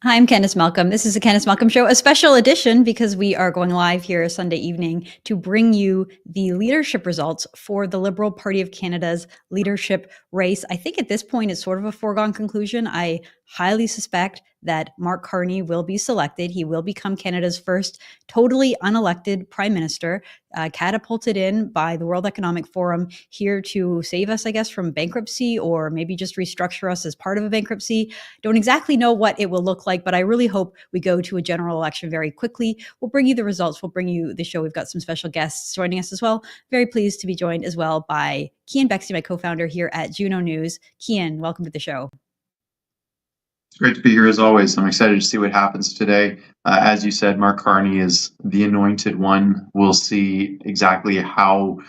Hi, I'm Candice Malcolm. This is the Candice Malcolm Show, a special edition because we are going live here Sunday evening to bring you the leadership results for the Liberal Party of Canada's leadership race. I think at this point it's sort of a foregone conclusion. I highly suspect that Mark Carney will be selected. He will become Canada's first totally unelected prime minister, catapulted in by the World Economic Forum here to save us, I guess, from bankruptcy or maybe just restructure us as part of a bankruptcy. Don't exactly know what it will look like, but I really hope we go to a general election very quickly. We'll bring you the results. We'll bring you the show. We've got some special guests joining us as well. Very pleased to be joined as well by Keean Bexte, my co-founder here at Juno News. Keean, welcome to the show. It's great to be here as always. I'm excited to see what happens today. As you said, Mark Carney is the anointed one. We'll see exactly how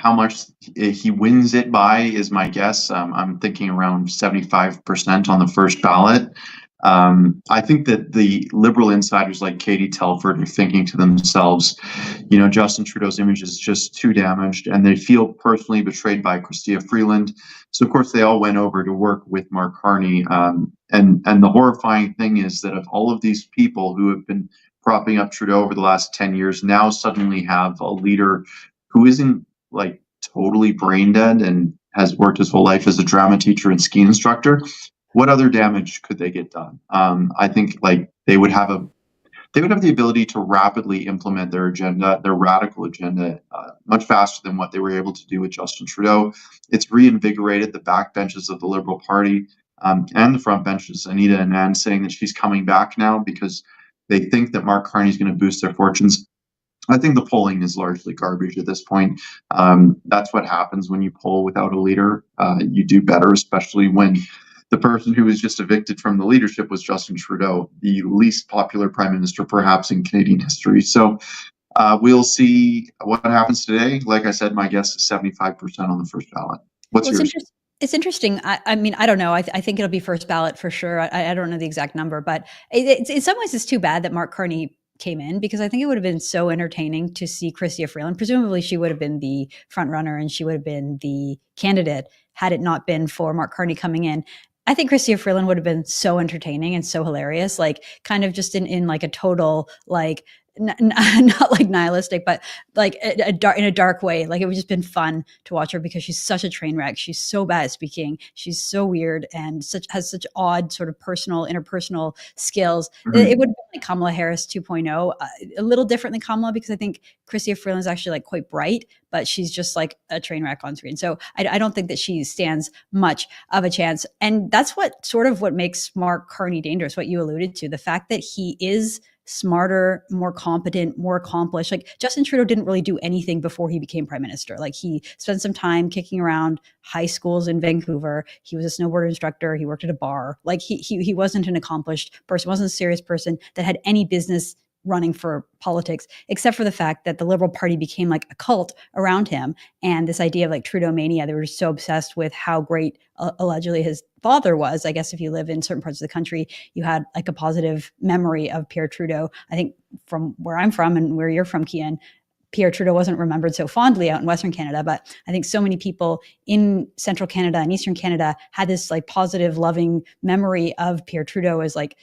much he wins it by is my guess. I'm thinking around 75% on the first ballot. I think that the Liberal insiders like Katie Telford are thinking to themselves, Justin Trudeau's image is just too damaged, and they feel personally betrayed by Chrystia Freeland. So, of course, they all went over to work with Mark Carney. And the horrifying thing is that of all of these people who have been propping up Trudeau over the last 10 years, now suddenly have a leader who isn't like totally brain dead and has worked his whole life as a drama teacher and ski instructor. What other damage could they get done? I think they would have the ability to rapidly implement their agenda, their radical agenda, much faster than what they were able to do with Justin Trudeau. It's reinvigorated the backbenches of the Liberal Party and the front benches. Anita Anand saying that she's coming back now because they think that Mark Carney is going to boost their fortunes. I think the polling is largely garbage at this point. That's what happens when you poll without a leader. You do better, especially when the person who was just evicted from the leadership was Justin Trudeau, the least popular prime minister perhaps in Canadian history. So we'll see what happens today. Like I said, my guess is 75% on the first ballot. What's yours? It's interesting. I mean, I don't know. I think it'll be first ballot for sure. I don't know the exact number, but in some ways it's too bad that Mark Carney came in because I think it would have been so entertaining to see Chrystia Freeland. Presumably she would have been the front runner and she would have been the candidate had it not been for Mark Carney coming in. I think Chrystia Freeland would have been so entertaining and so hilarious, like kind of just in like a total, like not like nihilistic, but like in a dark way. Like it would just been fun to watch her because she's such a train wreck. She's so bad at speaking. She's so weird and has such odd sort of interpersonal skills. Mm-hmm. It would be like Kamala Harris 2.0, a little different than Kamala because I think Chrystia Freeland is actually like quite bright, but she's just like a train wreck on screen. So I don't think that she stands much of a chance. And that's what makes Mark Carney dangerous, what you alluded to, the fact that he is smarter, more competent, more accomplished. Like Justin Trudeau didn't really do anything before he became prime minister. Like he spent some time kicking around high schools in Vancouver. He was a snowboard instructor. He worked at a bar. Like he wasn't an accomplished person, wasn't a serious person that had any business running for politics, except for the fact that the Liberal Party became like a cult around him. And this idea of like Trudeau mania, they were so obsessed with how great allegedly his father was. I guess if you live in certain parts of the country, you had like a positive memory of Pierre Trudeau. I think from where I'm from and where you're from, Keean, Pierre Trudeau wasn't remembered so fondly out in Western Canada, but I think so many people in Central Canada and Eastern Canada had this like positive, loving memory of Pierre Trudeau as like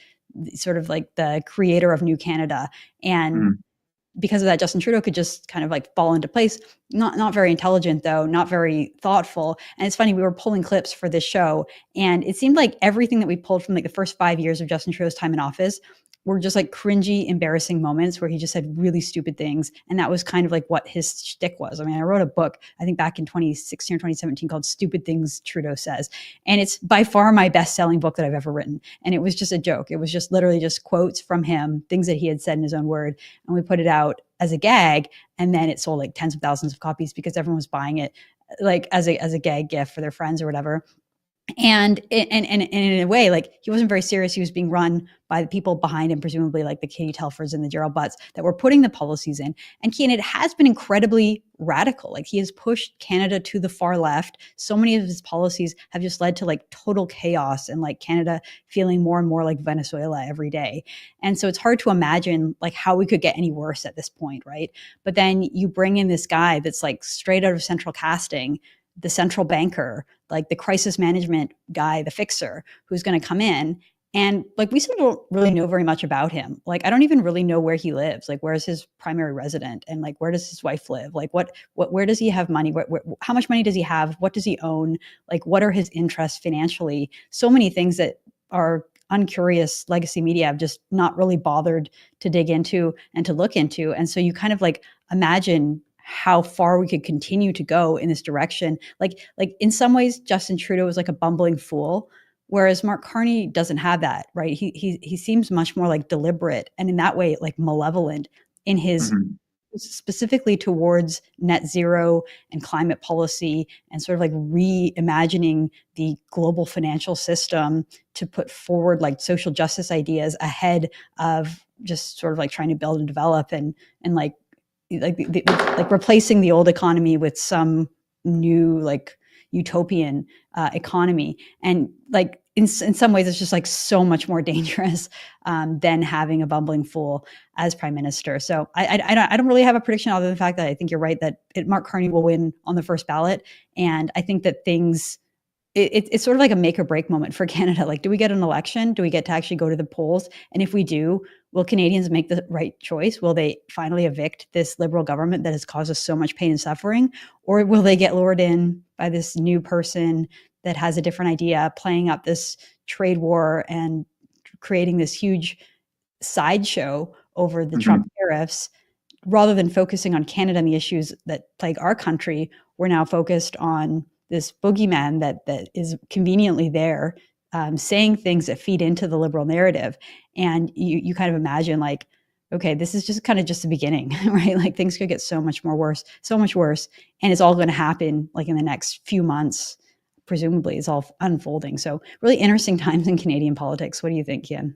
sort of like the creator of New Canada. And because of that, Justin Trudeau could just kind of like fall into place. Not very intelligent though, not very thoughtful. And it's funny, we were pulling clips for this show and it seemed like everything that we pulled from like the first 5 years of Justin Trudeau's time in office were just like cringy, embarrassing moments where he just said really stupid things. And that was kind of like what his shtick was. I mean, I wrote a book, I think back in 2016 or 2017 called Stupid Things Trudeau Says. And it's by far my best-selling book that I've ever written. And it was just a joke. It was just literally just quotes from him, things that he had said in his own word. And we put it out as a gag. And then it sold like tens of thousands of copies because everyone was buying it like as a gag gift for their friends or whatever. And in a way, like he wasn't very serious. He was being run by the people behind him, presumably like the Katie Telfords and the Gerald Butts that were putting the policies in. And Keean, it has been incredibly radical. Like he has pushed Canada to the far left. So many of his policies have just led to like total chaos and like Canada feeling more and more like Venezuela every day. And so it's hard to imagine like how we could get any worse at this point, right? But then you bring in this guy that's like straight out of central casting, the central banker, like the crisis management guy, the fixer, who's going to come in And like we still don't really know very much about him. Like I don't even really know where he lives. Like where's his primary resident, and like where does his wife live? Like what where does he have money? How much money does he have? What does he own? Like what are his interests financially? So many things that are uncurious legacy media have just not really bothered to dig into and to look into. And so you kind of like imagine how far we could continue to go in this direction. Like in some ways, Justin Trudeau was like a bumbling fool, whereas Mark Carney doesn't have that, right? He seems much more like deliberate and in that way like malevolent in his Mhm. specifically towards net zero and climate policy and sort of like reimagining the global financial system to put forward like social justice ideas ahead of just sort of like trying to build and develop and like replacing the old economy with some new like utopian economy. And like in some ways it's just like so much more dangerous than having a bumbling fool as prime minister. So I don't really have a prediction other than the fact that I think you're right that Mark Carney will win on the first ballot. And I think that it's sort of like a make or break moment for Canada. Like, do we get an election? Do we get to actually go to the polls? And if we do, will Canadians make the right choice? Will they finally evict this Liberal government that has caused us so much pain and suffering? Or will they get lured in by this new person that has a different idea, playing up this trade war and creating this huge sideshow over the Trump tariffs? Rather than focusing on Canada and the issues that plague our country, we're now focused on this boogeyman that is conveniently there, saying things that feed into the liberal narrative. And you kind of imagine like, okay, this is just kind of just the beginning, right? Like things could get so much worse, and it's all going to happen like in the next few months. Presumably, it's all unfolding. So, really interesting times in Canadian politics. What do you think, Keean?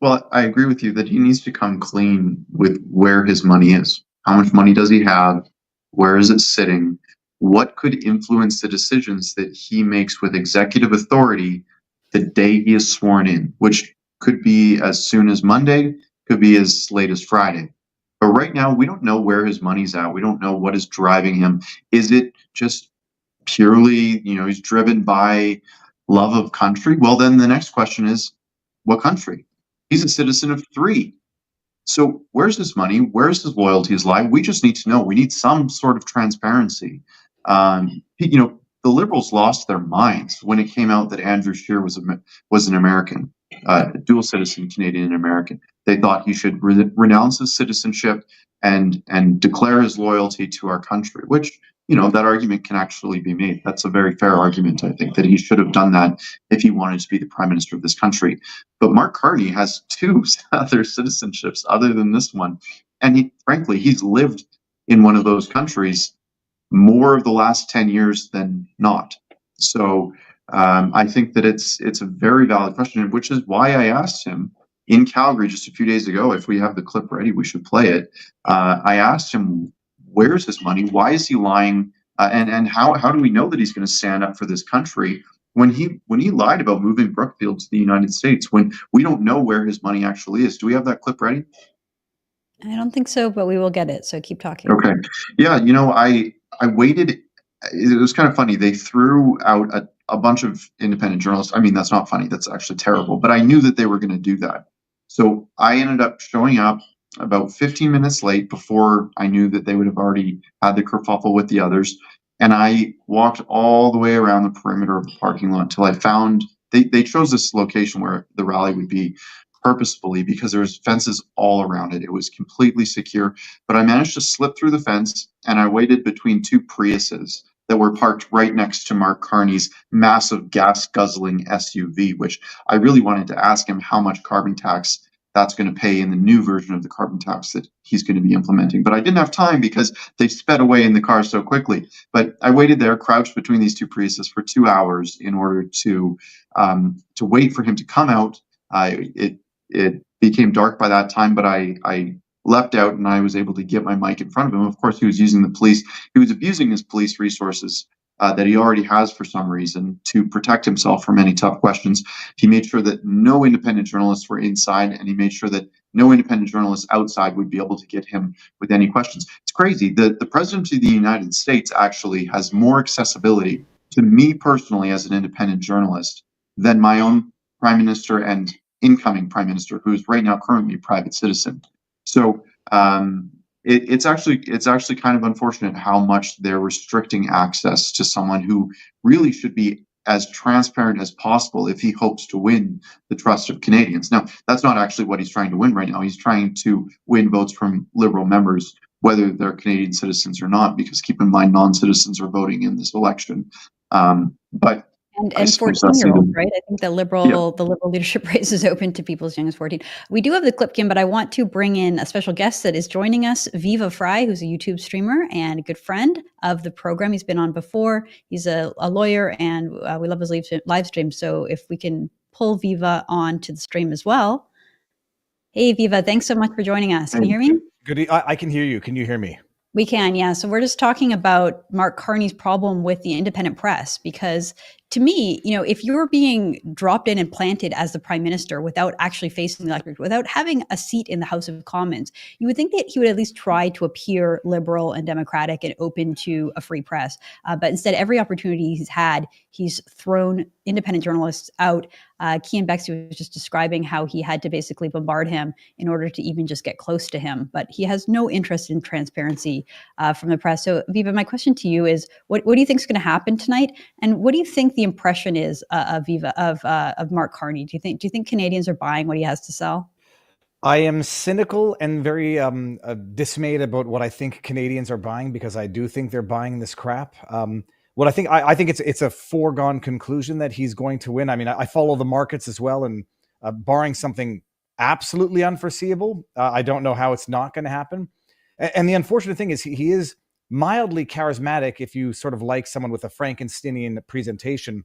Well, I agree with you that he needs to come clean with where his money is. How much money does he have? Where is it sitting? What could influence the decisions that he makes with executive authority the day he is sworn in, which could be as soon as Monday, could be as late as Friday. But right now, we don't know where his money's at. We don't know what is driving him. Is it just purely, he's driven by love of country? Well, then the next question is, what country? He's a citizen of three. So where's his money? Where's his loyalties lie? We just need to know. We need some sort of transparency. The Liberals lost their minds when it came out that Andrew Scheer was an American, dual citizen, Canadian and American. They thought he should renounce his citizenship and declare his loyalty to our country, which that argument can actually be made. That's a very fair argument, I think, that he should have done that if he wanted to be the prime minister of this country. But Mark Carney has two other citizenships other than this one. And frankly, he's lived in one of those countries more of the last 10 years than not. So I think that it's a very valid question, which is why I asked him in Calgary just a few days ago. If we have the clip ready, we should play it. I asked him, where's his money? Why is he lying? And how do we know that he's going to stand up for this country when he lied about moving Brookfield to the United States, when we don't know where his money actually is? Do we have that clip ready? I don't think so, but we will get it. So keep talking. Okay. Yeah, I waited. It was kind of funny. They threw out a bunch of independent journalists. I mean, that's not funny. That's actually terrible. But I knew that they were going to do that. So I ended up showing up about 15 minutes late before I knew that they would have already had the kerfuffle with the others. And I walked all the way around the perimeter of the parking lot until I found they chose this location where the rally would be purposefully because there was fences all around it. It was completely secure, but I managed to slip through the fence and I waited between two Priuses that were parked right next to Mark Carney's massive gas guzzling SUV, which I really wanted to ask him how much carbon tax that's going to pay in the new version of the carbon tax that he's going to be implementing. But I didn't have time because they sped away in the car so quickly. But I waited there, crouched between these two Priuses for 2 hours in order to wait for him to come out. It became dark by that time, but I leapt out and I was able to get my mic in front of him. Of course, he was using the police. He was abusing his police resources that he already has for some reason to protect himself from any tough questions. He made sure that no independent journalists were inside, and he made sure that no independent journalists outside would be able to get him with any questions. It's crazy. The President of the United States actually has more accessibility to me personally as an independent journalist than my own prime minister and incoming prime minister, who is right now currently a private citizen. So it's actually kind of unfortunate how much they're restricting access to someone who really should be as transparent as possible if he hopes to win the trust of Canadians. Now, that's not actually what he's trying to win right now. He's trying to win votes from Liberal members, whether they're Canadian citizens or not, because keep in mind, non-citizens are voting in this election. But I And suppose that's 14-year-olds, even, right? I think the yeah. liberal leadership race is open to people as young as 14. We do have the clip, Kim, but I want to bring in a special guest that is joining us, Viva Fry, who's a YouTube streamer and a good friend of the program. He's been on before. He's a lawyer, and we love his live stream. So if we can pull Viva on to the stream as well. Hey, Viva, thanks so much for joining us. Can you hear me? Good. I can hear you. Can you hear me? We can, yeah. So we're just talking about Mark Carney's problem with the independent press, because to me, if you're being dropped in and planted as the prime minister without actually facing the electorate, without having a seat in the House of Commons, you would think that he would at least try to appear liberal and democratic and open to a free press. But instead, every opportunity he's had, he's thrown independent journalists out. Keean Bexte was just describing how he had to basically bombard him in order to even just get close to him. But he has no interest in transparency from the press. So, Viva, my question to you is, what do you think is going to happen tonight? And what do you think the impression is of Mark Carney? Do you think Canadians are buying what he has to sell? I am cynical and very dismayed about what I think Canadians are buying, because I do think they're buying this crap. What I think it's a foregone conclusion that he's going to win. I mean, I follow the markets as well, and barring something absolutely unforeseeable, I don't know how it's not going to happen. And the unfortunate thing is he is mildly charismatic if you sort of like someone with a Frankensteinian presentation.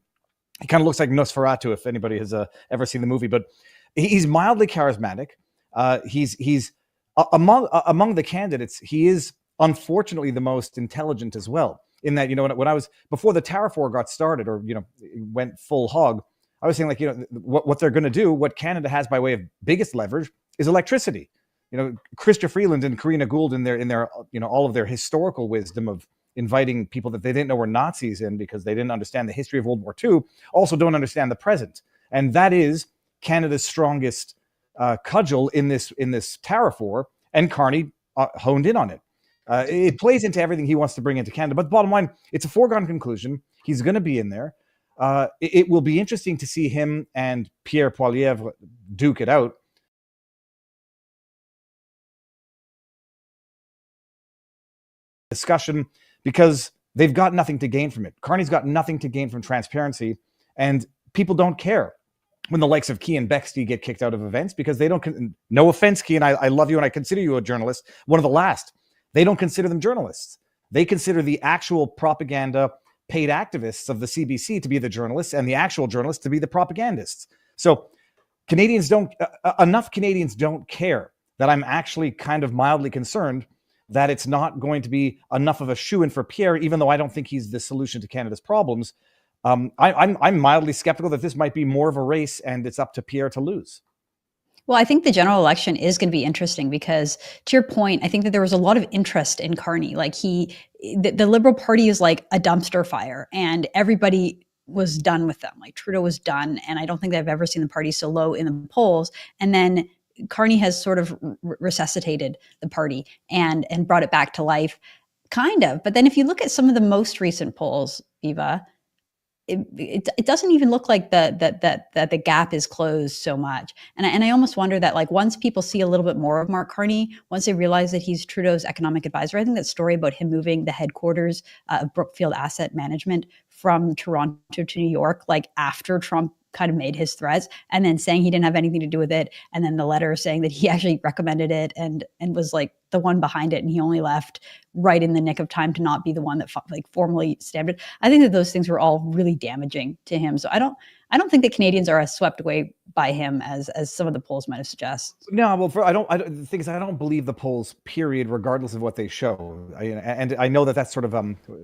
He kind of looks like Nosferatu, if anybody has ever seen the movie, but he's mildly charismatic. He's among the candidates, he is unfortunately the most intelligent as well. In that, when I was, before the tariff war got started, or went full hog, I was saying, what they're going to do, what Canada has by way of biggest leverage, is electricity. Chrystia Freeland and Karina Gould, in their all of their historical wisdom of inviting people that they didn't know were Nazis in because they didn't understand the history of World War II, also don't understand the present, and that is Canada's strongest cudgel in this tariff war, and Carney honed in on it. It plays into everything he wants to bring into Canada. But the bottom line, it's a foregone conclusion. He's going to be in there. It will be interesting to see him and Pierre Poilievre duke it out. Discussion, because they've got nothing to gain from it. Carney's got nothing to gain from transparency, and people don't care when the likes of Keean and Bexte get kicked out of events, because they don't. No offense, Keean, I love you and I consider you a journalist, one of the last. They don't consider them journalists. They consider the actual propaganda paid activists of the CBC to be the journalists, and the actual journalists to be the propagandists. So Canadians enough Canadians don't care that I'm actually kind of mildly concerned that it's not going to be enough of a shoo-in for Pierre, even though I don't think he's the solution to Canada's problems. I'm mildly skeptical that this might be more of a race, and it's up to Pierre to lose. Well, I think the general election is going to be interesting because, to your point, I think that there was a lot of interest in Carney. Like the Liberal Party is like a dumpster fire, and everybody was done with them. Like Trudeau was done, and I don't think I've ever seen the party so low in the polls. And then Carney has sort of resuscitated the party and brought it back to life, kind of. But then if you look at some of the most recent polls, Eva, it doesn't even look like that the gap is closed so much. And I almost wonder that, like, once people see a little bit more of Mark Carney, once they realize that he's Trudeau's economic advisor, I think that story about him moving the headquarters of Brookfield Asset Management from Toronto to New York, like after Trump kind of made his threats, and then saying he didn't have anything to do with it, and then the letter saying that he actually recommended it and was like the one behind it, and he only left right in the nick of time to not be the one that formally stamped it. I think that those things were all really damaging to him. So I don't think that Canadians are as swept away by him as some of the polls might have suggested. No, well, the thing is, I don't believe the polls, period, regardless of what they show. And I know that that's sort of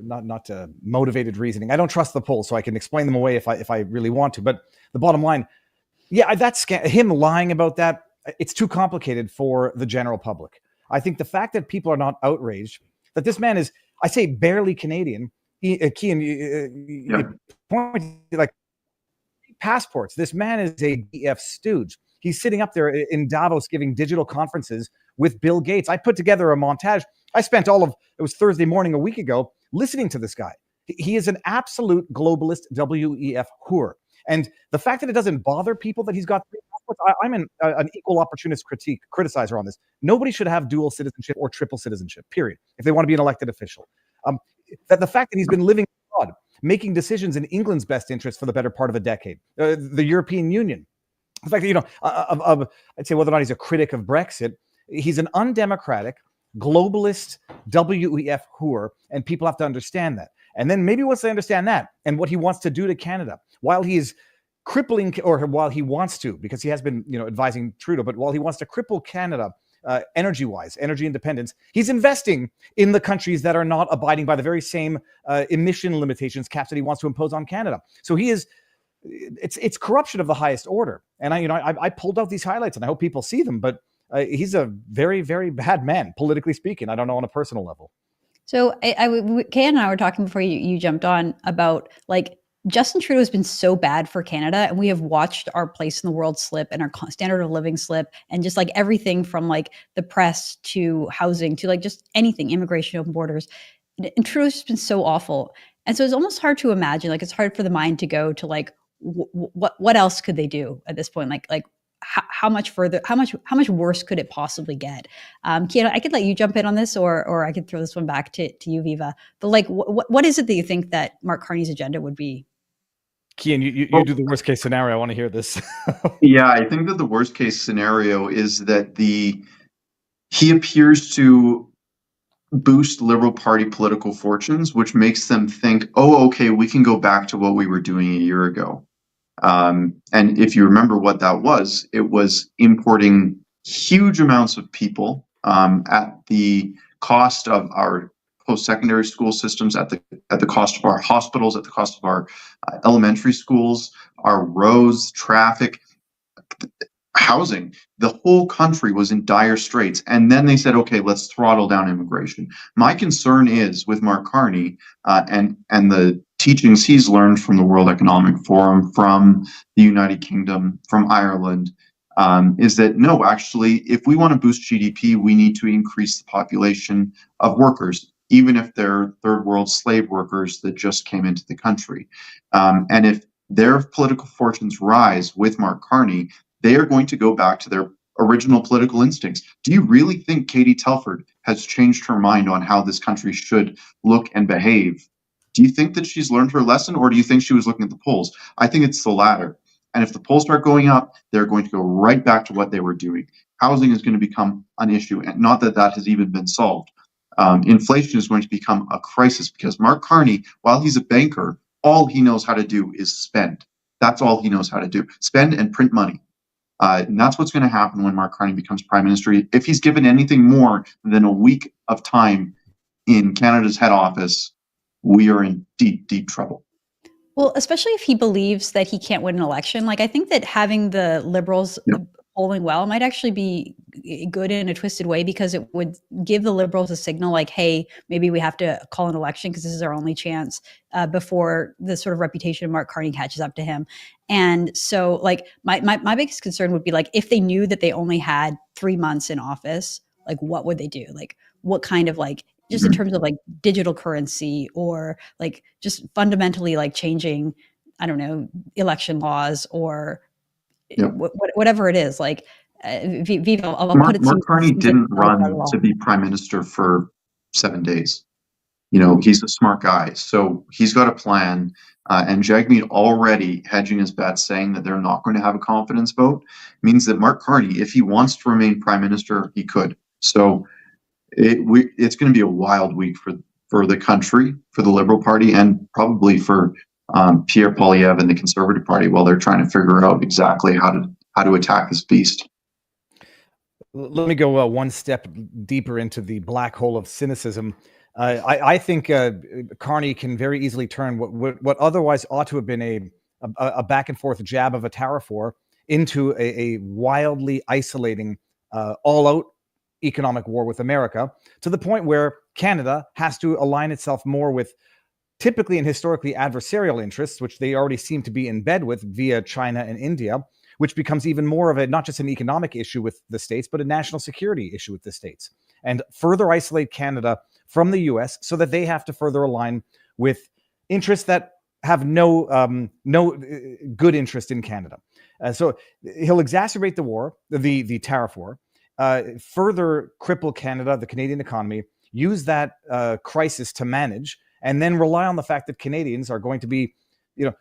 not motivated reasoning. I don't trust the polls, so I can explain them away if I really want to. But the bottom line, yeah, that's him lying about that. It's too complicated for the general public. I think the fact that people are not outraged that this man is, I say, barely Canadian. Keean, yeah. point, like, passports. This man is a DF stooge. He's sitting up there in Davos giving digital conferences with Bill Gates. I put together a montage. I spent it was Thursday morning a week ago, listening to this guy. He is an absolute globalist WEF whore. And the fact that it doesn't bother people that he's got three passports, I'm an equal opportunist criticizer on this. Nobody should have dual citizenship or triple citizenship, period, if they want to be an elected official. That the fact that he's been living abroad, making decisions in England's best interest for the better part of a decade, the European Union, the fact that, I'd say whether or not he's a critic of Brexit, he's an undemocratic, globalist WEF whore, and people have to understand that. And then maybe once they understand that and what he wants to do to Canada, while he is crippling, or while he wants to, because he has been, advising Trudeau, but while he wants to cripple Canada energy-wise, energy independence, he's investing in the countries that are not abiding by the very same emission limitations, caps that he wants to impose on Canada. So it's corruption of the highest order. And I pulled out these highlights, and I hope people see them, but he's a very, very bad man, politically speaking. I don't know on a personal level. So Keean and I were talking before you jumped on about, like, Justin Trudeau has been so bad for Canada, and we have watched our place in the world slip and our standard of living slip, and just like everything from like the press to housing to like just anything, immigration, open borders. And Trudeau's just been so awful. And so it's almost hard to imagine, like it's hard for the mind to go to like, what else could they do at this point? Like how much further, how much worse could it possibly get? Keean, I could let you jump in on this, or I could throw this one back to you, Viva. But like, what is it that you think that Mark Carney's agenda would be? Keean, you do the worst case scenario. I want to hear this. Yeah, I think that the worst case scenario is that he appears to boost Liberal Party political fortunes, which makes them think, oh, okay, we can go back to what we were doing a year ago. And if you remember what that was, it was importing huge amounts of people at the cost of our post-secondary school systems, at the cost of our hospitals, at the cost of our elementary schools, our roads, traffic, housing. The whole country was in dire straits. And then they said, okay, let's throttle down immigration. My concern is with Mark Carney and the teachings he's learned from the World Economic Forum, from the United Kingdom, from Ireland, is that no, actually, if we want to boost GDP, we need to increase the population of workers, even if they're third world slave workers that just came into the country. And if their political fortunes rise with Mark Carney, they are going to go back to their original political instincts. Do you really think Katie Telford has changed her mind on how this country should look and behave? Do you think that she's learned her lesson, or do you think she was looking at the polls? I think it's the latter. And if the polls start going up, they're going to go right back to what they were doing. Housing is going to become an issue, and not that that has even been solved. Inflation is going to become a crisis because Mark Carney, while he's a banker, all he knows how to do is spend. That's all he knows how to do. Spend and print money. And that's what's going to happen when Mark Carney becomes prime minister. If he's given anything more than a week of time in Canada's head office, we are in deep, deep trouble. Well, especially if he believes that he can't win an election. Like, I think that having the Liberals polling well might actually be good in a twisted way, because it would give the Liberals a signal like, hey, maybe we have to call an election because this is our only chance before the sort of reputation of Mark Carney catches up to him. And so like my biggest concern would be like, if they knew that they only had 3 months in office, like what would they do? Like what kind of like, just in terms of like digital currency, or like just fundamentally like changing, I don't know, election laws, or whatever it is. Like Viva, I'll put it. Mark Carney didn't run to be prime minister for 7 days. You know, he's a smart guy, so he's got a plan. And Jagmeet already hedging his bets, saying that they're not going to have a confidence vote, means that Mark Carney, if he wants to remain prime minister, he could. So it's going to be a wild week for the country, for the Liberal Party, and probably for Pierre Poilievre and the Conservative Party, while they're trying to figure out exactly how to attack this beast. Let me go one step deeper into the black hole of cynicism. I think Carney can very easily turn what otherwise ought to have been a back and forth jab of a tariff war into a wildly isolating, all-out economic war with America, to the point where Canada has to align itself more with typically and historically adversarial interests, which they already seem to be in bed with via China and India, which becomes even more of a, not just an economic issue with the states, but a national security issue with the states, and further isolate Canada from the US so that they have to further align with interests that have no good interest in Canada. So he'll exacerbate the war, the tariff war, further cripple Canada, the Canadian economy, use that crisis to manage, and then rely on the fact that Canadians are going to be,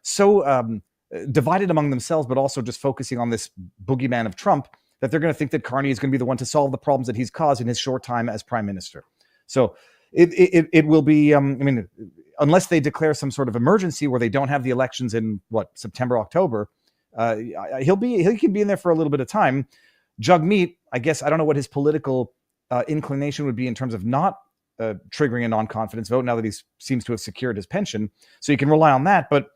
so divided among themselves, but also just focusing on this boogeyman of Trump, that they're going to think that Carney is going to be the one to solve the problems that he's caused in his short time as prime minister. So it will be, unless they declare some sort of emergency where they don't have the elections in September, October, he can be in there for a little bit of time. Jagmeet, I guess, I don't know what his political inclination would be in terms of not triggering a non-confidence vote now that he seems to have secured his pension. So you can rely on that. But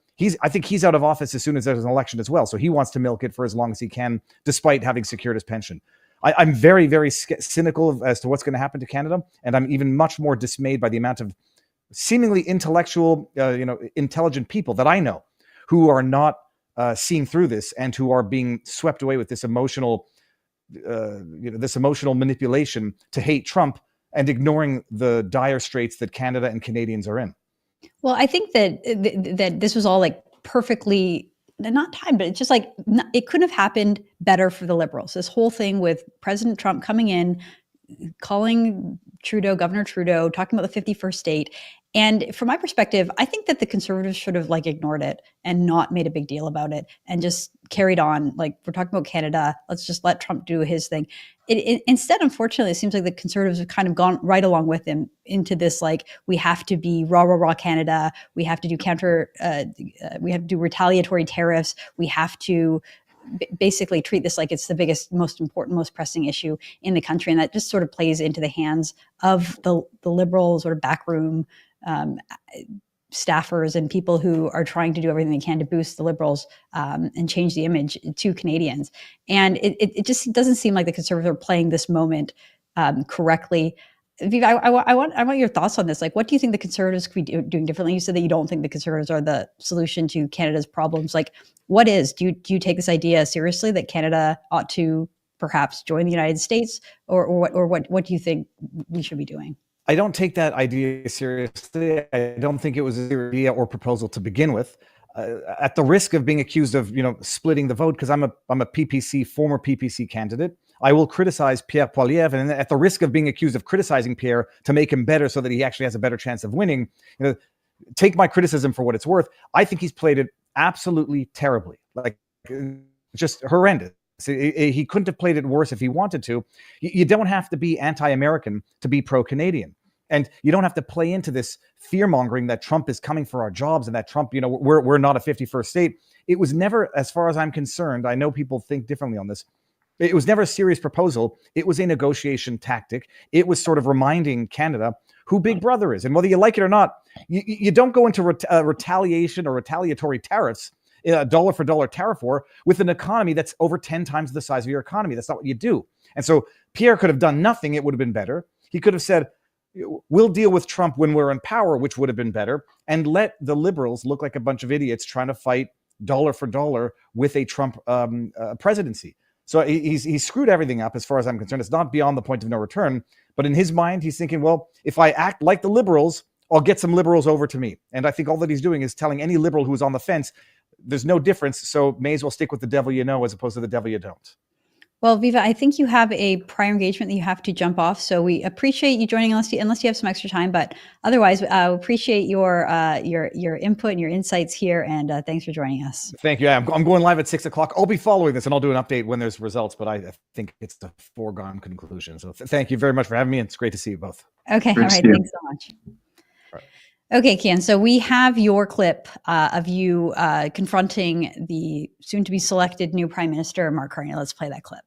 I think he's out of office as soon as there's an election as well. So he wants to milk it for as long as he can, despite having secured his pension. I'm very, very cynical as to what's going to happen to Canada. And I'm even much more dismayed by the amount of seemingly intellectual, intelligent people that I know who are not seeing through this and who are being swept away with this emotional manipulation to hate Trump and ignoring the dire straits that Canada and Canadians are in. Well, I think that this was all like perfectly not timed, but it's just like it couldn't have happened better for the Liberals. This whole thing with President Trump coming in, calling Governor Trudeau, talking about the 51st state. And from my perspective, I think that the Conservatives should have ignored it and not made a big deal about it and just carried on. Like, we're talking about Canada, let's just let Trump do his thing. Instead, unfortunately, it seems like the Conservatives have kind of gone right along with him into this, we have to be rah, rah, rah Canada. We have to do we have to do retaliatory tariffs. We have to basically treat this like it's the biggest, most important, most pressing issue in the country. And that just sort of plays into the hands of the liberal sort of backroom staffers and people who are trying to do everything they can to boost the Liberals and change the image to Canadians. And it just doesn't seem like the Conservatives are playing this moment correctly. Viva, I want your thoughts on this. What do you think the Conservatives could be doing differently? You said that you don't think the Conservatives are the solution to Canada's problems. What is? Do you take this idea seriously that Canada ought to perhaps join the United States, or what do you think we should be doing? I don't take that idea seriously. I don't think it was an idea or proposal to begin with. At the risk of being accused of, splitting the vote, because I'm a former PPC candidate, I will criticize Pierre Poilievre, and at the risk of being accused of criticizing Pierre to make him better so that he actually has a better chance of winning, take my criticism for what it's worth. I think he's played it absolutely terribly, just horrendous. He couldn't have played it worse if he wanted to. You don't have to be anti-American to be pro-Canadian. And you don't have to play into this fear-mongering that Trump is coming for our jobs and that Trump, we're not a 51st state. It was never, as far as I'm concerned, I know people think differently on this, it was never a serious proposal. It was a negotiation tactic. It was sort of reminding Canada who Big Brother is. And whether you like it or not, you don't go into retaliation or retaliatory tariffs, a dollar for dollar tariff war with an economy that's over 10 times the size of your economy. That's not what you do. And so Pierre could have done nothing. It would have been better. He could have said, we'll deal with Trump when we're in power, which would have been better, and let the Liberals look like a bunch of idiots trying to fight dollar for dollar with a Trump presidency. So he's screwed everything up as far as I'm concerned. It's not beyond the point of no return. But in his mind, he's thinking, well, if I act like the Liberals, I'll get some Liberals over to me. And I think all that he's doing is telling any Liberal who's on the fence, there's no difference, so may as well stick with the devil you know as opposed to the devil you don't. Well, Viva, I think you have a prior engagement that you have to jump off, so we appreciate you joining unless you have some extra time. But otherwise, appreciate your input and your insights here, and thanks for joining us. Thank you. I'm going live at 6:00. I'll be following this, and I'll do an update when there's results. But I think it's a foregone conclusion. So thank you very much for having me, and it's great to see you both. Okay, all right. Thanks so much. Okay, Keean, so we have your clip of you confronting the soon-to-be selected new Prime Minister, Mark Carney. Let's play that clip.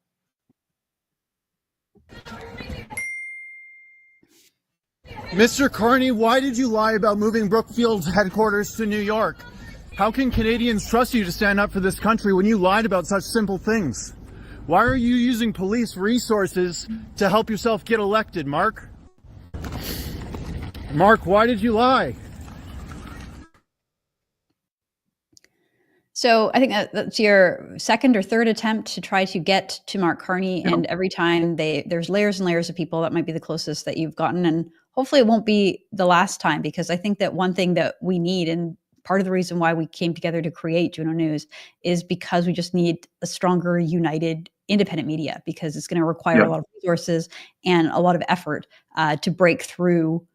Mr. Carney, why did you lie about moving Brookfield's headquarters to New York? How can Canadians trust you to stand up for this country when you lied about such simple things? Why are you using police resources to help yourself get elected, Mark? Mark, why did you lie? So I think that's your second or third attempt to try to get to Mark Carney, and every time there's layers and layers of people. That might be the closest that you've gotten, and hopefully it won't be the last time, because I think that one thing that we need, and part of the reason why we came together to create Juno News, is because we just need a stronger, united, independent media, because it's going to require a lot of resources and a lot of effort to break through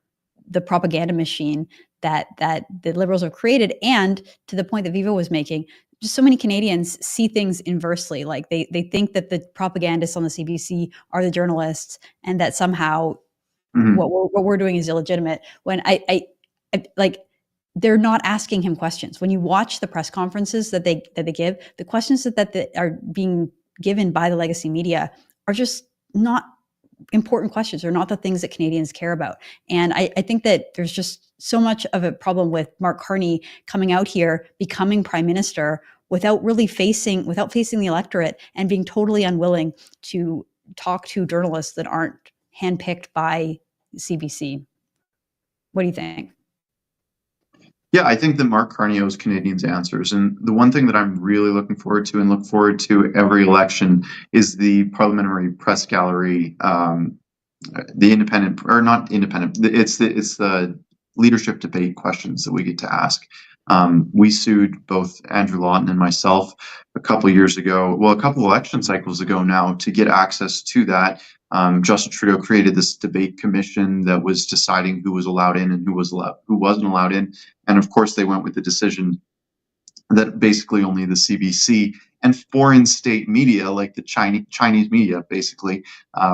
the propaganda machine that the Liberals have created. And to the point that Viva was making, just so many Canadians see things inversely. Like they think that the propagandists on the CBC are the journalists, and that somehow what we're doing is illegitimate. When I like, they're not asking him questions. When you watch the press conferences that they give, the questions that are being given by the legacy media are just not important questions, or not the things that Canadians care about. And I think that there's just so much of a problem with Mark Carney coming out here, becoming prime minister without facing the electorate, and being totally unwilling to talk to journalists that aren't handpicked by CBC. What do you think? Yeah, I think that Mark Carney owes Canadians answers. And the one thing that I'm really looking forward to, and look forward to every election, is the parliamentary press gallery, the independent, or not independent, it's the leadership debate questions that we get to ask. We sued both Andrew Lawton and myself a couple election cycles ago now, to get access to that. Justin Trudeau created this debate commission that was deciding who was allowed in and who wasn't allowed in. And of course, they went with the decision that basically only the CBC and foreign state media, like the Chinese media, basically,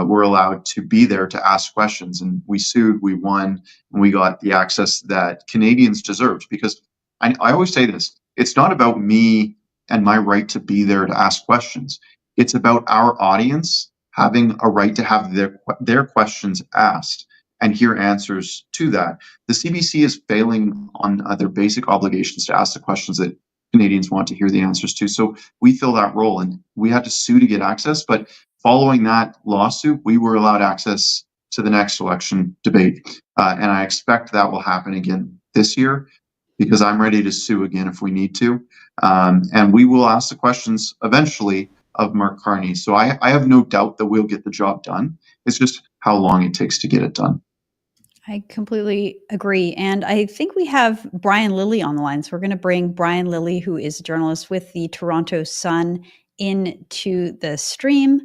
were allowed to be there to ask questions. And we sued, we won, and we got the access that Canadians deserved. Because I always say this, it's not about me and my right to be there to ask questions. It's about our audience having a right to have their questions asked and hear answers to that. The CBC is failing on their basic obligations to ask the questions that Canadians want to hear the answers to. So we fill that role, and we had to sue to get access. But following that lawsuit, we were allowed access to the next election debate. And I expect that will happen again this year, because I'm ready to sue again if we need to. And we will ask the questions eventually of Mark Carney. So I have no doubt that we'll get the job done. It's just how long it takes to get it done. I completely agree. And I think we have Brian Lilly on the line. So we're going to bring Brian Lilly, who is a journalist with the Toronto Sun, into the stream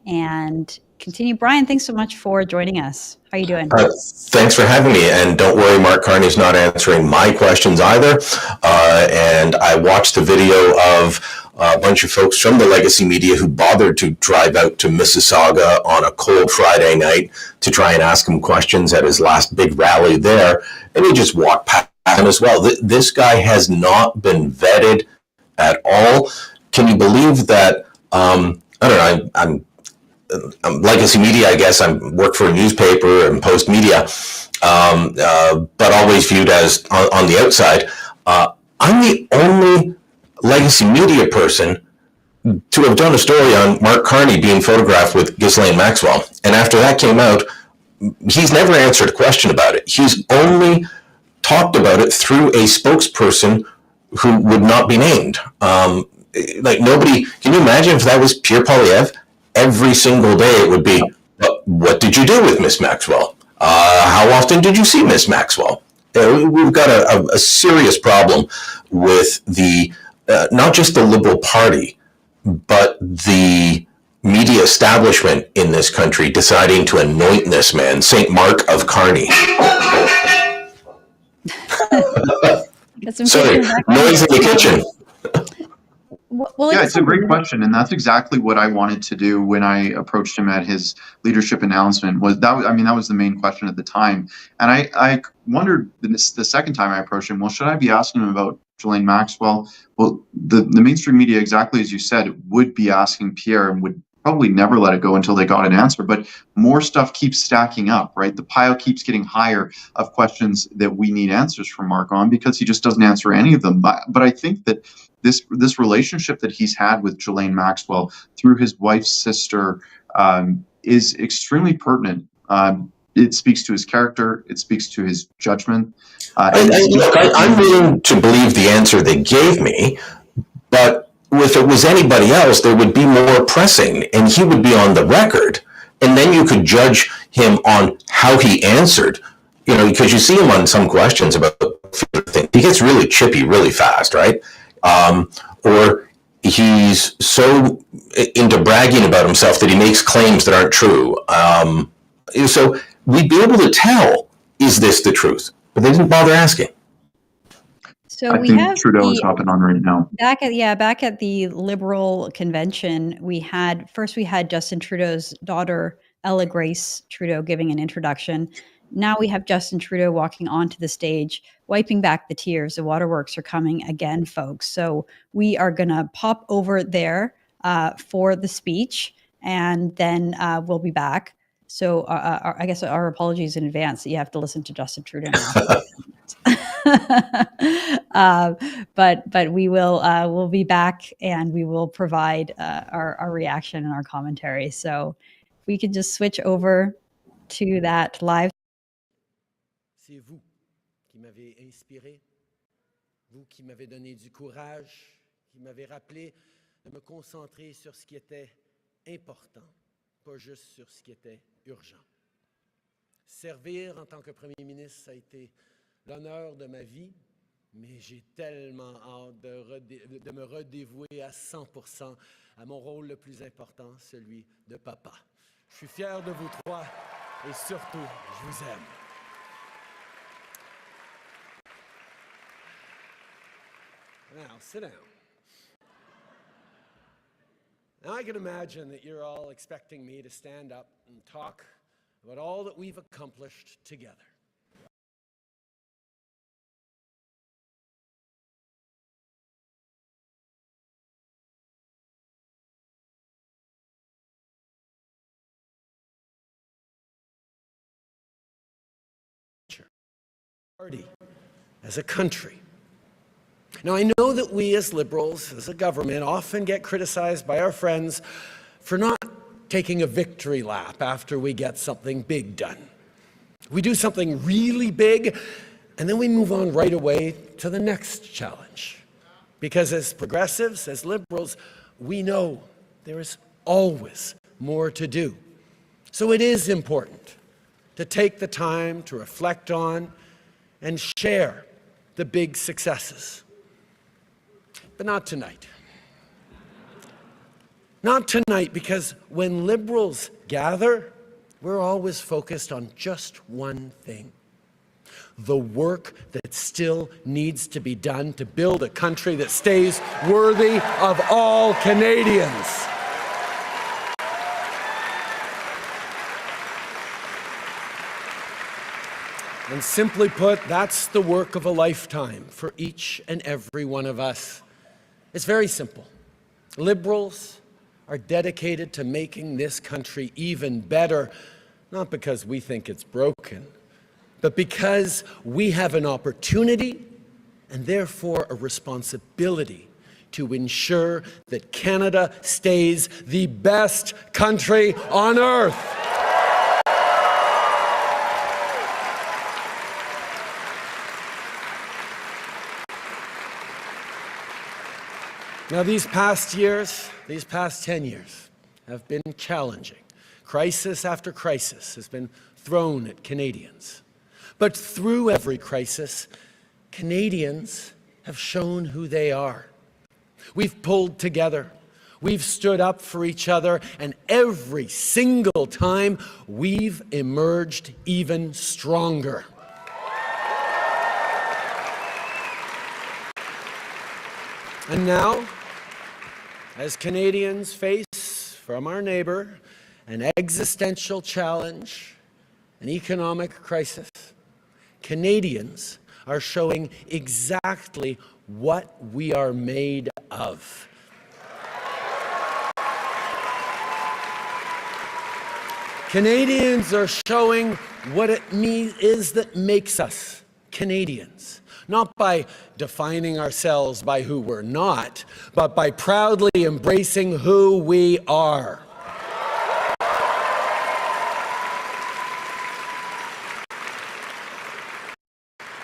and continue. Brian, thanks so much for joining us. How are you doing? Thanks for having me. And don't worry, Mark Carney's not answering my questions either. And I watched the video of a bunch of folks from the legacy media who bothered to drive out to Mississauga on a cold Friday night to try and ask him questions at his last big rally there. And he just walked past him as well. This guy has not been vetted at all. Can you believe that? I don't know. I'm legacy media, I guess. I work for a newspaper and post media, but always viewed as on the outside. I'm the only legacy media person to have done a story on Mark Carney being photographed with Ghislaine Maxwell. And after that came out, he's never answered a question about it. He's only talked about it through a spokesperson who would not be named. Like nobody, can you imagine if that was Pierre Poilievre? Every single day it would be, what did you do with Miss Maxwell? How often did you see Miss Maxwell? We've got a serious problem with the, not just the Liberal Party, but the media establishment in this country deciding to anoint this man, Saint Mark of Carney. Sorry, noise in the kitchen. Well, yeah, it's a great question, and that's exactly what I wanted to do when I approached him at his leadership announcement. That was the main question at the time, and I wondered the second time I approached him, well, should I be asking him about Ghislaine Maxwell? Well, the mainstream media, exactly as you said, would be asking Pierre and would probably never let it go until they got an answer. But more stuff keeps stacking up, right? The pile keeps getting higher of questions that we need answers from Mark on, because he just doesn't answer any of them. But I think that this relationship that he's had with Ghislaine Maxwell through his wife's sister is extremely pertinent. It speaks to his character. It speaks to his judgment. I'm willing to believe the answer they gave me, But if it was anybody else, there would be more pressing, and he would be on the record, and then you could judge him on how he answered. You know, because you see him on some questions about things, he gets really chippy really fast, right? Or he's so into bragging about himself that he makes claims that aren't true. So we'd be able to tell, is this the truth? But they didn't bother asking. So I we think have Trudeau is hopping on right now. back at the Liberal convention, we had Justin Trudeau's daughter, Ella Grace Trudeau, giving an introduction. Now we have Justin Trudeau walking onto the stage, wiping back the tears. The waterworks are coming again, folks. So we are going to pop over there for the speech, and then we'll be back. So I guess our apologies in advance that you have to listen to Justin Trudeau now. But we will we'll be back, and we will provide our reaction and our commentary. So if we could just switch over to that live. C'est vous qui m'avez inspiré, vous qui m'avez donné du courage, qui m'avez rappelé de me concentrer sur ce qui était important, pas juste sur ce qui était urgent. Servir en tant que Premier ministre, ça a été l'honneur de ma vie, mais j'ai tellement hâte de me redévouer à 100% à mon rôle le plus important, celui de papa. Je suis fier de vous trois et surtout, je vous aime. Now, sit down. Now, I can imagine that you're all expecting me to stand up and talk about all that we've accomplished together. Party, as a country. Now, I know that we as Liberals, as a government, often get criticized by our friends for not taking a victory lap after we get something big done. We do something really big, and then we move on right away to the next challenge. Because as progressives, as Liberals, we know there is always more to do. So it is important to take the time to reflect on and share the big successes. But not tonight. Not tonight, because when Liberals gather, we're always focused on just one thing: the work that still needs to be done to build a country that stays worthy of all Canadians. And simply put, that's the work of a lifetime for each and every one of us. It's very simple. Liberals are dedicated to making this country even better, not because we think it's broken, but because we have an opportunity and therefore a responsibility to ensure that Canada stays the best country on earth. Now, these past 10 years, have been challenging. Crisis after crisis has been thrown at Canadians. But through every crisis, Canadians have shown who they are. We've pulled together. We've stood up for each other, and every single time, we've emerged even stronger. And now, as Canadians face from our neighbor an existential challenge, an economic crisis, Canadians are showing exactly what we are made of. Canadians are showing what it is that makes us Canadians. Not by defining ourselves by who we're not, but by proudly embracing who we are.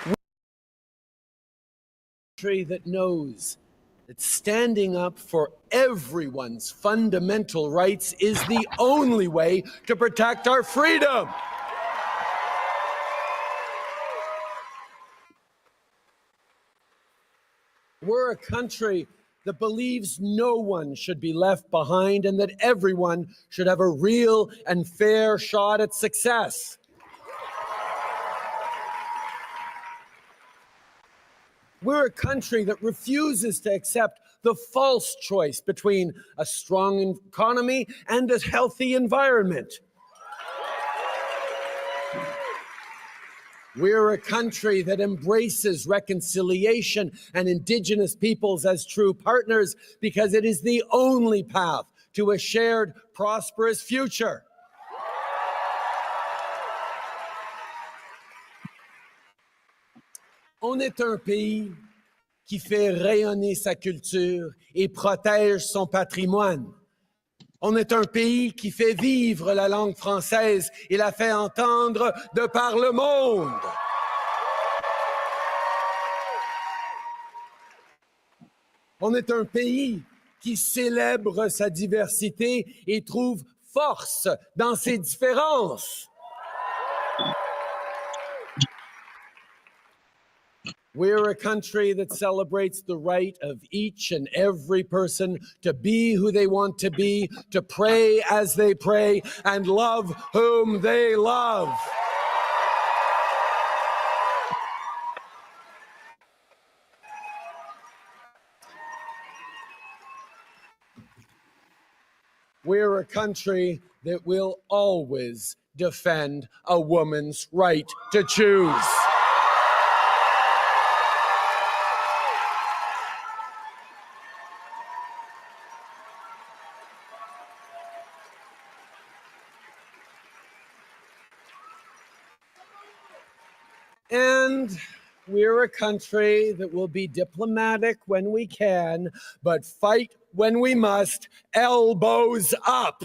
We're a country that knows that standing up for everyone's fundamental rights is the only way to protect our freedom. We're a country that believes no one should be left behind and that everyone should have a real and fair shot at success. We're a country that refuses to accept the false choice between a strong economy and a healthy environment. We're a country that embraces reconciliation and Indigenous peoples as true partners because it is the only path to a shared, prosperous future. On est un pays qui fait rayonner sa culture et protège son patrimoine. On est un pays qui fait vivre la langue française et la fait entendre de par le monde. On est un pays qui célèbre sa diversité et trouve force dans ses différences. We're a country that celebrates the right of each and every person to be who they want to be, to pray as they pray, and love whom they love. We're a country that will always defend a woman's right to choose. And we're a country that will be diplomatic when we can, but fight when we must, elbows up.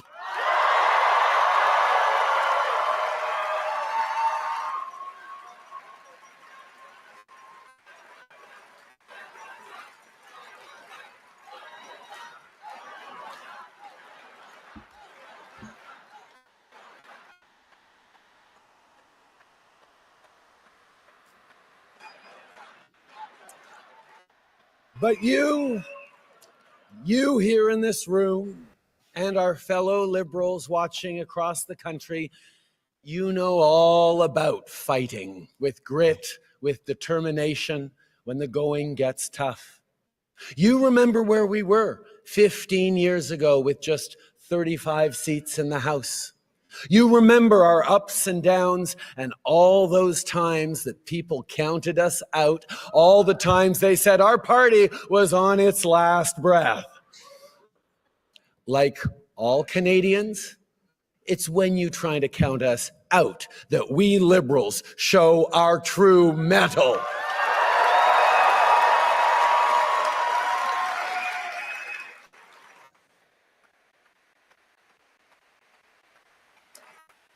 But you here in this room and our fellow liberals watching across the country, you know all about fighting with grit, with determination when the going gets tough. You remember where we were 15 years ago with just 35 seats in the House. You remember our ups and downs and all those times that people counted us out, all the times they said our party was on its last breath. Like all Canadians, it's when you try to count us out that we Liberals show our true mettle.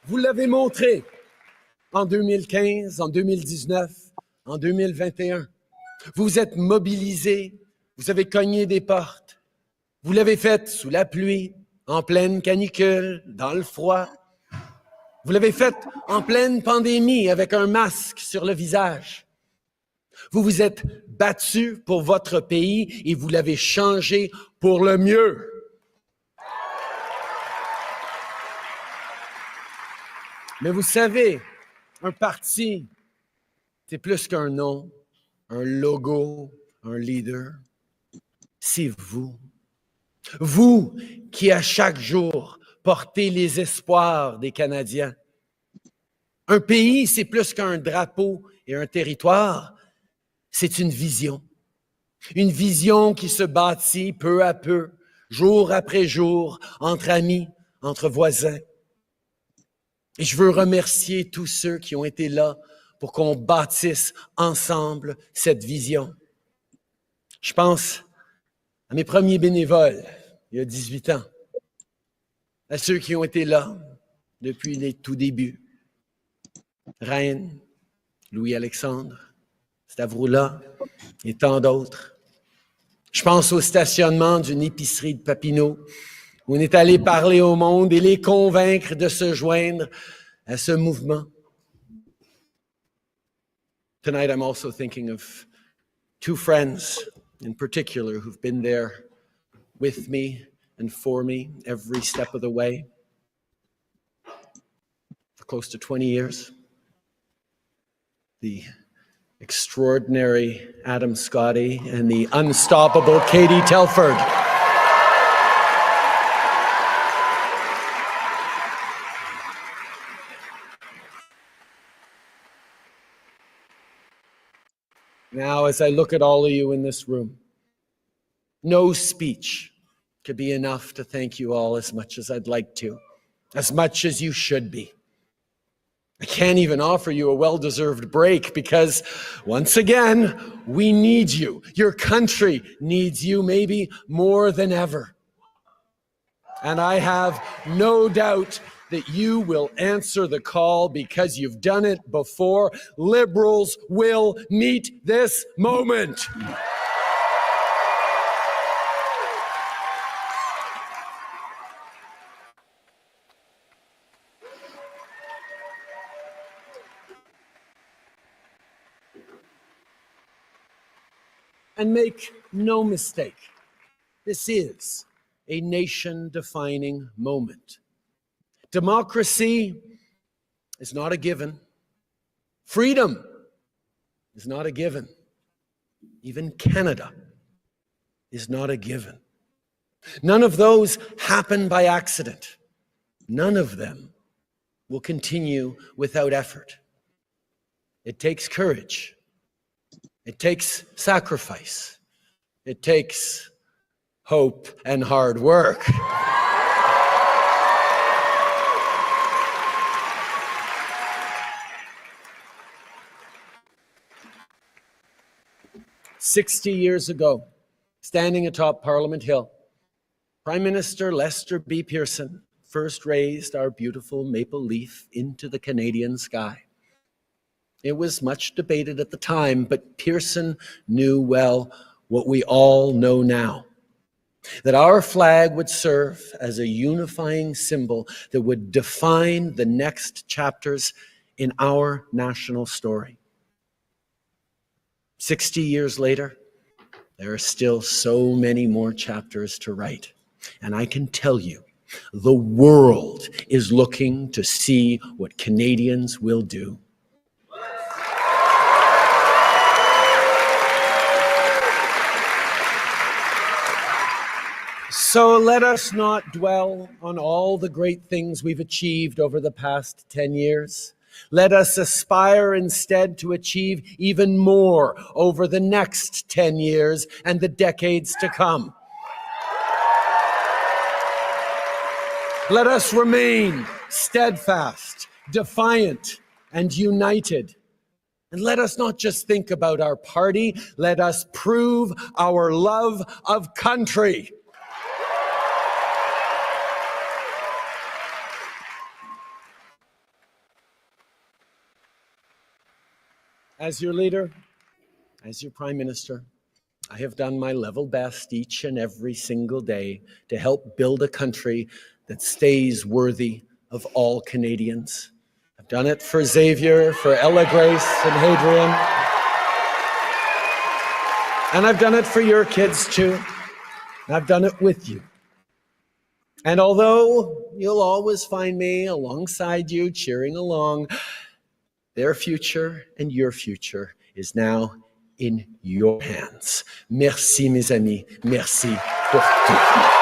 Vous l'avez montré en 2015, en 2019, en 2021. Vous êtes mobilisés, vous avez cogné des portes. Vous l'avez fait sous la pluie, en pleine canicule, dans le froid. Vous l'avez fait en pleine pandémie avec un masque sur le visage. Vous vous êtes battus pour votre pays et vous l'avez changé pour le mieux. Mais vous savez, un parti, c'est plus qu'un nom, un logo, un leader. C'est vous. Vous qui, à chaque jour, portez les espoirs des Canadiens. Un pays, c'est plus qu'un drapeau et un territoire. C'est une vision. Une vision qui se bâtit peu à peu, jour après jour, entre amis, entre voisins. Et je veux remercier tous ceux qui ont été là pour qu'on bâtisse ensemble cette vision. Je pense à mes premiers bénévoles, il y a 18 ans, à ceux qui ont été là depuis les tout débuts. Reine, Louis-Alexandre, Stavroula et tant d'autres. Je pense au stationnement d'une épicerie de Papineau, où on est allé parler au monde et les convaincre de se joindre à ce mouvement. Tonight, I'm also thinking of two friends in particular who've been there with me and for me every step of the way for close to 20 years. The extraordinary Adam Scotty and the unstoppable Katie Telford. Now, as I look at all of you in this room, no speech could be enough to thank you all as much as I'd like to, as much as you should be. I can't even offer you a well-deserved break because, once again, we need you. Your country needs you maybe more than ever. And I have no doubt that you will answer the call because you've done it before. Liberals will meet this moment. And make no mistake, this is a nation-defining moment. Democracy is not a given. Freedom is not a given. Even Canada is not a given. None of those happen by accident. None of them will continue without effort. It takes courage. It takes sacrifice. It takes hope and hard work. "60 years ago, standing atop Parliament Hill, Prime Minister Lester B. Pearson first raised our beautiful maple leaf into the Canadian sky. It was much debated at the time, but Pearson knew well what we all know now, that our flag would serve as a unifying symbol that would define the next chapters in our national story. 60 years later, there are still so many more chapters to write. And I can tell you, the world is looking to see what Canadians will do. So let us not dwell on all the great things we've achieved over the past 10 years. Let us aspire instead to achieve even more over the next 10 years and the decades to come. Let us remain steadfast, defiant, and united. And let us not just think about our party, let us prove our love of country. As your leader, as your Prime Minister, I have done my level best each and every single day to help build a country that stays worthy of all Canadians. I've done it for Xavier, for Ella Grace and Hadrian. And I've done it for your kids too. I've done it with you. And although you'll always find me alongside you, cheering along, their future and your future is now in your hands. Merci, mes amis. Merci pour tout.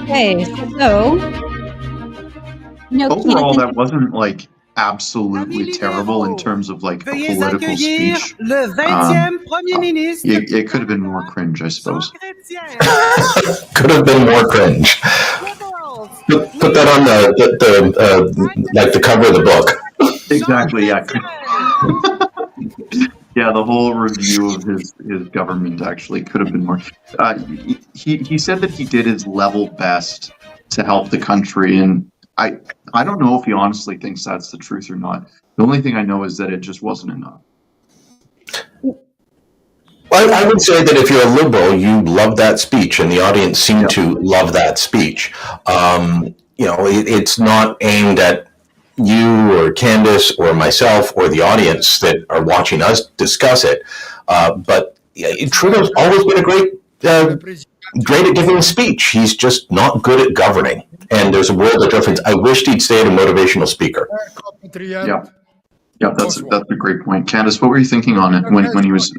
Okay, so No, Keean, overall, I that think wasn't like absolutely terrible in terms of like a Veuillez political accueillir speech. le 20e Premier ministre. It could have been more cringe, I suppose. Could have been more cringe. Put that on the like the cover of the book. Exactly. Yeah. Yeah, the whole review of his government actually could have been more. He said that he did his level best to help the country, and I don't know if he honestly thinks that's the truth or not. The only thing I know is that it just wasn't enough. I would say that if you're a liberal, you love that speech, and the audience seemed to love that speech. It's not aimed at you or Candice or myself or the audience that are watching us discuss it. But Trudeau's always been a great at giving a speech. He's just not good at governing. And there's a world of difference. I wished he'd stayed a motivational speaker. Yeah, that's a great point. Candice, what were you thinking on it when he was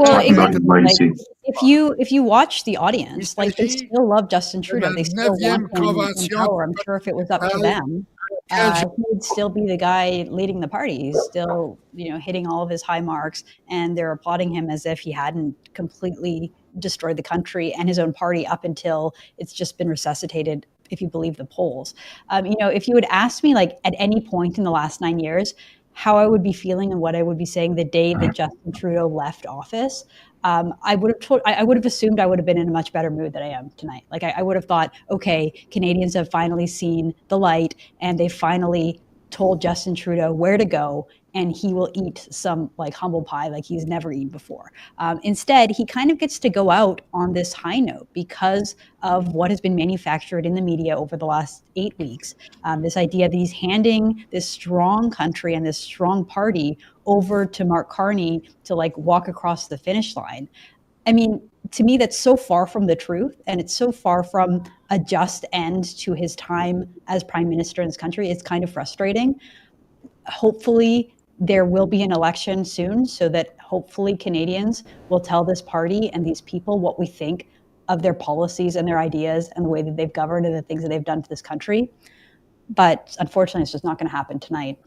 talking about his legacy? If you watch the audience, like they still love Justin Trudeau. They still want him in power. I'm sure if it was up to them, he would still be the guy leading the party. He's still, hitting all of his high marks, and they're applauding him as if he hadn't completely destroyed the country and his own party up until it's just been resuscitated, if you believe the polls. If you had asked me, like at any point in the last 9 years, how I would be feeling and what I would be saying the day that Justin Trudeau left office, I would have assumed I would have been in a much better mood than I am tonight. Like I would have thought, okay, Canadians have finally seen the light and they finally told Justin Trudeau where to go, and he will eat some like humble pie like he's never eaten before. Instead, he kind of gets to go out on this high note because of what has been manufactured in the media over the last 8 weeks. This idea that he's handing this strong country and this strong party over to Mark Carney to like walk across the finish line. I mean, to me, that's so far from the truth, and it's so far from a just end to his time as prime minister in this country. It's kind of frustrating. Hopefully, there will be an election soon so that hopefully Canadians will tell this party and these people what we think of their policies and their ideas and the way that they've governed and the things that they've done to this country. But unfortunately, it's just not going to happen tonight.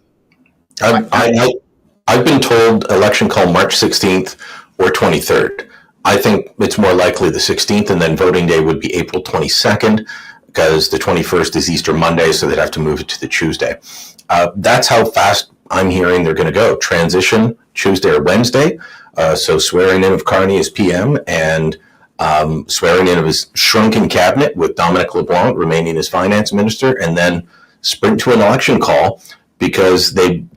I've been told election call March 16th or 23rd. I think it's more likely the 16th, and then voting day would be April 22nd, because the 21st is Easter Monday, so they'd have to move it to the Tuesday. That's how fast I'm hearing they're going to go. Transition Tuesday or Wednesday. So swearing in of Carney as PM, and swearing in of his shrunken cabinet with Dominic LeBlanc remaining as finance minister, and then sprint to an election call, because they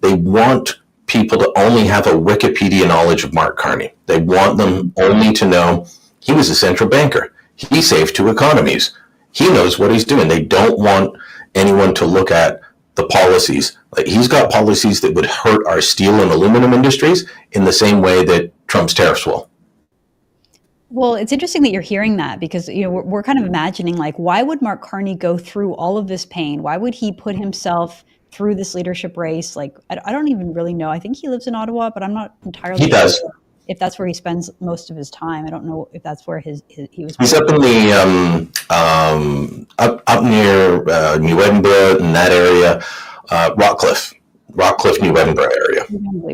want people to only have a Wikipedia knowledge of Mark Carney. They want them only to know he was a central banker. He saved 2 economies. He knows what he's doing. They don't want anyone to look at the policies. Like, he's got policies that would hurt our steel and aluminum industries in the same way that Trump's tariffs will. Well, it's interesting that you're hearing that, because we're kind of imagining, like, why would Mark Carney go through all of this pain? Why would he put himself through this leadership race? Like, I don't even really know. I think he lives in Ottawa, but I'm not entirely sure if that's where he spends most of his time. I don't know if that's where he was. He's up in the up near New Edinburgh, in that area, Rockcliffe, New Edinburgh area.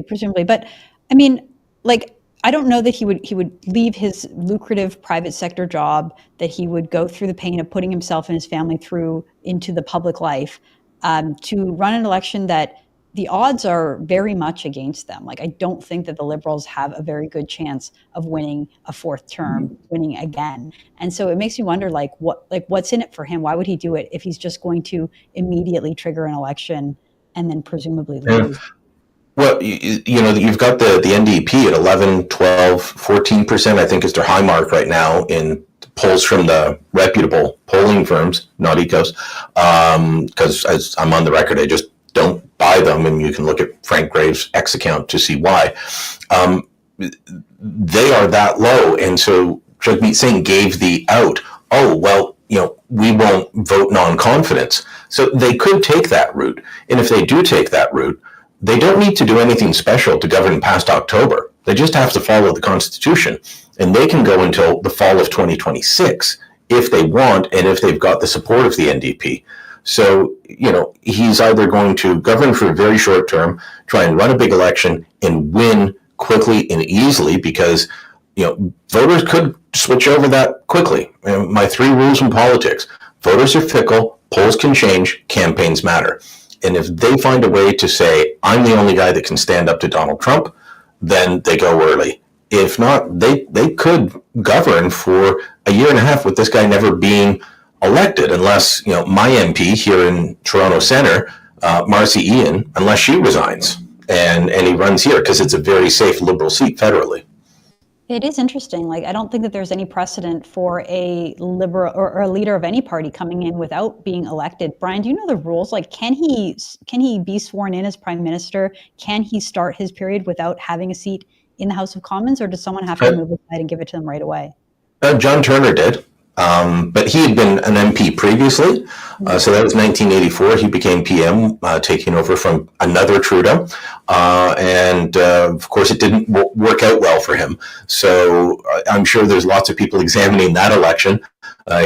Presumably. But I mean, like, I don't know that he would leave his lucrative private sector job, that he would go through the pain of putting himself and his family through into the public life, to run an election that the odds are very much against them. Like, I don't think that the Liberals have a very good chance of winning a 4th term, winning again. And so it makes me wonder, what's in it for him? Why would he do it if he's just going to immediately trigger an election and then presumably lose? Well, you've got the NDP at 11, 12, 14%, I think is their high mark right now in polls from the reputable polling firms, not Ecos, because as I'm on the record, I just don't buy them, and you can look at Frank Graves' X account to see why. They are that low, and so Jagmeet Singh gave the out. Oh, well, we won't vote non-confidence. So they could take that route, and if they do take that route, they don't need to do anything special to govern past October. They just have to follow the Constitution, and they can go until the fall of 2026 if they want, and if they've got the support of the NDP. So, he's either going to govern for a very short term, try and run a big election and win quickly and easily, because, voters could switch over that quickly. My 3 rules in politics: voters are fickle, polls can change, campaigns matter. And if they find a way to say, I'm the only guy that can stand up to Donald Trump, then they go early. If not, they could govern for a year and a half with this guy never being elected, unless, my MP here in Toronto Centre, Marcy Keean, unless she resigns and he runs here, because it's a very safe Liberal seat federally. It is interesting. Like, I don't think that there's any precedent for a Liberal or a leader of any party coming in without being elected. Brian, do you know the rules? Like, can he be sworn in as Prime Minister? Can he start his period without having a seat in the House of Commons, or does someone have to move aside and give it to them right away? John Turner did. But he had been an MP previously. So that was 1984. He became PM, taking over from another Trudeau. And of course, it didn't work out well for him. So I'm sure there's lots of people examining that election.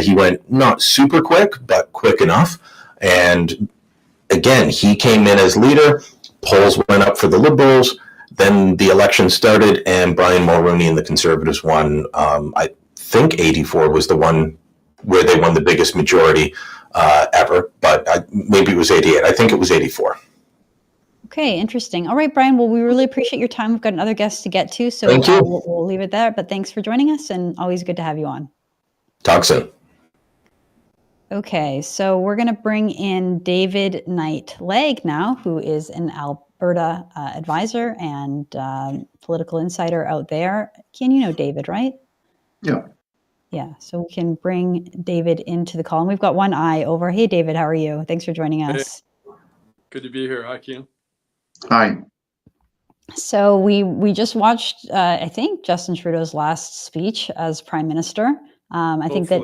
He went not super quick, but quick enough. And again, he came in as leader. Polls went up for the Liberals. Then the election started, and Brian Mulroney and the Conservatives won. I think 84 was the one where they won the biggest majority ever, but maybe it was 88. I think it was 84. Okay, interesting. All right, Brian. Well, we really appreciate your time. We've got another guest to get to, so Thank you. We'll leave it there. But thanks for joining us, and always good to have you on. Talk soon. Okay, so we're going to bring in David Knight-Legg now, who is an Alberta advisor and political insider out there. Keean, you know David, right? Yeah. Yeah, so we can bring David into the call. And we've got one eye over. Hey, David, how are you? Thanks for joining us. Hey. Good to be here. Hi, Keean. Hi. So we just watched, I think, Justin Trudeau's last speech as Prime Minister. I think that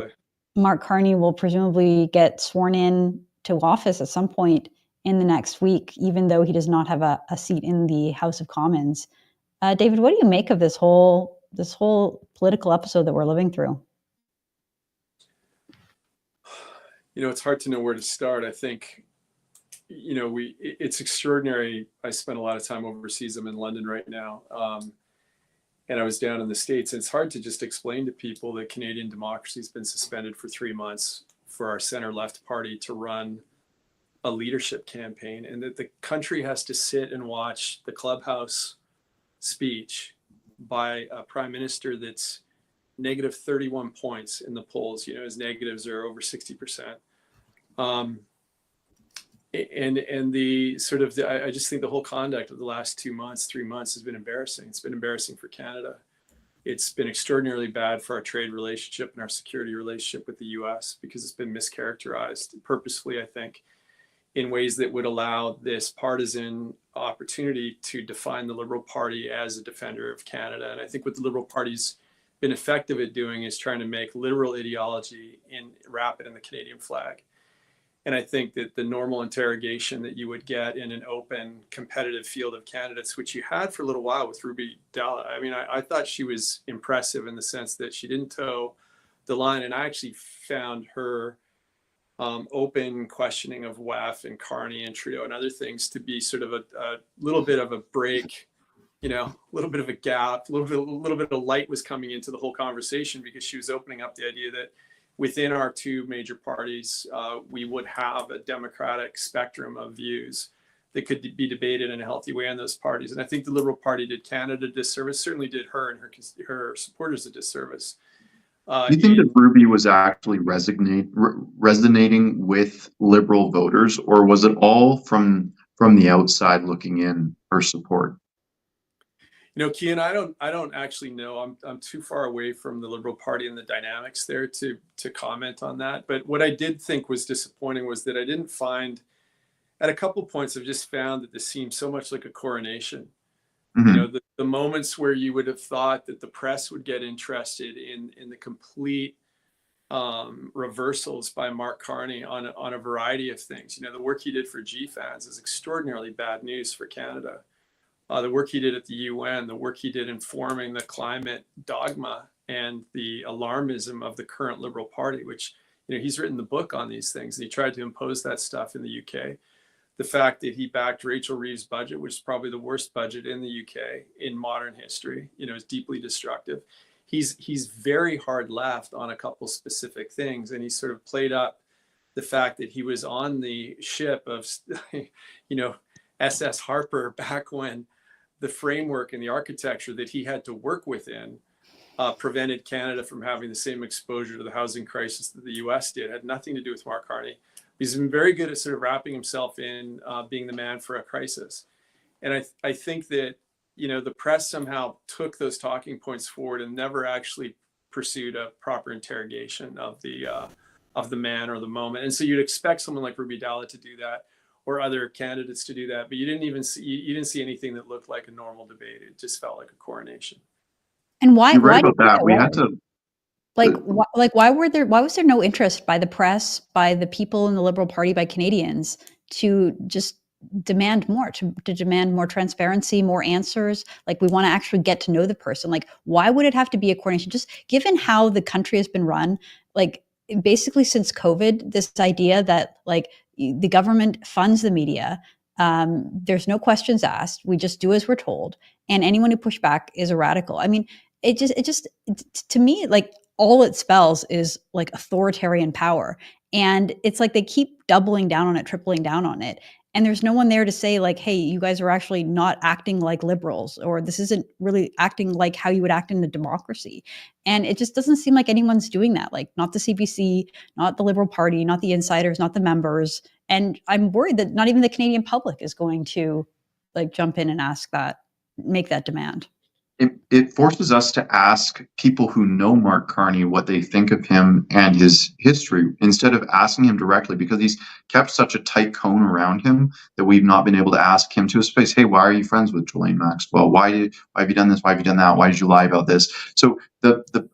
Mark Carney will presumably get sworn in to office at some point in the next week, even though he does not have a seat in the House of Commons. David, what do you make of this whole political episode that we're living through? It's hard to know where to start. I think, it's extraordinary. I spent a lot of time overseas. I'm in London right now. And I was down in the States. And it's hard to just explain to people that Canadian democracy has been suspended for 3 months for our center-left party to run a leadership campaign, and that the country has to sit and watch the clubhouse speech by a prime minister that's negative 31 points in the polls. His negatives are over 60%. And the sort of, I just think the whole conduct of the last 2 months, 3 months has been embarrassing. It's been embarrassing for Canada. It's been extraordinarily bad for our trade relationship and our security relationship with the US, because it's been mischaracterized purposefully, I think, in ways that would allow this partisan opportunity to define the Liberal Party as a defender of Canada. And I think what the Liberal Party's been effective at doing is trying to make liberal ideology wrap it in the Canadian flag. And I think that the normal interrogation that you would get in an open, competitive field of candidates, which you had for a little while with Ruby Dalla, I mean, I thought she was impressive in the sense that she didn't toe the line. And I actually found her open questioning of WEF and Carney and Trudeau and other things to be sort of a little bit of a break, a little bit of a gap, a little bit of light was coming into the whole conversation, because she was opening up the idea that within our 2 major parties, we would have a democratic spectrum of views that could be debated in a healthy way in those parties. And I think the Liberal Party did Canada a disservice, certainly did her and her supporters a disservice. Do you think that Ruby was actually resonating with Liberal voters, or was it all from the outside looking in, her support? Keean, I don't actually know. I'm too far away from the Liberal Party and the dynamics there to comment on that. But what I did think was disappointing was that I didn't find, at a couple points, I've just found that this seemed so much like a coronation. Mm-hmm. The moments where you would have thought that the press would get interested in the complete reversals by Mark Carney on a variety of things. The work he did for GFANZ is extraordinarily bad news for Canada. The work he did at the UN, the work he did in forming the climate dogma and the alarmism of the current Liberal Party, which he's written the book on these things, and he tried to impose that stuff in the UK. The fact that he backed Rachel Reeves' budget, which is probably the worst budget in the UK in modern history, is deeply destructive. He's very hard left on a couple specific things, and he sort of played up the fact that he was on the ship of, SS Harper back when the framework and the architecture that he had to work within prevented Canada from having the same exposure to the housing crisis that the US did. It had nothing to do with Mark Carney. He's been very good at sort of wrapping himself in being the man for a crisis. And I think that, the press somehow took those talking points forward and never actually pursued a proper interrogation of the man or the moment. And so you'd expect someone like Ruby Dalla to do that, or other candidates to do that, but you didn't see anything that looked like a normal debate. It just felt like a coronation. And why? You're right Why about that. We had to. Why was there no interest by the press, by the people in the Liberal Party, by Canadians to just demand more, to demand more transparency, more answers? Like, we want to actually get to know the person. Like, why would it have to be a coronation? Just given how the country has been run, like basically since COVID, this idea that like the government funds the media, there's no questions asked. We just do as we're told. And anyone who pushed back is a radical. I mean, it just to me, like, all it spells is like authoritarian power. And it's like they keep doubling down on it, tripling down on it. And there's no one there to say like, hey, you guys are actually not acting like liberals, or this isn't really acting like how you would act in a democracy. And it just doesn't seem like anyone's doing that. Like, not the CBC, not the Liberal Party, not the insiders, not the members. And I'm worried that not even the Canadian public is going to like jump in and ask that, make that demand. It forces us to ask people who know Mark Carney what they think of him and his history, instead of asking him directly, because he's kept such a tight cone around him that we've not been able to ask him to his face, hey, why are you friends with Ghislaine Maxwell? Why have you done this? Why have you done that? Why did you lie about this? So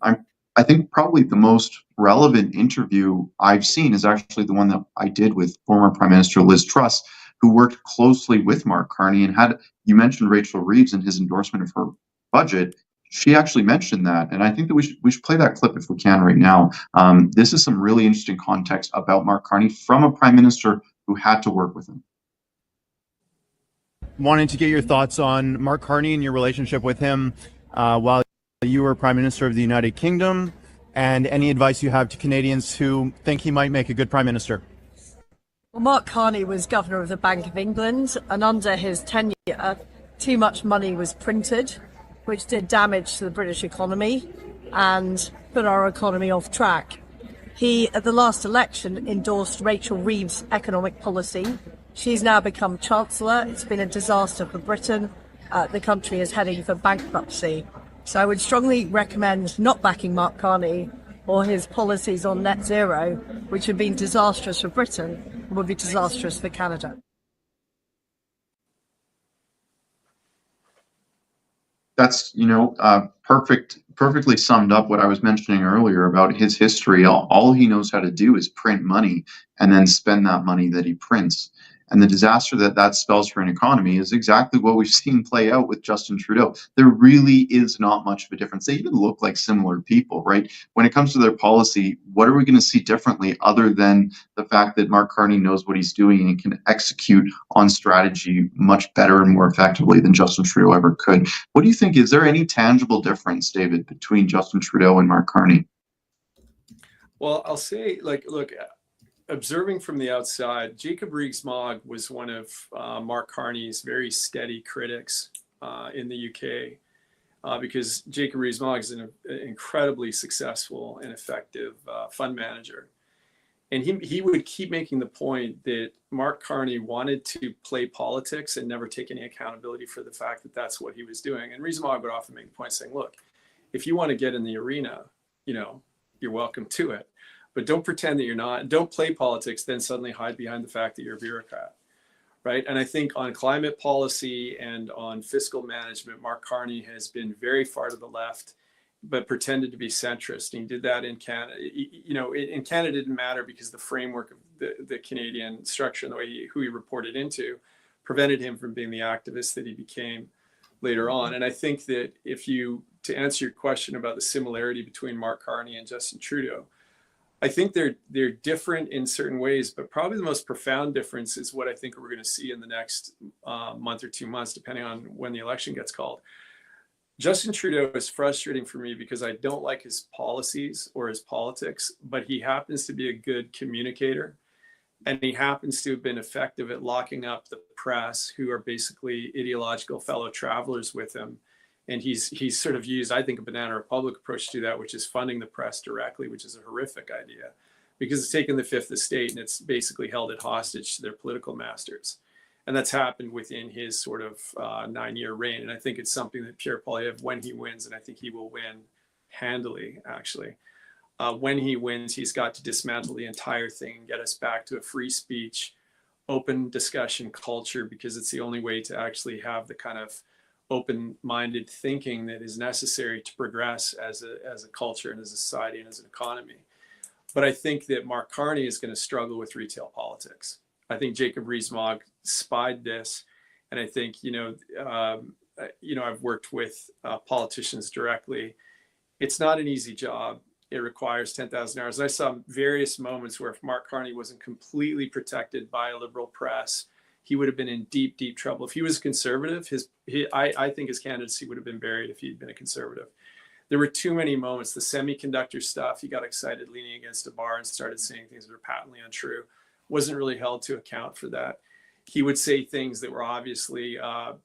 I think probably the most relevant interview I've seen is actually the one that I did with former Prime Minister Liz Truss, who worked closely with Mark Carney and you mentioned Rachel Reeves and his endorsement of her budget. She actually mentioned that, and I think that we should play that clip if we can right now. This is some really interesting context about Mark Carney from a prime minister who had to work with him. Wanted to get your thoughts on Mark Carney and your relationship with him while you were Prime Minister of the United Kingdom, and any advice you have to Canadians who think he might make a good Prime Minister. Well, Mark Carney was Governor of the Bank of England, and under his tenure, too much money was printed, which did damage to the British economy and put our economy off track. He, at the last election, endorsed Rachel Reeves' economic policy. She's now become Chancellor. It's been a disaster for Britain. The country is heading for bankruptcy. So I would strongly recommend not backing Mark Carney or his policies on net zero, which have been disastrous for Britain and would be disastrous for Canada. That's, perfectly summed up what I was mentioning earlier about his history. All he knows how to do is print money and then spend that money that he prints. And the disaster that spells for an economy is exactly what we've seen play out with Justin Trudeau. There really is not much of a difference. They even look like similar people, right? When it comes to their policy, what are we going to see differently other than the fact that Mark Carney knows what he's doing and can execute on strategy much better and more effectively than Justin Trudeau ever could? What do you think? Is there any tangible difference, David, between Justin Trudeau and Mark Carney? Well, I'll say, look, observing from the outside, Jacob Rees-Mogg was one of Mark Carney's very steady critics in the UK because Jacob Rees-Mogg is an incredibly successful and effective fund manager. And he would keep making the point that Mark Carney wanted to play politics and never take any accountability for the fact that that's what he was doing. And Rees-Mogg would often make the point saying, look, if you want to get in the arena, you're welcome to it. But don't pretend that you're not. Don't play politics, then suddenly hide behind the fact that you're a bureaucrat, right? And I think on climate policy and on fiscal management, Mark Carney has been very far to the left, but pretended to be centrist. And he did that in Canada. In Canada, it didn't matter because the framework of the Canadian structure and the way who he reported into prevented him from being the activist that he became later on. And I think that to answer your question about the similarity between Mark Carney and Justin Trudeau, I think they're different in certain ways, but probably the most profound difference is what I think we're going to see in the next month or 2 months, depending on when the election gets called. Justin Trudeau is frustrating for me because I don't like his policies or his politics, but he happens to be a good communicator. And he happens to have been effective at locking up the press, who are basically ideological fellow travelers with him. And he's sort of used, I think, a banana republic approach to that, which is funding the press directly, which is a horrific idea, because it's taken the fifth estate and it's basically held it hostage to their political masters. And that's happened within his sort of 9-year reign. And I think it's something that Pierre Poilievre, when he wins, and I think he will win handily, actually, when he wins, he's got to dismantle the entire thing and get us back to a free speech, open discussion culture, because it's the only way to actually have the kind of open-minded thinking that is necessary to progress as a culture and as a society and as an economy. But I think that Mark Carney is going to struggle with retail politics. I think Jacob Rees-Mogg spied this, and I think I've worked with politicians directly. It's not an easy job. It requires 10,000 hours. And I saw various moments where if Mark Carney wasn't completely protected by a liberal press, he would have been in deep, deep trouble. If he was conservative, I think his candidacy would have been buried if he'd been a conservative. There were too many moments. The semiconductor stuff, he got excited leaning against a bar and started saying things that were patently untrue. Wasn't really held to account for that. He would say things that were obviously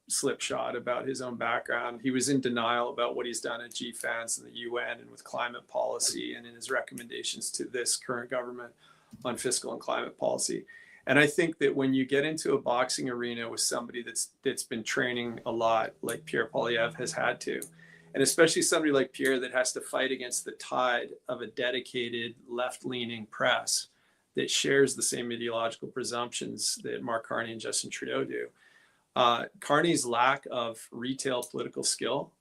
slipshod about his own background. He was in denial about what he's done at GFANZ and the UN and with climate policy and in his recommendations to this current government on fiscal and climate policy. And I think that when you get into a boxing arena with somebody that's been training a lot, like Pierre Poilievre has had to, and especially somebody like Pierre that has to fight against the tide of a dedicated left-leaning press that shares the same ideological presumptions that Mark Carney and Justin Trudeau do. Carney's lack of retail political skill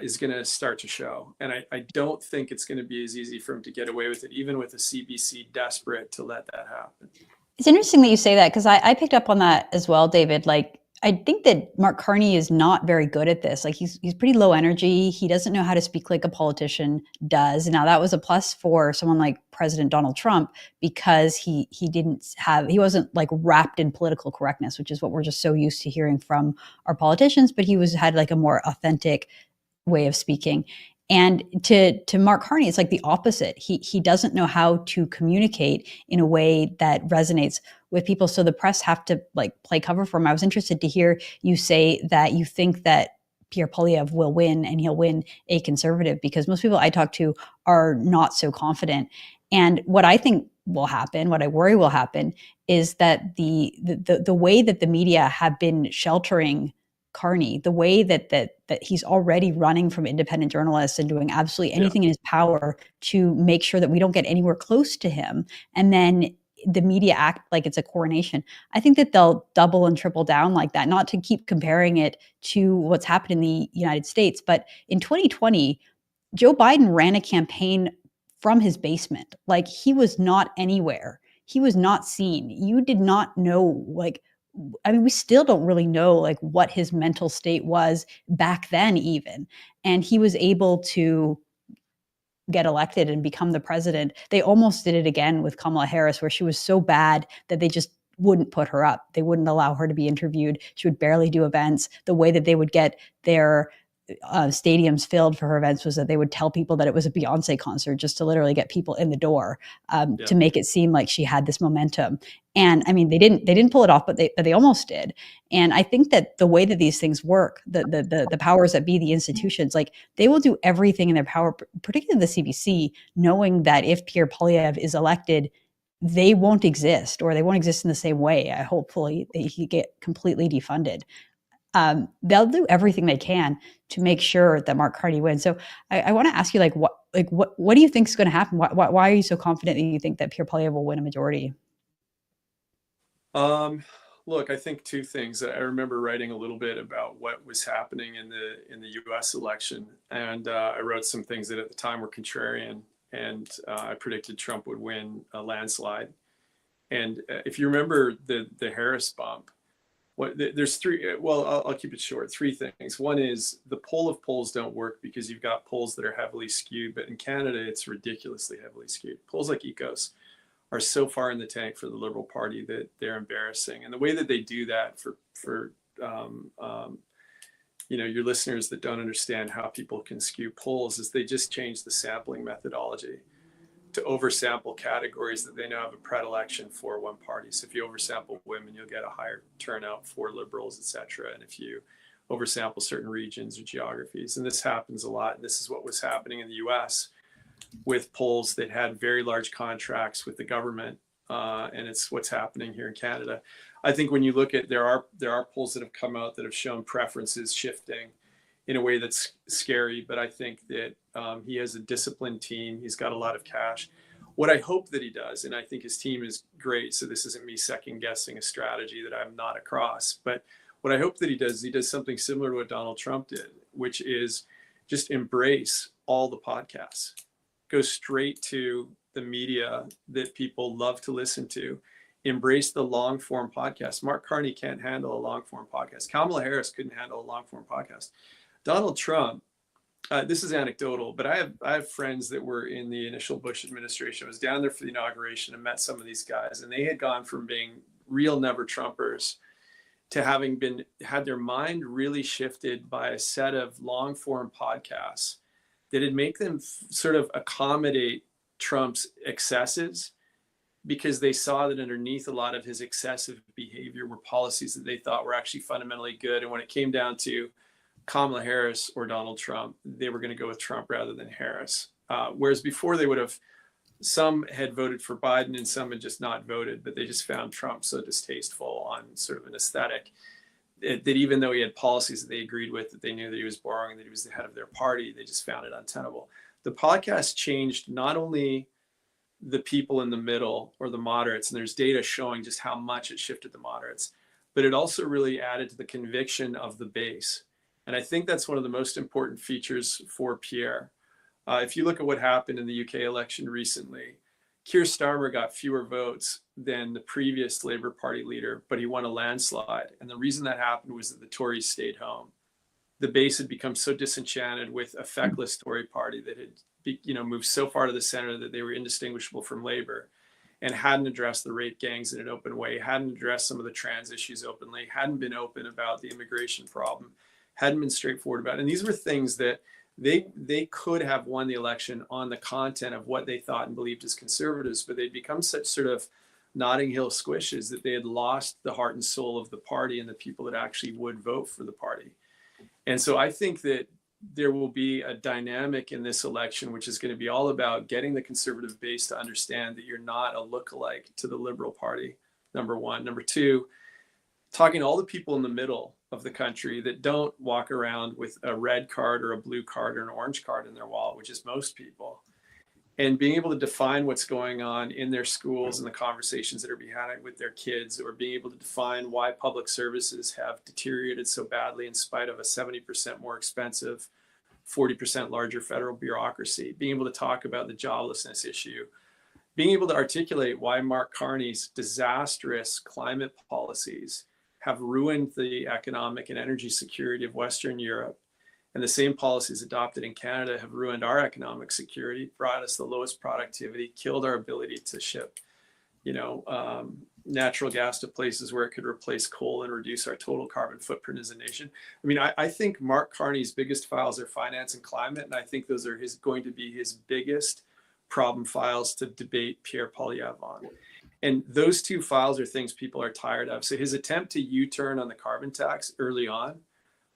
is going to start to show. And I don't think it's going to be as easy for him to get away with it, even with the CBC desperate to let that happen. It's interesting that you say that, because I picked up on that as well, David. Like, I think that Mark Carney is not very good at this. Like, he's pretty low energy. He doesn't know how to speak like a politician does. Now, that was a plus for someone like President Donald Trump, because he wasn't like wrapped in political correctness, which is what we're just so used to hearing from our politicians. But he had like a more authentic way of speaking. And to Mark Carney, it's like the opposite. He doesn't know how to communicate in a way that resonates with people. So the press have to like play cover for him. I was interested to hear you say that you think that Pierre Poilievre will win, and he'll win a conservative, because most people I talk to are not so confident. And what I think will happen, what I worry will happen, is that the way that the media have been sheltering Carney, the way that he's already running from independent journalists and doing absolutely anything in his power to make sure that we don't get anywhere close to him, and then the media act like it's a coronation. I think that they'll double and triple down like that, not to keep comparing it to what's happened in the United States. But in 2020, Joe Biden ran a campaign from his basement. Like, he was not anywhere. He was not seen. You did not know, like, I mean, we still don't really know like what his mental state was back then even. And he was able to get elected and become the president. They almost did it again with Kamala Harris, where she was so bad that they just wouldn't put her up. They wouldn't allow her to be interviewed. She would barely do events. The way that they would get their stadiums filled for her events was that they would tell people that it was a Beyonce concert, just to literally get people in the door, to make it seem like she had this momentum. And I mean, they didn't pull it off, but they almost did. And I think that the way that these things work, the powers that be, the institutions, like, they will do everything in their power, particularly the CBC, knowing that if Pierre Poilievre is elected, they won't exist, or they won't exist in the same way. Hopefully he get completely defunded. They'll do everything they can to make sure that Mark Carney wins. So I want to ask you, what do you think is going to happen? Why are you so confident that you think that Pierre Poilievre will win a majority? Look, I think two things. I remember writing a little bit about what was happening in the U.S. election, and I wrote some things that at the time were contrarian, and I predicted Trump would win a landslide. And if you remember the Harris bump, there's three, well, I'll keep it short. Three things. One is the poll of polls don't work because you've got polls that are heavily skewed, but in Canada, it's ridiculously heavily skewed. Polls like Ecos are so far in the tank for the Liberal Party that they're embarrassing. And the way that they do that for your listeners that don't understand how people can skew polls is they just change the sampling methodology to oversample categories that they know have a predilection for one party. So if you oversample women, you'll get a higher turnout for Liberals, et cetera. And if you oversample certain regions or geographies, and this happens a lot, and this is what was happening in the US with polls that had very large contracts with the government, and it's what's happening here in Canada. I think when you look at, there are polls that have come out that have shown preferences shifting in a way that's scary, but I think that he has a disciplined team. He's got a lot of cash. What I hope that he does, and I think his team is great, so this isn't me second guessing a strategy that I'm not across, but what I hope that he does something similar to what Donald Trump did, which is just embrace all the podcasts. Go straight to the media that people love to listen to. Embrace the long form podcast. Mark Carney can't handle a long form podcast. Kamala Harris couldn't handle a long form podcast. Donald Trump, this is anecdotal, but I have friends that were in the initial Bush administration. I was down there for the inauguration and met some of these guys, and they had gone from being real never Trumpers to having had their mind really shifted by a set of long form podcasts that would make them sort of accommodate Trump's excesses, because they saw that underneath a lot of his excessive behavior were policies that they thought were actually fundamentally good. And when it came down to Kamala Harris or Donald Trump, they were going to go with Trump rather than Harris. Whereas before they would have, some had voted for Biden and some had just not voted, but they just found Trump so distasteful on sort of an aesthetic that even though he had policies that they agreed with, that they knew that he was boring, that he was the head of their party, they just found it untenable. The podcast changed not only the people in the middle or the moderates, and there's data showing just how much it shifted the moderates, but it also really added to the conviction of the base. And I think that's one of the most important features for Pierre. If you look at what happened in the UK election recently, Keir Starmer got fewer votes than the previous Labour Party leader, but he won a landslide. And the reason that happened was that the Tories stayed home. The base had become so disenchanted with a feckless Tory party that had moved so far to the center that they were indistinguishable from Labour, and hadn't addressed the rape gangs in an open way, hadn't addressed some of the trans issues openly, hadn't been open about the immigration problem, hadn't been straightforward about it. And these were things that they could have won the election on the content of what they thought and believed as conservatives, but they'd become such sort of Notting Hill squishes that they had lost the heart and soul of the party and the people that actually would vote for the party. And so I think that there will be a dynamic in this election, which is going to be all about getting the conservative base to understand that you're not a lookalike to the Liberal Party, number one. Number two, talking to all the people in the middle of the country that don't walk around with a red card or a blue card or an orange card in their wallet, which is most people, and being able to define what's going on in their schools and the conversations that are being had with their kids, or being able to define why public services have deteriorated so badly in spite of a 70% more expensive, 40% larger federal bureaucracy, being able to talk about the joblessness issue, being able to articulate why Mark Carney's disastrous climate policies have ruined the economic and energy security of Western Europe. And the same policies adopted in Canada have ruined our economic security, brought us the lowest productivity, killed our ability to ship, natural gas to places where it could replace coal and reduce our total carbon footprint as a nation. I mean, I think Mark Carney's biggest files are finance and climate, and I think those are going to be his biggest problem files to debate Pierre Poilievre on. And those two files are things people are tired of. So his attempt to U-turn on the carbon tax early on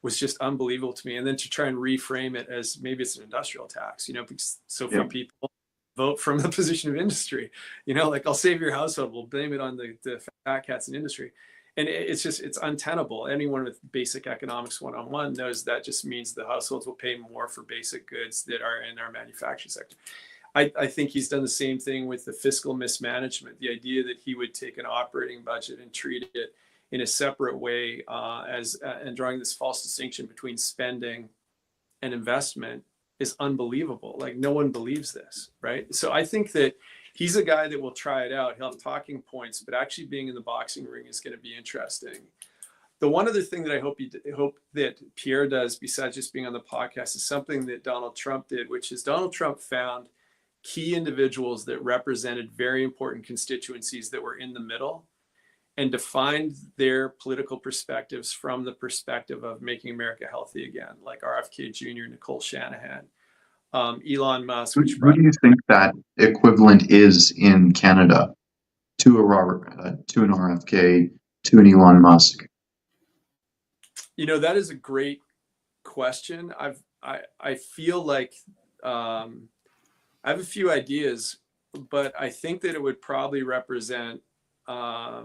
was just unbelievable to me. And then to try and reframe it as maybe it's an industrial tax, because so few people vote from the position of industry, like I'll save your household, we'll blame it on the fat cats in industry. And it's untenable. Anyone with basic economics 101 knows that just means the households will pay more for basic goods that are in our manufacturing sector. I think he's done the same thing with the fiscal mismanagement. The idea that he would take an operating budget and treat it in a separate way and drawing this false distinction between spending and investment is unbelievable. Like, no one believes this, right? So I think that he's a guy that will try it out. He'll have talking points, but actually being in the boxing ring is going to be interesting. The one other thing that I hope that Pierre does, besides just being on the podcast, is something that Donald Trump did, which is Donald Trump found key individuals that represented very important constituencies that were in the middle, and defined their political perspectives from the perspective of making America healthy again, like RFK Jr., Nicole Shanahan, Elon Musk. Who do you think that equivalent is in Canada to a to an RFK, to an Elon Musk? You know, that is a great question. I feel like I have a few ideas, but I think that it would probably represent. I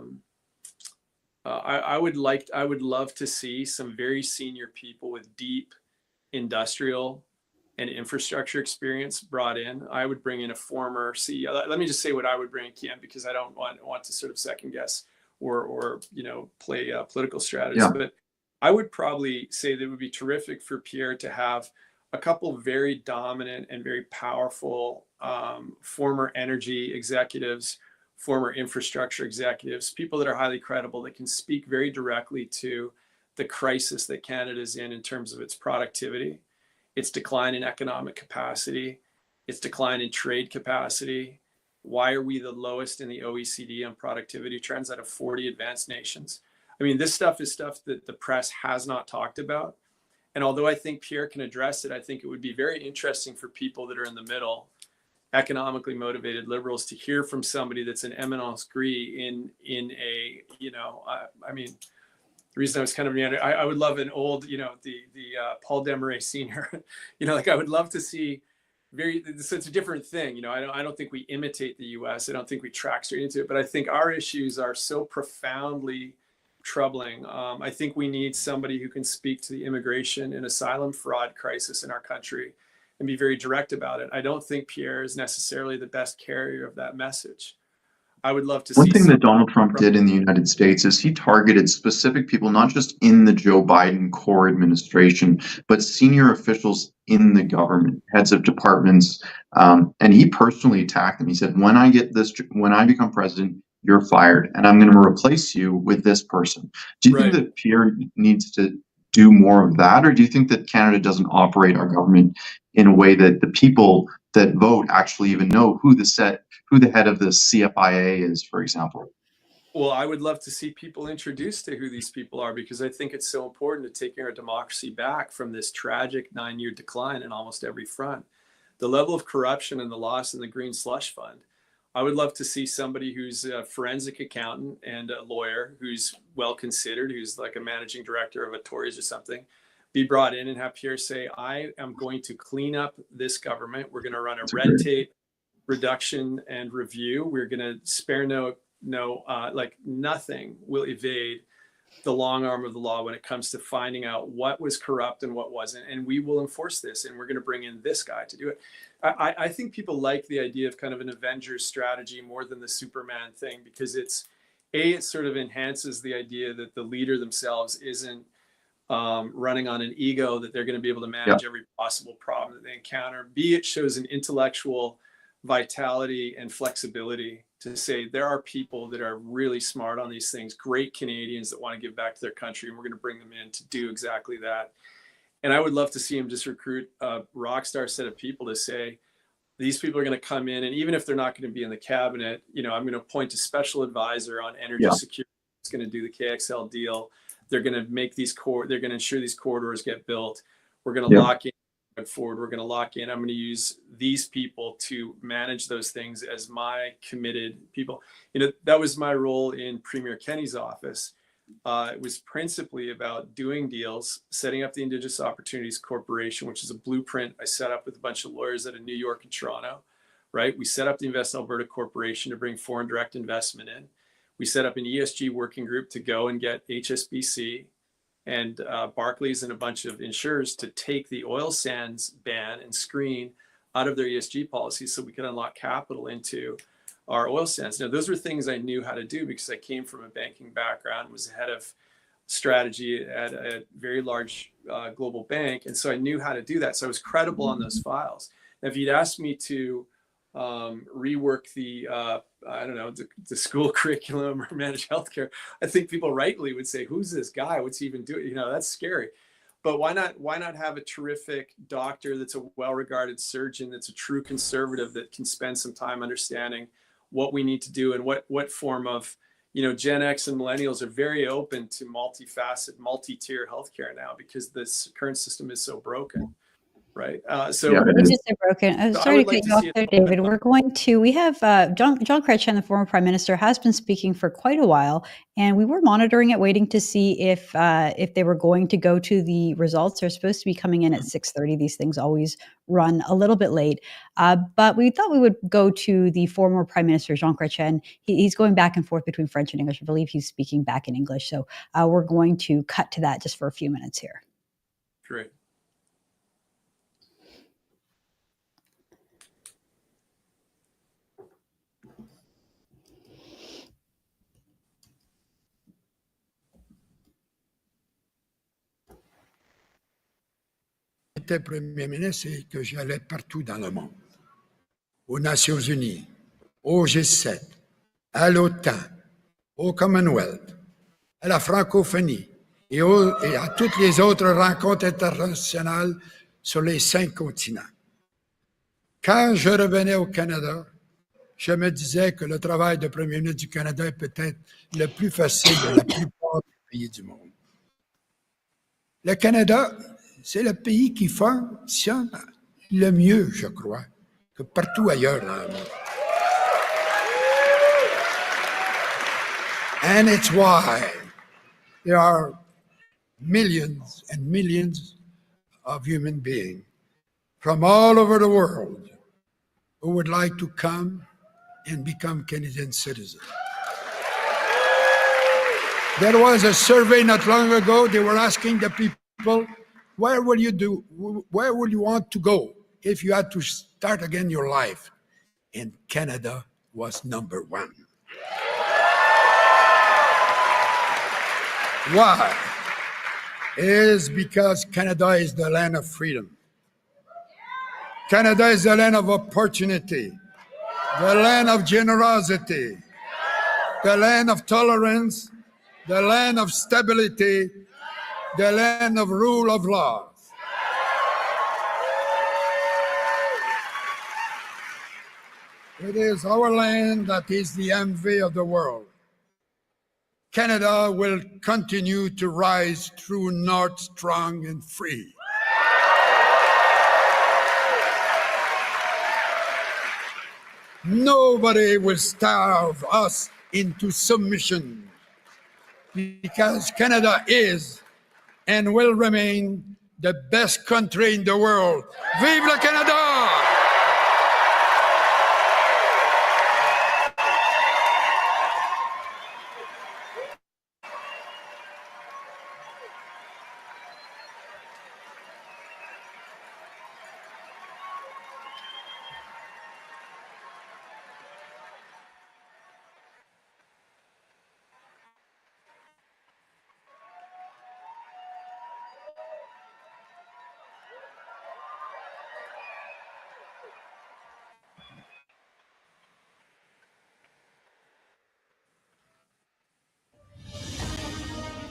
would love to see some very senior people with deep industrial and infrastructure experience brought in. I would bring in a former CEO. Let me just say what I would bring in, Keean, because I don't want to sort of second guess or play political strategies. Yeah. But I would probably say that it would be terrific for Pierre to have a couple very dominant and very powerful former energy executives, former infrastructure executives, people that are highly credible, that can speak very directly to the crisis that Canada is in terms of its productivity, its decline in economic capacity, its decline in trade capacity. Why are we the lowest in the OECD on productivity trends out of 40 advanced nations? I mean, this stuff is stuff that the press has not talked about. And although I think Pierre can address it, I think it would be very interesting for people that are in the middle, economically motivated liberals, to hear from somebody that's an eminence grise in a, I mean, the reason I was kind of meandering, I would love an old, the Paul Desmarais Sr., like I would love to see so it's a different thing. I don't think we imitate the US. I don't think we track straight into it, but I think our issues are so profoundly troubling. I think we need somebody who can speak to the immigration and asylum fraud crisis in our country and be very direct about it. I don't think Pierre is necessarily the best carrier of that message. I would love to see. One thing that Donald Trump did in the United States is he targeted specific people, not just in the Joe Biden core administration, but senior officials in the government, heads of departments, and he personally attacked them. He said, when I become president, you're fired, and I'm going to replace you with this person. Do you think that Pierre needs to do more of that, or do you think that Canada doesn't operate our government in a way that the people that vote actually even know who the head of the CFIA is, for example? Well, I would love to see people introduced to who these people are, because I think it's so important to taking our democracy back from this tragic 9-year decline in almost every front. The level of corruption and the loss in the green slush fund. I would love to see somebody who's a forensic accountant and a lawyer who's well considered, who's like a managing director of a Tories or something, be brought in and have Pierre say, I am going to clean up this government. We're going to run a red tape reduction and review. We're going to spare nothing will evade the long arm of the law when it comes to finding out what was corrupt and what wasn't. And we will enforce this, and we're going to bring in this guy to do it. I think people like the idea of kind of an Avengers strategy more than the Superman thing, because it sort of enhances the idea that the leader themselves isn't running on an ego, that they're going to be able to manage every possible problem that they encounter. B, it shows an intellectual vitality and flexibility to say there are people that are really smart on these things, great Canadians that want to give back to their country, and we're going to bring them in to do exactly that. And I would love to see him just recruit a rock star set of people to say, these people are going to come in, and even if they're not going to be in the cabinet, I'm going to appoint a special advisor on energy security. It's going to do the KXL deal. They're going to make they're going to ensure these corridors get built. We're going to lock in forward. We're going to lock in. I'm going to use these people to manage those things as my committed people. That was my role in Premier Kenney's office. It was principally about doing deals, setting up the Indigenous Opportunities Corporation, which is a blueprint I set up with a bunch of lawyers out of New York and Toronto, right? We set up the Invest Alberta Corporation to bring foreign direct investment in. We set up an ESG working group to go and get HSBC and Barclays and a bunch of insurers to take the oil sands ban and screen out of their ESG policies so we could unlock capital into our oil sands. Now, those were things I knew how to do because I came from a banking background, was head of strategy at a very large global bank. And so I knew how to do that. So I was credible on those files. Now, if you'd asked me to rework the I don't know, the school curriculum or manage healthcare, I think people rightly would say, who's this guy? What's he even doing? You know, that's scary. But why not have a terrific doctor that's a well-regarded surgeon, that's a true conservative, that can spend some time understanding what we need to do, and what form of, you know, Gen X and millennials are very open to multifaceted, multi-tier healthcare now, because this current system is so broken. Right. Yeah, it is. It is so broken. I'm So I sorry to would cut like to you off see there, it. David. We have John Chrétien, the former prime minister, has been speaking for quite a while, and we were monitoring it, waiting to see if they were going to go to the results. They're supposed to be coming in at 6:30. These things always run a little bit late, but we thought we would go to the former prime minister, Jean Chrétien. He's going back and forth between French and English. I believe he's speaking back in English, so we're going to cut to that just for a few minutes here. Great. J'étais Premier ministre et que j'allais partout dans le monde, aux Nations Unies, au G7, à l'OTAN, au Commonwealth, à la francophonie et à toutes les autres rencontres internationales sur les 5 continents. Quand je revenais au Canada, je me disais que le travail de Premier ministre du Canada est peut-être le plus facile de la plupart des pays du monde. Le Canada, c'est le pays qui fonctionne le mieux, je crois, que partout ailleurs dans le monde. And it's why there are millions and millions of human beings from all over the world who would like to come and become Canadian citizens. There was a survey not long ago. They were asking the people, where will you want to go if you had to start again your life? And Canada was number 1. Why? It is because Canada is the land of freedom. Canada is the land of opportunity, the land of generosity, the land of tolerance, the land of stability, the land of rule of law. It is our land that is the envy of the world. Canada will continue to rise through north strong and free. Nobody will starve us into submission, because Canada is and will remain the best country in the world. Vive le Canada!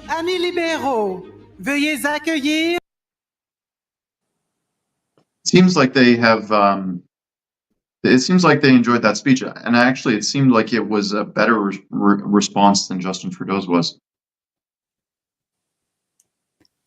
Amis libéraux, veuillez accueillir. Seems like they have. It seems like they enjoyed that speech, and actually, it seemed like it was a better response than Justin Trudeau's was.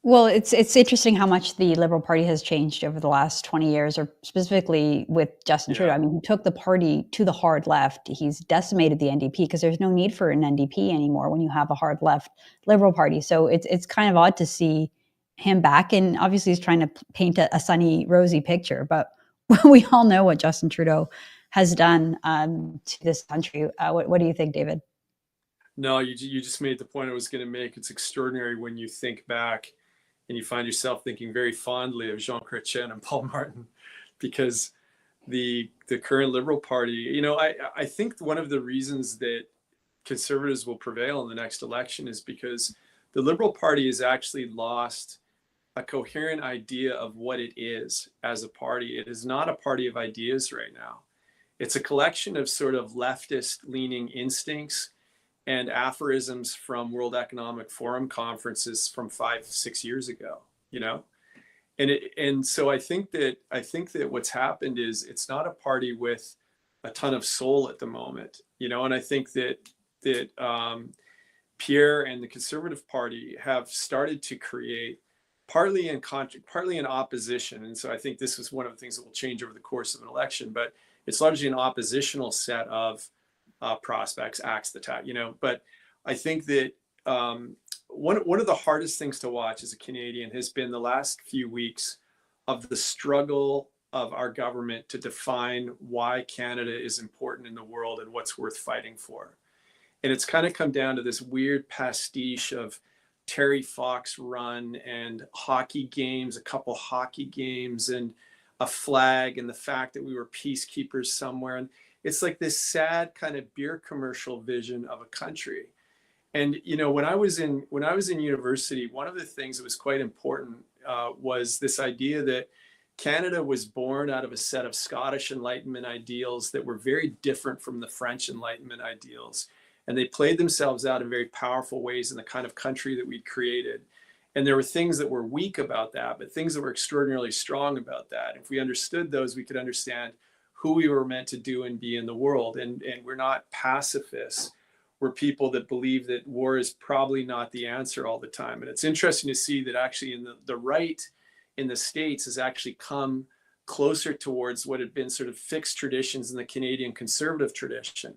Well, it's interesting how much the Liberal Party has changed over the last 20 years, or specifically with Justin Trudeau. I mean, he took the party to the hard left. He's decimated the NDP, because there's no need for an NDP anymore when you have a hard left Liberal Party. So it's kind of odd to see him back, and obviously he's trying to paint a sunny, rosy picture. But we all know what Justin Trudeau has done to this country. What do you think, David? No, you just made the point I was going to make. It's extraordinary when you think back and you find yourself thinking very fondly of Jean Chrétien and Paul Martin, because the current Liberal Party, you know, I think one of the reasons that Conservatives will prevail in the next election is because the Liberal Party has actually lost a coherent idea of what it is as a party. It is not a party of ideas right now. It's a collection of sort of leftist leaning instincts and aphorisms from World Economic Forum conferences from 5-6 years ago, you know? And so I think that what's happened is it's not a party with a ton of soul at the moment, you know? And I think that Pierre and the Conservative Party have started to create partly in opposition. And so I think this is one of the things that will change over the course of an election, but it's largely an oppositional set of prospects, axe the tack, you know. But I think that one of the hardest things to watch as a Canadian has been the last few weeks of the struggle of our government to define why Canada is important in the world and what's worth fighting for. And it's kind of come down to this weird pastiche of Terry Fox run and hockey games, a couple hockey games, and a flag, and the fact that we were peacekeepers somewhere. And it's like this sad kind of beer commercial vision of a country. And you know, when I was in university, one of the things that was quite important was this idea that Canada was born out of a set of Scottish Enlightenment ideals that were very different from the French Enlightenment ideals. And they played themselves out in very powerful ways in the kind of country that we'd created. And there were things that were weak about that, but things that were extraordinarily strong about that. If we understood those, we could understand who we were meant to do and be in the world. And we're not pacifists. We're people that believe that war is probably not the answer all the time. And it's interesting to see that actually in the right in the States has actually come closer towards what had been sort of fixed traditions in the Canadian conservative tradition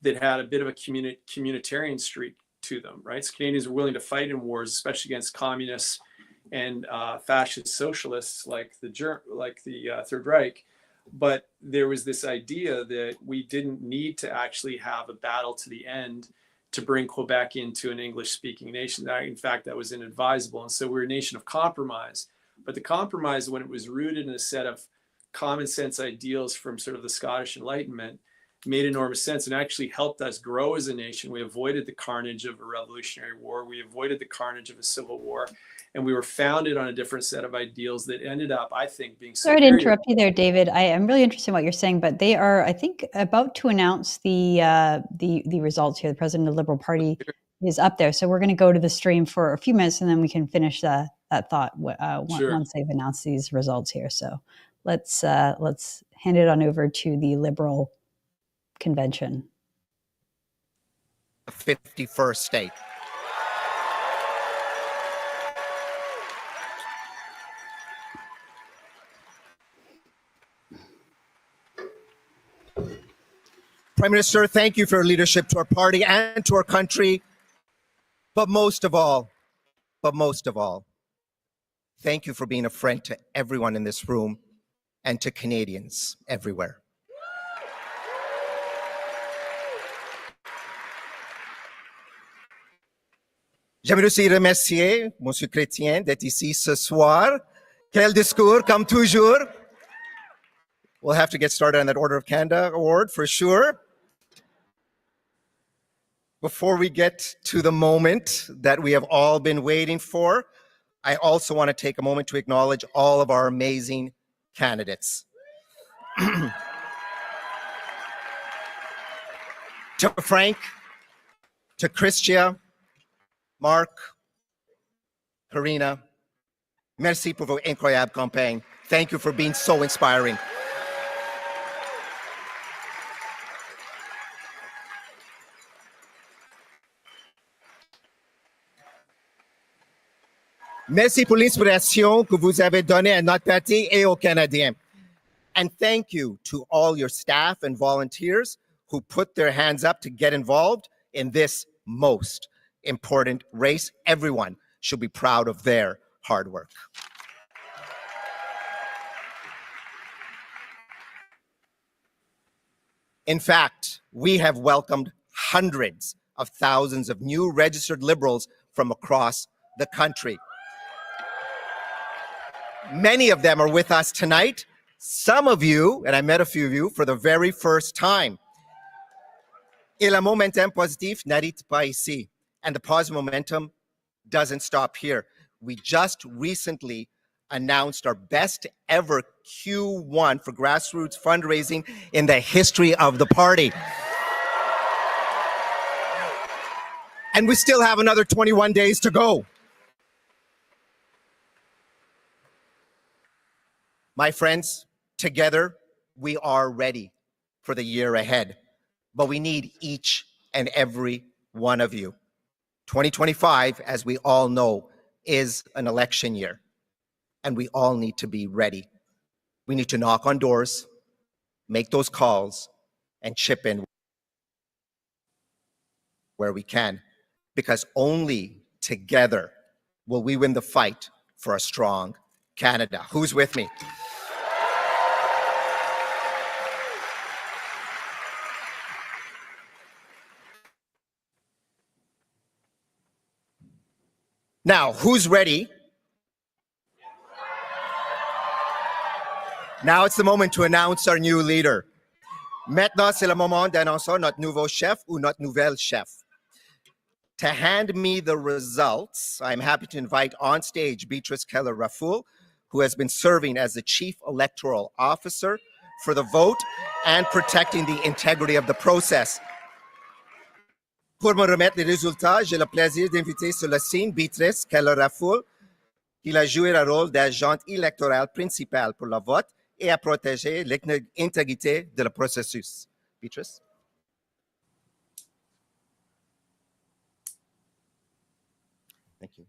that had a bit of a communitarian streak to them, right? So Canadians were willing to fight in wars, especially against communists and fascist socialists like the Third Reich. But there was this idea that we didn't need to actually have a battle to the end to bring Quebec into an English-speaking nation. In fact, that was inadvisable. And so we're a nation of compromise. But the compromise, when it was rooted in a set of common sense ideals from sort of the Scottish Enlightenment, made enormous sense and actually helped us grow as a nation. We avoided the carnage of a revolutionary war. We avoided the carnage of a civil war. And we were founded on a different set of ideals that ended up, I think, being Sorry to interrupt you there, David. I am really interested in what you're saying, but they are, I think, about to announce the results here. The president of the Liberal Party is up there. So we're going to go to the stream for a few minutes and then we can finish that thought once they've announced these results here. So let's hand it on over to the Liberal convention. 51st state. Prime Minister, thank you for your leadership to our party and to our country. But most of all, thank you for being a friend to everyone in this room and to Canadians everywhere. J'aimerais aussi remercier M. Chrétien d'être ici ce soir. Quel discours, comme toujours. We'll have to get started on that Order of Canada award for sure. Before we get to the moment that we have all been waiting for, I also want to take a moment to acknowledge all of our amazing candidates. To Frank, to Christia, Mark, Karina, merci pour vos incroyables campagnes. Thank you for being so inspiring. Merci pour l'inspiration que vous avez donnée à notre parti et aux Canadiens. And thank you to all your staff and volunteers who put their hands up to get involved in this most important race. Everyone should be proud of their hard work. In fact, we have welcomed hundreds of thousands of new registered Liberals from across the country. Many of them are with us tonight. Some of you, and I met a few of you for the very first time. Et le momentum positif n'arrête pas ici. And the positive momentum doesn't stop here. We just recently announced our best ever Q1 for grassroots fundraising in the history of the party. And we still have another 21 days to go. My friends, together, we are ready for the year ahead, but we need each and every one of you. 2025, as we all know, is an election year, and we all need to be ready. We need to knock on doors, make those calls, and chip in where we can, because only together will we win the fight for a strong Canada. Who's with me? Now, who's ready? Now it's the moment to announce our new leader. Maintenant, c'est le moment d'annoncer notre nouveau chef ou notre nouvelle chef. To hand me the results, I'm happy to invite on stage Beatrice Keller-Raffoul, who has been serving as the Chief Electoral Officer for the vote and protecting the integrity of the process. Pour me remettre les résultats, j'ai le plaisir d'inviter sur la scène Beatrice Keller-Raffoul, qui a joué le rôle d'agente électorale principale pour le vote et a protégé l'intégrité de le processus. Beatrice? Thank you.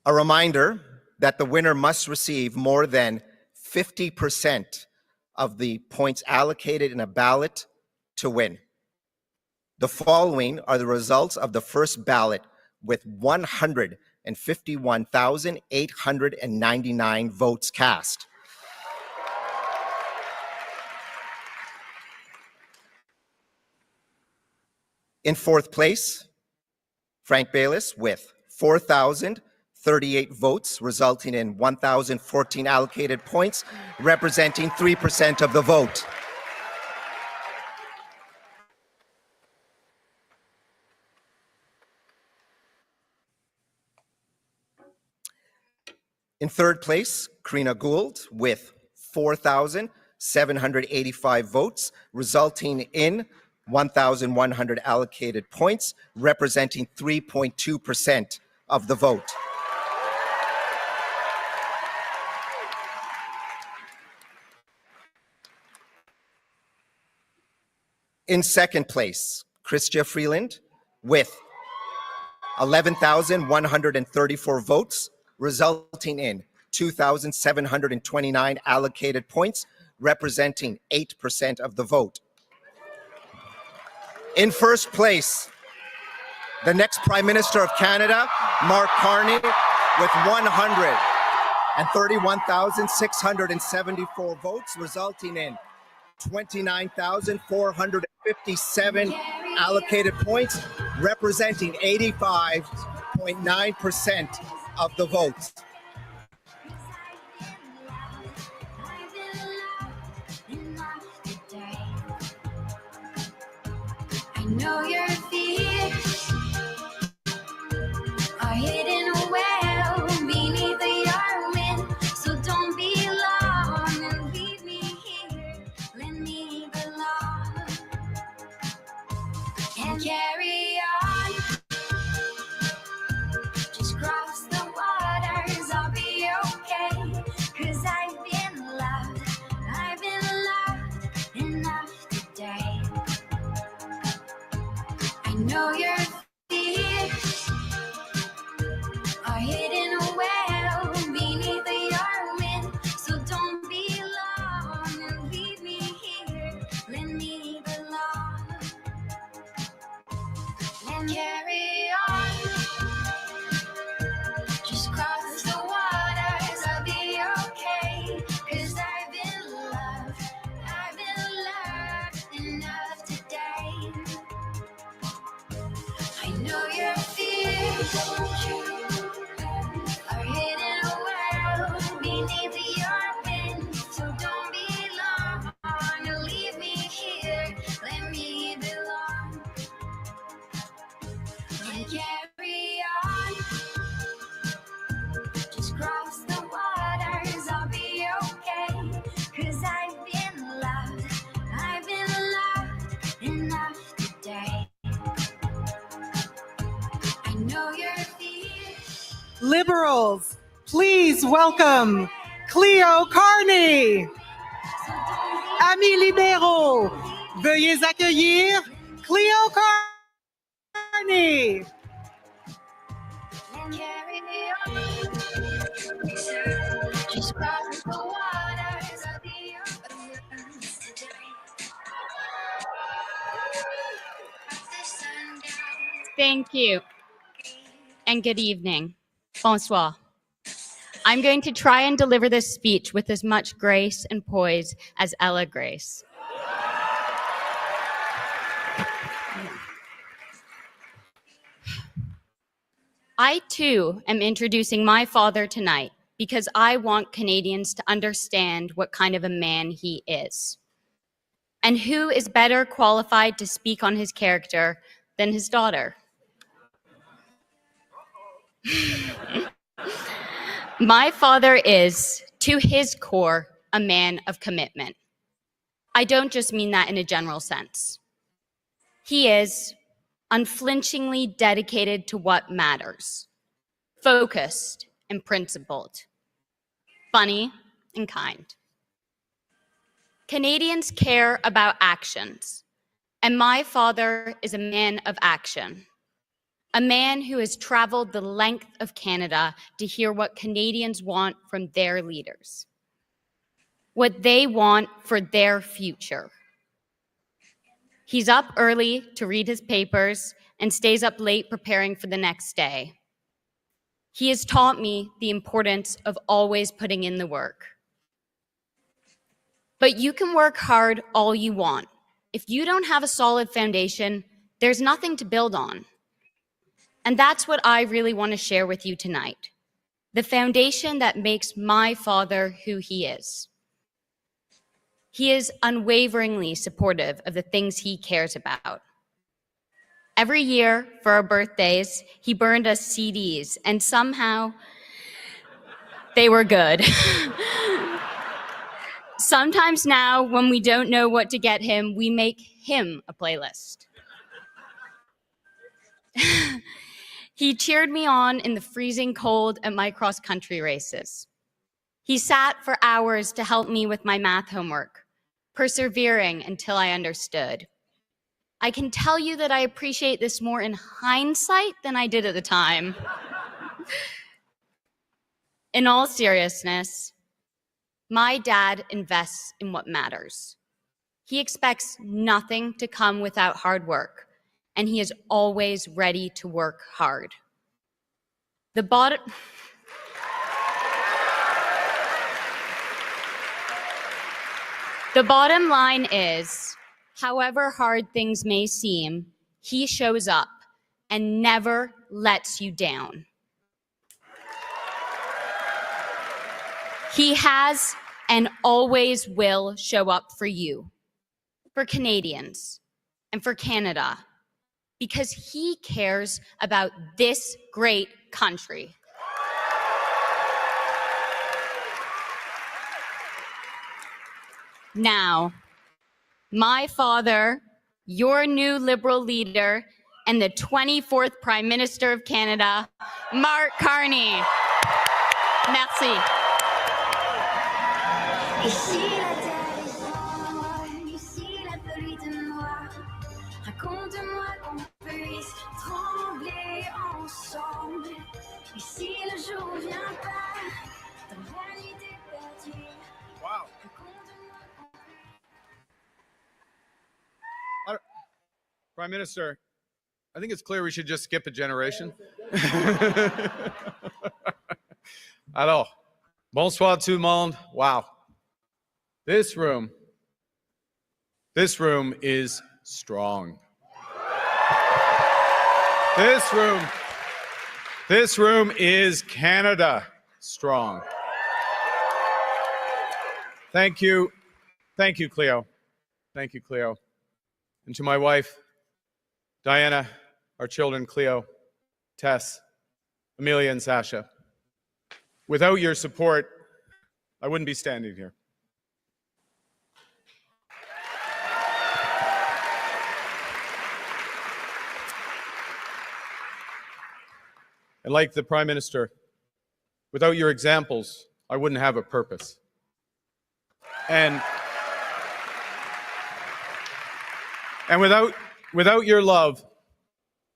A reminder that the winner must receive more than 50% of the points allocated in a ballot to win. The following are the results of the first ballot with 151,899 votes cast. In fourth place, Frank Baylis with 4,038 votes, resulting in 1,014 allocated points, representing 3% of the vote. In third place, Karina Gould with 4,785 votes, resulting in 1,100 allocated points, representing 3.2% of the vote. In second place, Chrystia Freeland with 11,134 votes, resulting in 2,729 allocated points, representing 8% of the vote. In first place, the next Prime Minister of Canada, Mark Carney, with 131,674 votes, resulting in 29,457 allocated points, representing 85.9% of the votes. I know your fears are hidden well beneath your wind, so don't be long and leave me here. Let me belong and carry on. Just cross the waters, I'll be okay, 'cause I've been loved enough today. I know your fears are hidden well beneath your wind, so don't be long and leave me here. Let me belong and carry on. Just cross the waters, I'll be okay, 'cause I've been loved enough today. I know your fears are hidden well beneath your wind, so don't be long and leave me here. Let me belong and carry on. Liberals, please welcome Cleo Carney. Amis libéraux, veuillez accueillir Cleo Carney. Thank you. And good evening. Bonsoir. I'm going to try and deliver this speech with as much grace and poise as Ella Grace. I too am introducing my father tonight because I want Canadians to understand what kind of a man he is. And who is better qualified to speak on his character than his daughter? My father is, to his core, a man of commitment. I don't just mean that in a general sense. He is unflinchingly dedicated to what matters, focused and principled, funny and kind. Canadians care about actions, and my father is a man of action. A man who has traveled the length of Canada to hear what Canadians want from their leaders, what they want for their future. He's up early to read his papers and stays up late preparing for the next day. He has taught me the importance of always putting in the work. But you can work hard all you want. If you don't have a solid foundation, there's nothing to build on. And that's what I really want to share with you tonight. The foundation that makes my father who he is. He is unwaveringly supportive of the things he cares about. Every year for our birthdays, he burned us CDs, and somehow they were good. Sometimes now, when we don't know what to get him, we make him a playlist. He cheered me on in the freezing cold at my cross-country races. He sat for hours to help me with my math homework, persevering until I understood. I can tell you that I appreciate this more in hindsight than I did at the time. In all seriousness, my dad invests in what matters. He expects nothing to come without hard work, and he is always ready to work hard. The bottom line is, however hard things may seem, he shows up and never lets you down. He has and always will show up for you, for Canadians, and for Canada, because he cares about this great country. Now, my father, your new Liberal leader, and the 24th Prime Minister of Canada, Mark Carney. Merci. Ici la terre est noire, ici la pluie est noire. Raconte-moi qu'on puisse trembler ensemble. Ici le jour vient pas, dans la nuit t'es perdue. Wow. Prime Minister, I think it's clear we should just skip a generation. Alors, bonsoir tout le monde. Wow. This room is strong. This room is Canada strong. Thank you, Cleo. Thank you, Cleo. And to my wife, Diana, our children, Cleo, Tess, Amelia, and Sasha. Without your support, I wouldn't be standing here. And like the Prime Minister, Without your examples, I wouldn't have a purpose. And without your love,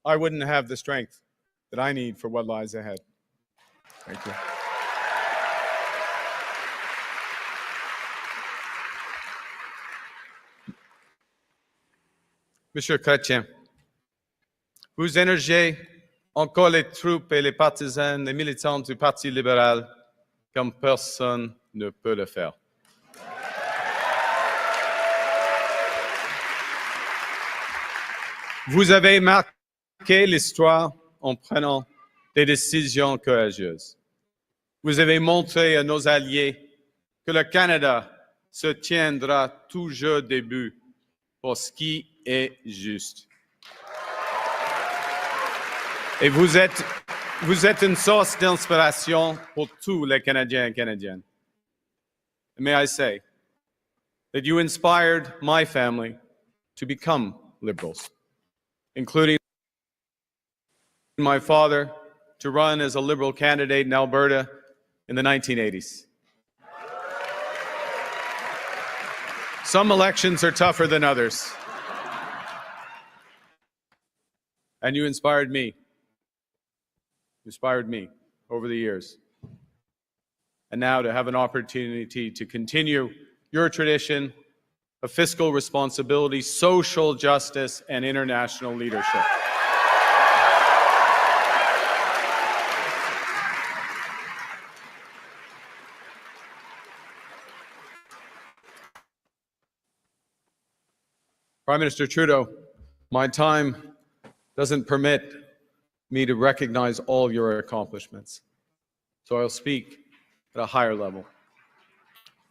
I wouldn't have the strength that I need for what lies ahead. Thank you. Monsieur Chrétien, vous énergez encore les troupes et les partisans, les militants du Parti libéral comme personne ne peut le faire. Vous avez marqué l'histoire en prenant des décisions courageuses. Vous avez montré à nos alliés que le Canada se tiendra toujours debout pour ce qui est juste. Et vous êtes une source d'inspiration pour tous les Canadiens et Canadiennes. May I say that you inspired my family to become Liberals, including my father to run as a Liberal candidate in Alberta in the 1980s. Some elections are tougher than others. And you inspired me over the years. And now to have an opportunity to continue your tradition of fiscal responsibility, social justice, and international leadership. Prime Minister Trudeau, my time doesn't permit me to recognize all your accomplishments, so I'll speak at a higher level.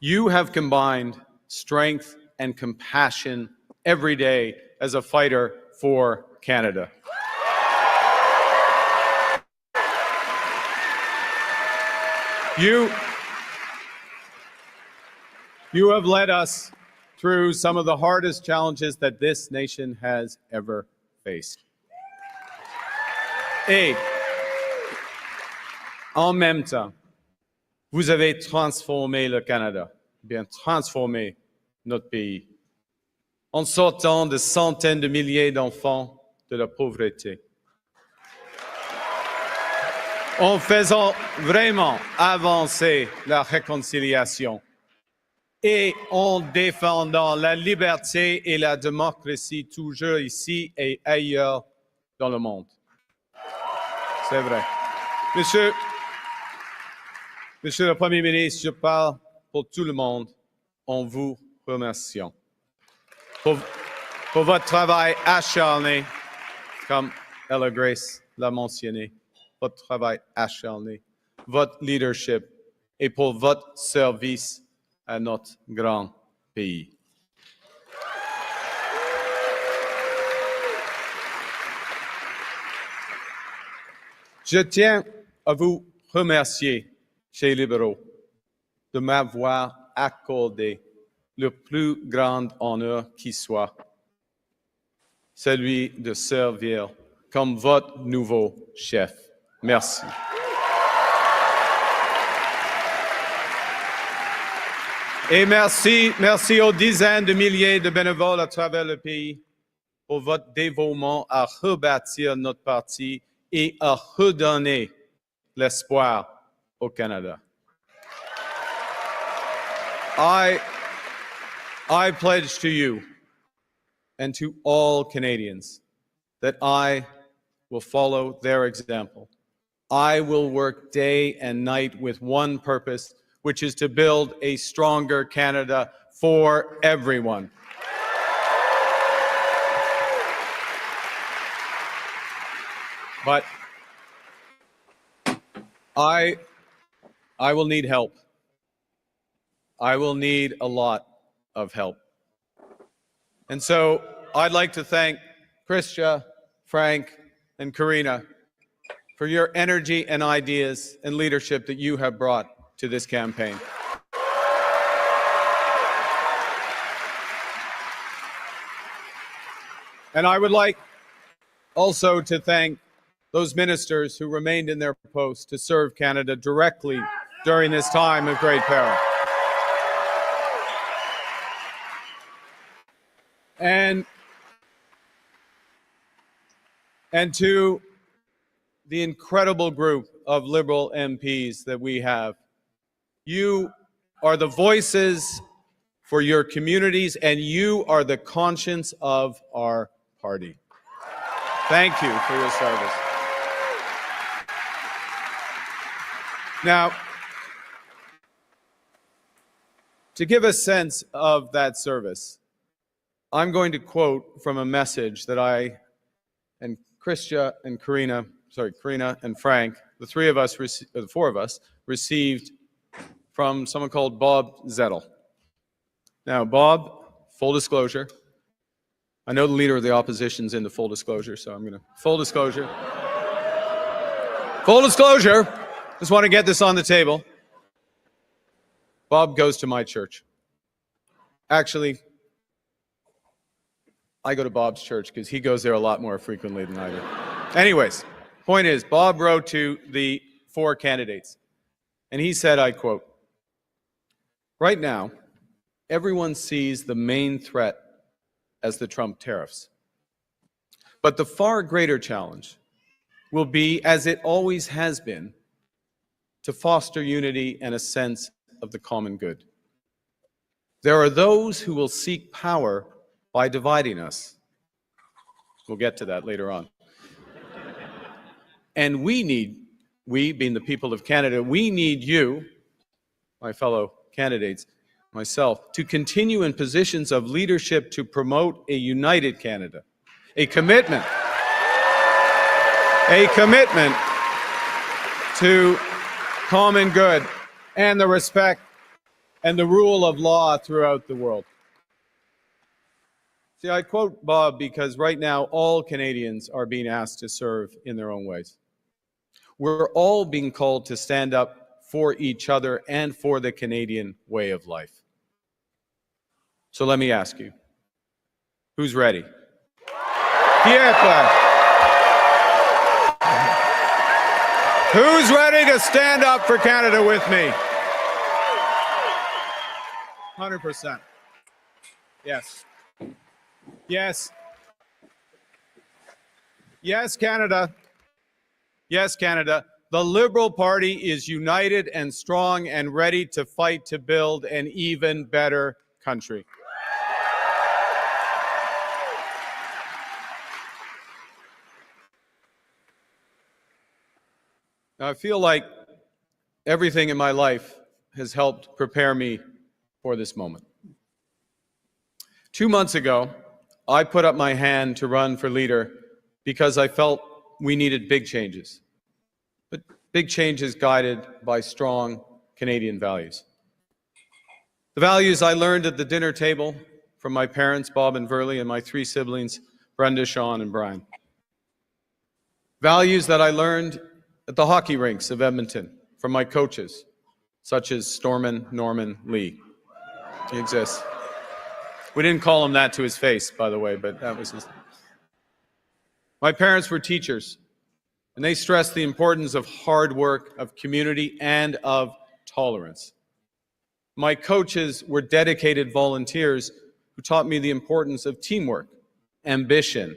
You have combined strength and compassion every day as a fighter for Canada. You have led us through some of the hardest challenges that this nation has ever faced. Et en même temps, vous avez transformé le Canada, bien transformé notre pays, en sortant de centaines de milliers d'enfants de la pauvreté, en faisant vraiment avancer la réconciliation et en défendant la liberté et la démocratie toujours ici et ailleurs dans le monde. C'est vrai. Monsieur le Premier ministre, je parle pour tout le monde en vous remerciant pour votre travail acharné, comme Ella Grace l'a mentionné, votre travail acharné, votre leadership et pour votre service à notre grand pays. Je tiens à vous remercier, chers libéraux, de m'avoir accordé le plus grand honneur qui soit, celui de servir comme votre nouveau chef. Merci. Et merci aux dizaines de milliers de bénévoles à travers le pays pour votre dévouement à rebâtir notre parti et à redonner l'espoir au Canada. I pledge to you and to all Canadians that I will follow their example. I will work day and night with one purpose, which is to build a stronger Canada for everyone. But I will need help. I will need a lot of help. And so I'd like to thank Christia, Frank, and Karina for your energy and ideas and leadership that you have brought to this campaign. And I would like also to thank those ministers who remained in their posts to serve Canada directly during this time of great peril. And to the incredible group of Liberal MPs that we have, you are the voices for your communities, and you are the conscience of our party. Thank you for your service. Now, to give a sense of that service, I'm going to quote from a message that I and Karina and Frank, the four of us, received from someone called Bob Zettel. Now, Bob, full disclosure, I know the leader of the opposition's into full disclosure, so I'm going to, full disclosure. Full disclosure, just want to get this on the table. Bob goes to my church. Actually, I go to Bob's church because he goes there a lot more frequently than I do. Anyways, point is, Bob wrote to the 4 candidates, and he said, I quote, "Right now, everyone sees the main threat as the Trump tariffs. But the far greater challenge will be, as it always has been, to foster unity and a sense of the common good. There are those who will seek power by dividing us." We'll get to that later on. And we being the people of Canada, we need you, my fellow candidates, myself, to continue in positions of leadership to promote a united Canada, a commitment to common good and the respect and the rule of law throughout the world. See, I quote Bob because right now all Canadians are being asked to serve in their own ways. We're all being called to stand up for each other and for the Canadian way of life. So let me ask you, who's ready? Pierre, who's ready to stand up for Canada with me? 100%. Yes. Yes. Yes, Canada. Yes, Canada. The Liberal Party is united and strong and ready to fight to build an even better country. Now, I feel like everything in my life has helped prepare me for this moment. 2 months ago, I put up my hand to run for leader because I felt we needed big changes, but big changes guided by strong Canadian values. The values I learned at the dinner table from my parents, Bob and Verly, and my 3 siblings, Brenda, Sean, and Brian. Values that I learned at the hockey rinks of Edmonton from my coaches, such as Stormin Norman Lee. He exists. We didn't call him that to his face, by the way, but that was his. My parents were teachers, and they stressed the importance of hard work, of community, and of tolerance. My coaches were dedicated volunteers who taught me the importance of teamwork, ambition,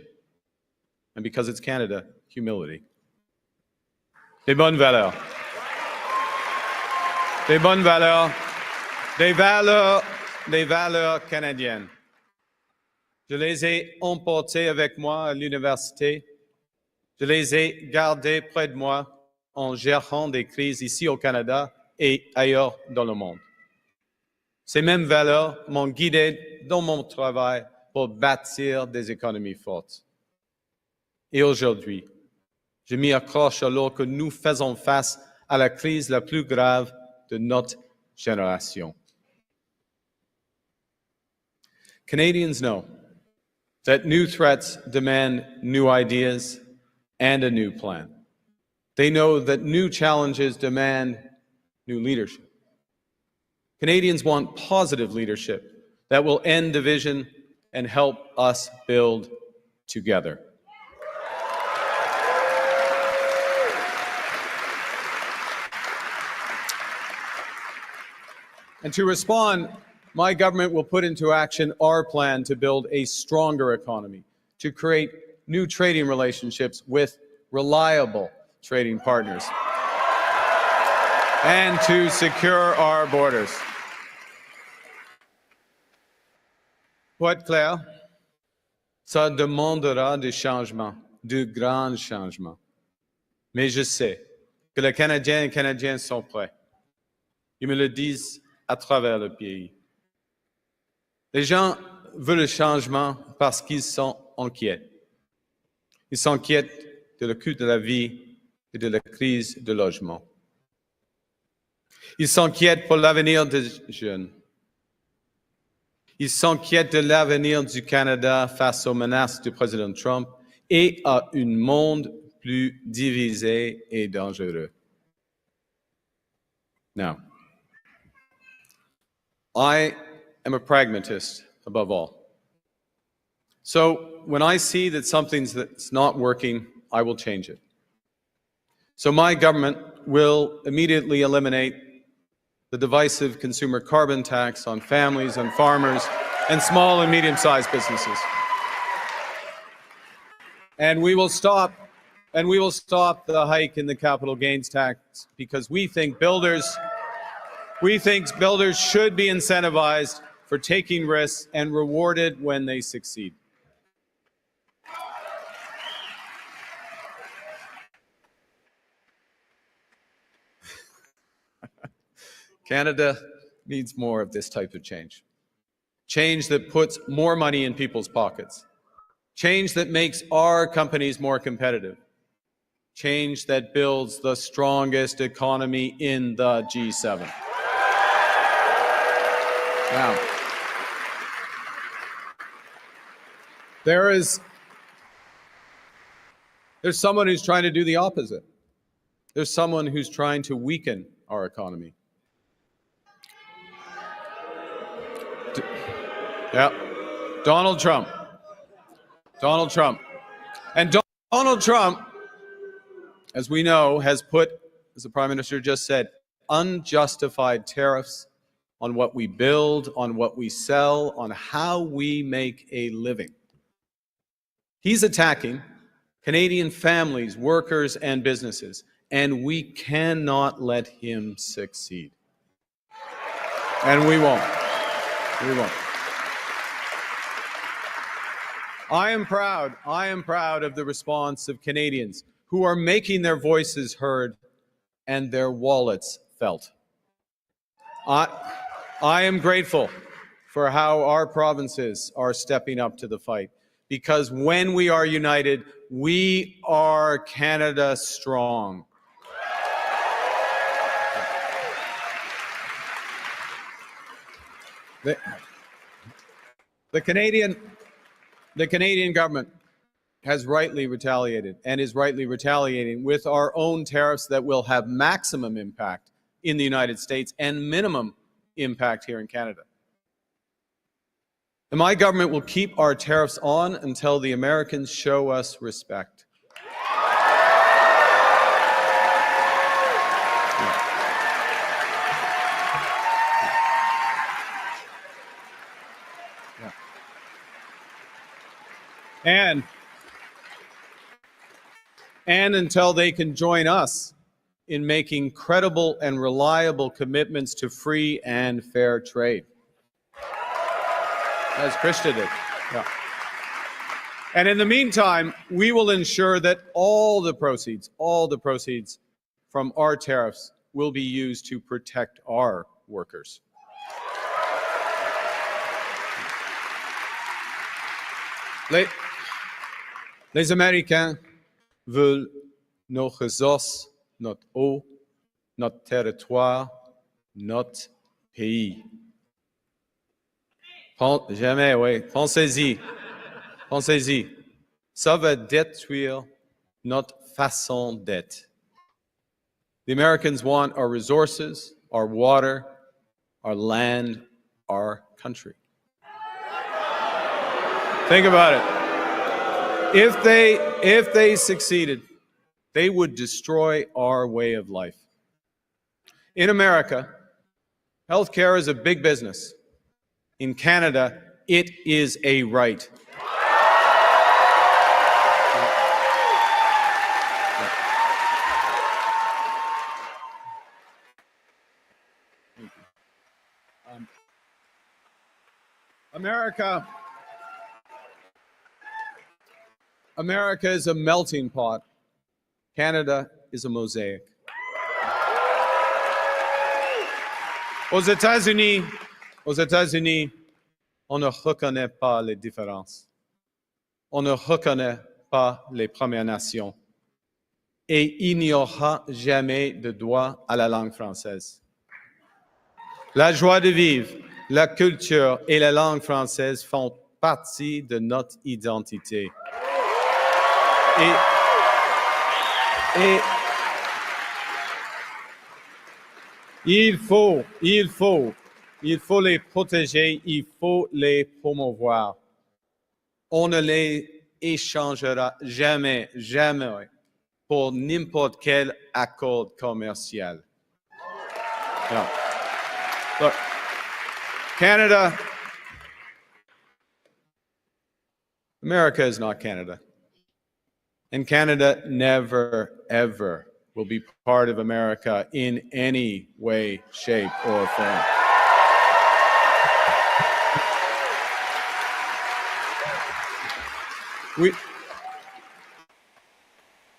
and because it's Canada, humility. Des bonnes valeurs. Des bonnes valeurs. Des valeurs canadiennes. Je les ai emportées avec moi à l'université. Je les ai gardées près de moi en gérant des crises ici au Canada et ailleurs dans le monde. Ces mêmes valeurs m'ont guidé dans mon travail pour bâtir des économies fortes. Et aujourd'hui, je m'y accroche alors que nous faisons face à la crise la plus grave de notre génération. Canadians know that new threats demand new ideas and a new plan. They know that new challenges demand new leadership. Canadians want positive leadership that will end division and help us build together. And to respond, my government will put into action our plan to build a stronger economy, to create new trading relationships with reliable trading partners, and to secure our borders. Pour être clair, ça demandera des changements, de grands changements. Mais je sais que les Canadiens et Canadiennes sont prêts. Ils me le disent à travers le pays. Les gens veulent le changement parce qu'ils sont inquiets. Ils s'inquiètent de le coût de la vie et de la crise du logement. Ils s'inquiètent pour l'avenir des jeunes. Ils s'inquiètent de l'avenir du Canada face aux menaces du président Trump et à un monde plus divisé et dangereux. Now, I am a pragmatist above all. So when I see that something's that's not working, I will change it. So my government will immediately eliminate the divisive consumer carbon tax on families and farmers and small and medium-sized businesses. And we will stop the hike in the capital gains tax because we think builders should be incentivized for taking risks and rewarded when they succeed. Canada needs more of this type of change. Change that puts more money in people's pockets. Change that makes our companies more competitive. Change that builds the strongest economy in the G7. Now, there's someone who's trying to do the opposite. There's someone who's trying to weaken our economy. Yeah, Donald Trump. And Donald Trump, as we know, has put, as the Prime Minister just said, unjustified tariffs on what we build, on what we sell, on how we make a living. He's attacking Canadian families, workers, and businesses, and we cannot let him succeed. And we won't. We won't. I am proud of the response of Canadians who are making their voices heard and their wallets felt. I am grateful for how our provinces are stepping up to the fight, because when we are united, we are Canada strong. The Canadian government has rightly retaliated and is rightly retaliating with our own tariffs that will have maximum impact in the United States and minimum impact here in Canada. And my government will keep our tariffs on until the Americans show us respect. And until they can join us in making credible and reliable commitments to free and fair trade. As Krista did. Yeah. And in the meantime, we will ensure that all the proceeds from our tariffs will be used to protect our workers. Les Américains veulent nos ressources, notre eau, notre territoire, notre pays. Pensez-y. Ça va détruire notre façon d'être. The Americans want our resources, our water, our land, our country. Think about it. If they succeeded, they would destroy our way of life. In America, Healthcare is a big business. In Canada, it is a right. America is a melting pot. Canada is a mosaic. Aux États-Unis, on ne reconnaît pas les différences. On ne reconnaît pas les Premières Nations. Et il n'y aura jamais de droit à la langue française. La joie de vivre, la culture et la langue française font partie de notre identité. Et il faut les protéger, il faut les promouvoir. On ne les échangera jamais pour n'importe quel accord commercial. No. Look, America is not Canada. And Canada never, ever will be part of America in any way, shape, or form.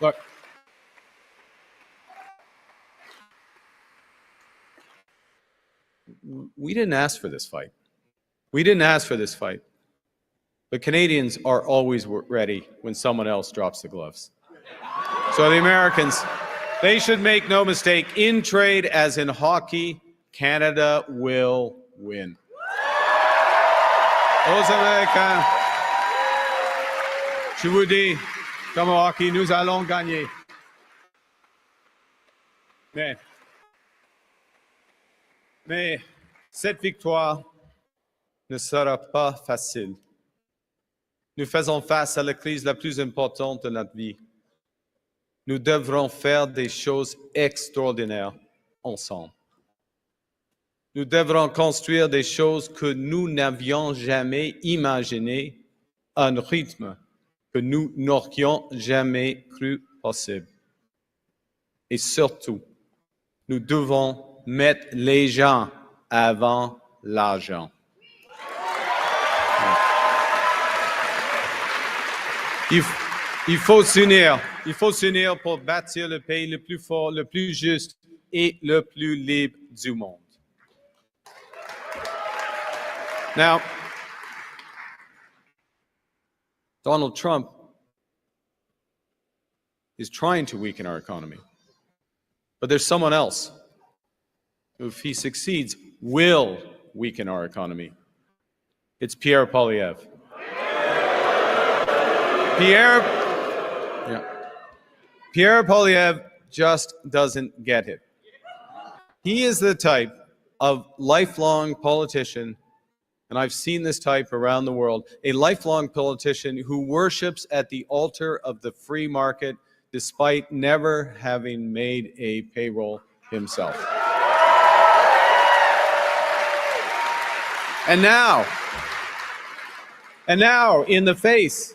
Look, we didn't ask for this fight. But Canadians are always ready when someone else drops the gloves. So the Americans, they should make no mistake, in trade as in hockey, Canada will win. Aux Américains, je vous dis, comme au hockey, nous allons gagner. Mais cette victoire ne sera pas facile. Nous faisons face à la crise la plus importante de notre vie. Nous devrons faire des choses extraordinaires ensemble. Nous devrons construire des choses que nous n'avions jamais imaginées à un rythme que nous n'aurions jamais cru possible. Et surtout, nous devons mettre les gens avant l'argent. Il faut s'unir pour bâtir le pays le plus fort, le plus juste et le plus libre du monde. Now, Donald Trump is trying to weaken our economy. But there's someone else who, if he succeeds, will weaken our economy. It's Pierre Poilievre. Pierre Poilievre just doesn't get it. He is the type of lifelong politician, and I've seen this type around the world, a lifelong politician who worships at the altar of the free market despite never having made a payroll himself. And now, in the face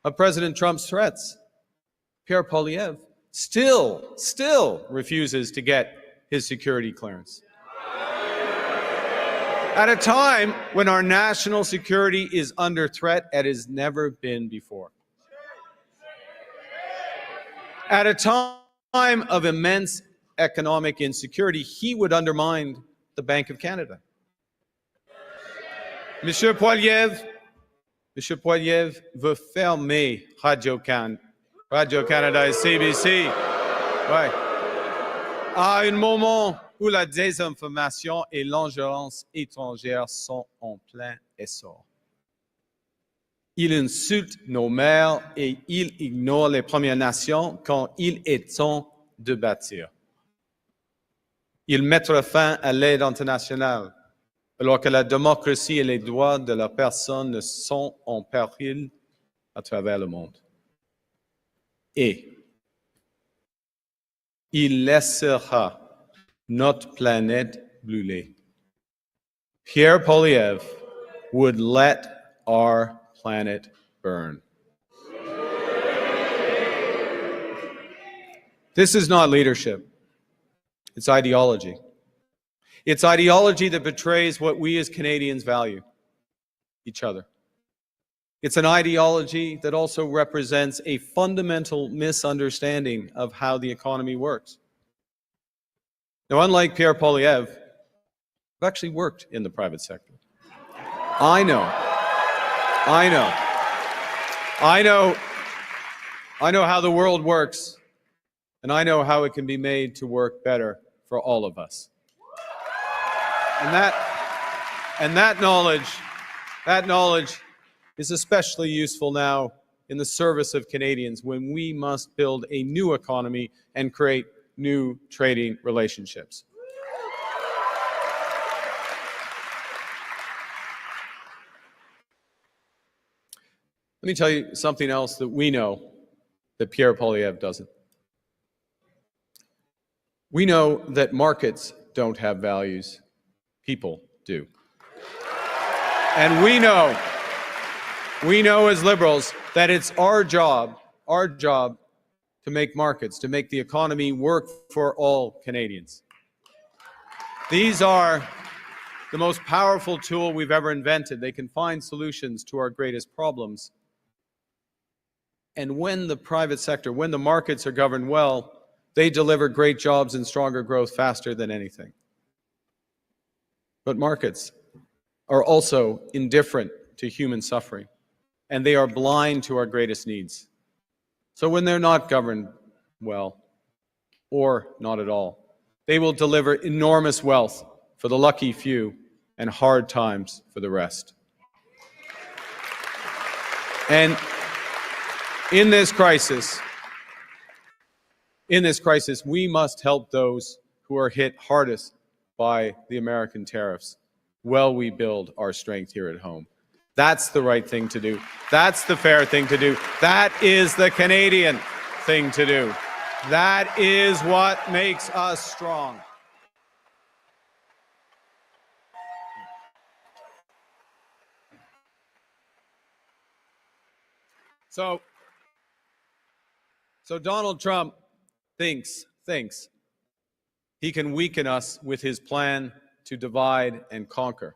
of President Trump's threats, Pierre Poilievre still refuses to get his security clearance. At a time when our national security is under threat as it has never been before. At a time of immense economic insecurity, he would undermine the Bank of Canada. Monsieur Poilievre veut fermer Radio-Canada et CBC. Ouais. À un moment où la désinformation et l'ingérence étrangère sont en plein essor. Il insulte nos maires et il ignore les Premières Nations quand il est temps de bâtir. Il mettra fin à l'aide internationale alors que la démocratie et les droits de la personne sont en péril à travers le monde. Et il laissera notre planète brûler. Pierre Poilievre would let our planet burn. This is not leadership. It's ideology. It's ideology that betrays what we as Canadians value, each other. It's an ideology that also represents a fundamental misunderstanding of how the economy works. Now, unlike Pierre Poilievre, I've actually worked in the private sector. I know how the world works, and I know how it can be made to work better for all of us. And that knowledge is especially useful now in the service of Canadians when we must build a new economy and create new trading relationships. Let me tell you something else that we know that Pierre Poilievre doesn't. We know that markets don't have values, people do. And we know as Liberals that it's our job to make markets, to make the economy work for all Canadians. These are the most powerful tool we've ever invented. They can find solutions to our greatest problems. And when the private sector, when the markets are governed well, they deliver great jobs and stronger growth faster than anything. But markets are also indifferent to human suffering, and they are blind to our greatest needs. So when they're not governed well, or not at all, they will deliver enormous wealth for the lucky few and hard times for the rest. And in this crisis, we must help those who are hit hardest by the American tariffs while we build our strength here at home. That's the right thing to do. That's the fair thing to do. That is the Canadian thing to do. That is what makes us strong. So Donald Trump thinks he can weaken us with his plan to divide and conquer.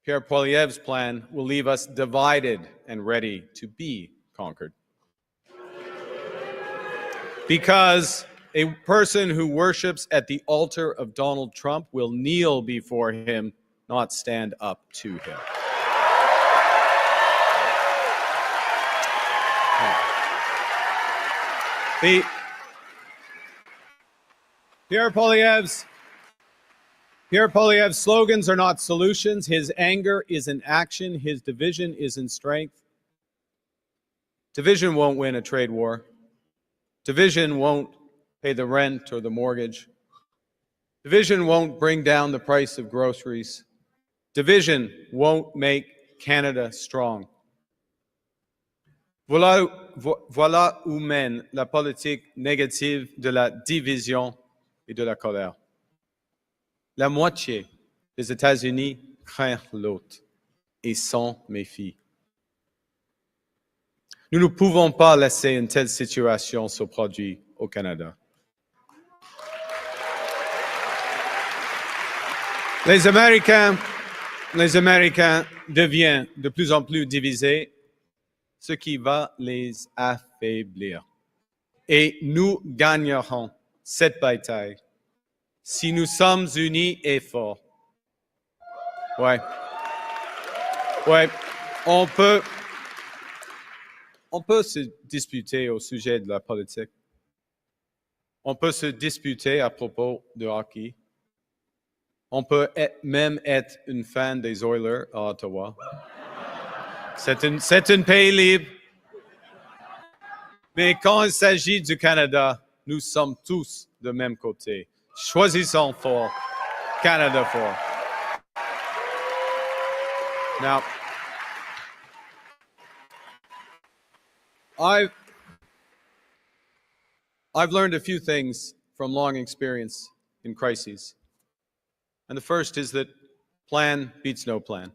Pierre Poilievre's plan will leave us divided and ready to be conquered. Because a person who worships at the altar of Donald Trump will kneel before him, not stand up to him. Pierre Poilievre's slogans are not solutions. His anger is in action. His division is in strength. Division won't win a trade war. Division won't pay the rent or the mortgage. Division won't bring down the price of groceries. Division won't make Canada strong. Voilà où mène la politique négative de la division et de la colère. La moitié des États-Unis craint l'autre et s'en méfie. Nous ne pouvons pas laisser une telle situation se produire au Canada. Les Américains deviennent de plus en plus divisés, ce qui va les affaiblir. Et nous gagnerons cette bataille si nous sommes unis et forts. Ouais, on peut se disputer au sujet de la politique. On peut se disputer à propos de hockey. On peut même être une fan des Oilers à Ottawa. C'est un pays libre. Mais quand il s'agit du Canada, nous sommes tous de même côté. Choisissons fort. Canada fort. Now, I've learned a few things from long experience in crises. And the first is that plan beats no plan.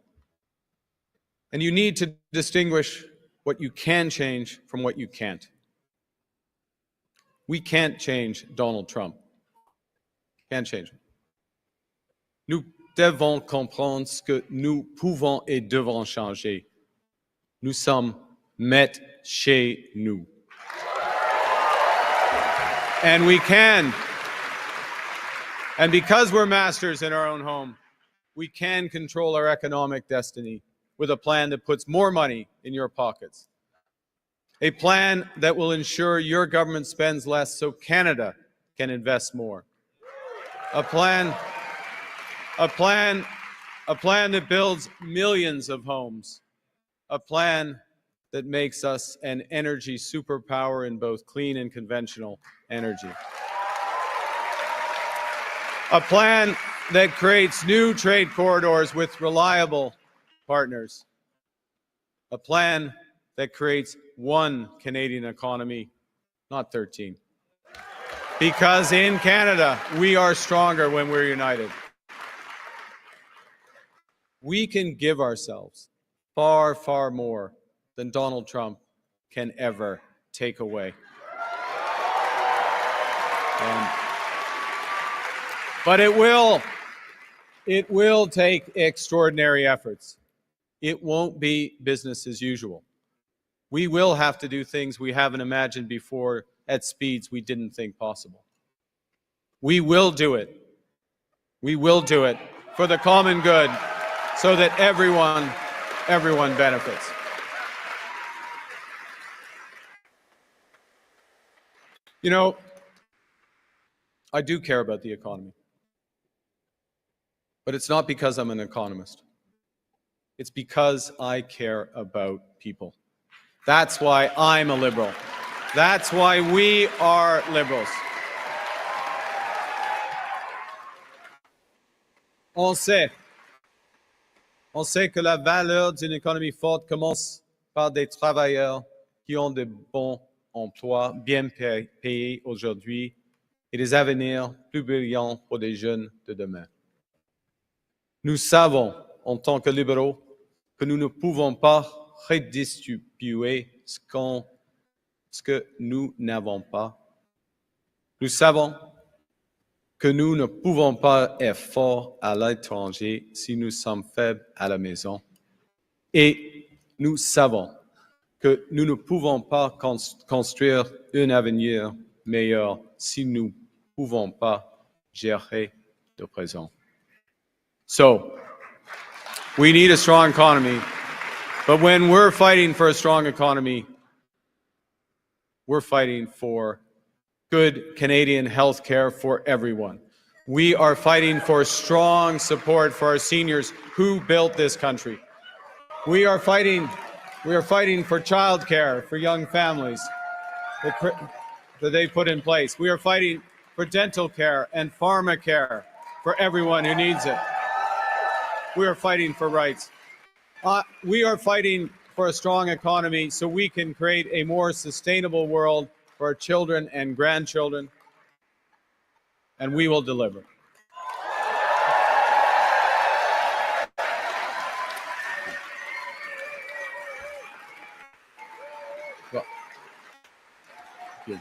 And you need to distinguish what you can change from what you can't. We can't change Donald Trump. Can't change him. Nous devons comprendre ce que nous pouvons et devons changer. Nous sommes maîtres chez nous. And we can. And because we're masters in our own home, we can control our economic destiny with a plan that puts more money in your pockets. A plan that will ensure your government spends less so Canada can invest more. A plan that builds millions of homes. A plan that makes us an energy superpower in both clean and conventional energy. A plan that creates new trade corridors with reliable partners. A plan that creates one Canadian economy, not 13. Because in Canada, we are stronger when we're united. We can give ourselves far, far more than Donald Trump can ever take away. But it will take extraordinary efforts. It won't be business as usual. We will have to do things we haven't imagined before at speeds we didn't think possible. We will do it. We will do it for the common good so that everyone benefits. You know, I do care about the economy. But it's not because I'm an economist. It's because I care about people. That's why I'm a Liberal. That's why we are Liberals. On sait que la valeur d'une économie forte commence par des travailleurs qui ont de bons emplois bien payés aujourd'hui et des avenirs plus brillants pour les jeunes de demain. Nous savons, en tant que libéraux, que nous ne pouvons pas redistribuer ce que nous n'avons pas. Nous savons que nous ne pouvons pas être forts à l'étranger si nous sommes faibles à la maison. Et nous savons que nous ne pouvons pas construire un avenir meilleur si nous ne pouvons pas gérer le présent. So, we need a strong economy, but when we're fighting for a strong economy, we're fighting for good Canadian health care for everyone. We are fighting for strong support for our seniors who built this country. We are fighting for child care for young families that they put in place. We are fighting for dental care and pharma care for everyone who needs it. We are fighting for rights. We are fighting for a strong economy so we can create a more sustainable world for our children and grandchildren, and we will deliver. Well, good.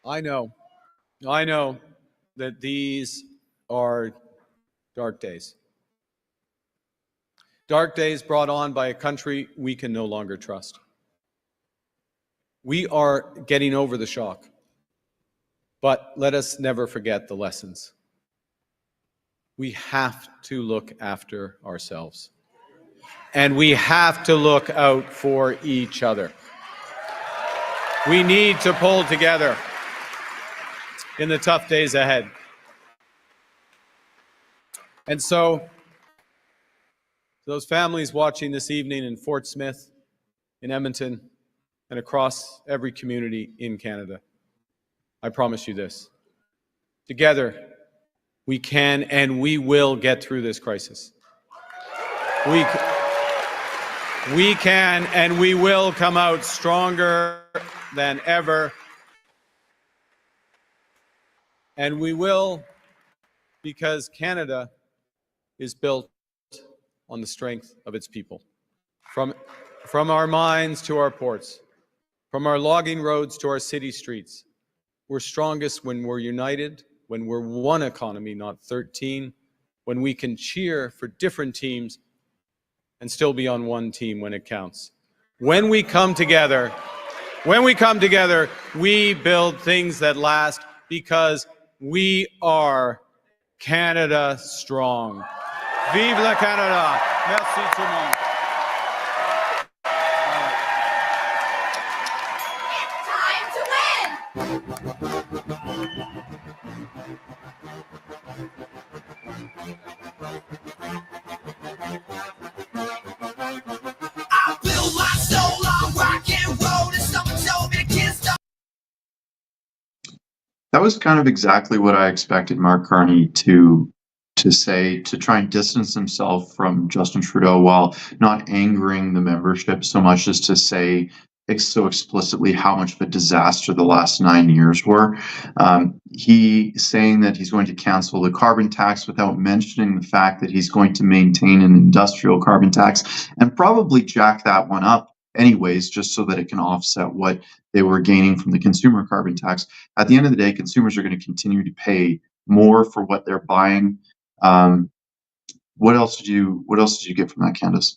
I know that these are dark days. Dark days brought on by a country we can no longer trust. We are getting over the shock, but let us never forget the lessons. We have to look after ourselves, and we have to look out for each other. We need to pull together in the tough days ahead. And so, those families watching this evening in Fort Smith, in Edmonton, and across every community in Canada, I promise you this. Together, we can and we will get through this crisis. We can and we will come out stronger than ever. And we will, because Canada is built on the strength of its people. From our mines to our ports, from our logging roads to our city streets, we're strongest when we're united, when we're one economy, not 13, when we can cheer for different teams and still be on one team when it counts. When we come together, we build things that last because we are Canada strong. Vive la Canada! Merci tout le monde. That was kind of exactly what I expected Mark Carney to say, to try and distance himself from Justin Trudeau while not angering the membership so much as to say so explicitly how much of a disaster the last 9 years were. He saying that he's going to cancel the carbon tax without mentioning the fact that he's going to maintain an industrial carbon tax and probably jack that one up anyways, just so that it can offset what they were gaining from the consumer carbon tax. At the end of the day, consumers are going to continue to pay more for what they're buying. What else did you get from that, Candice?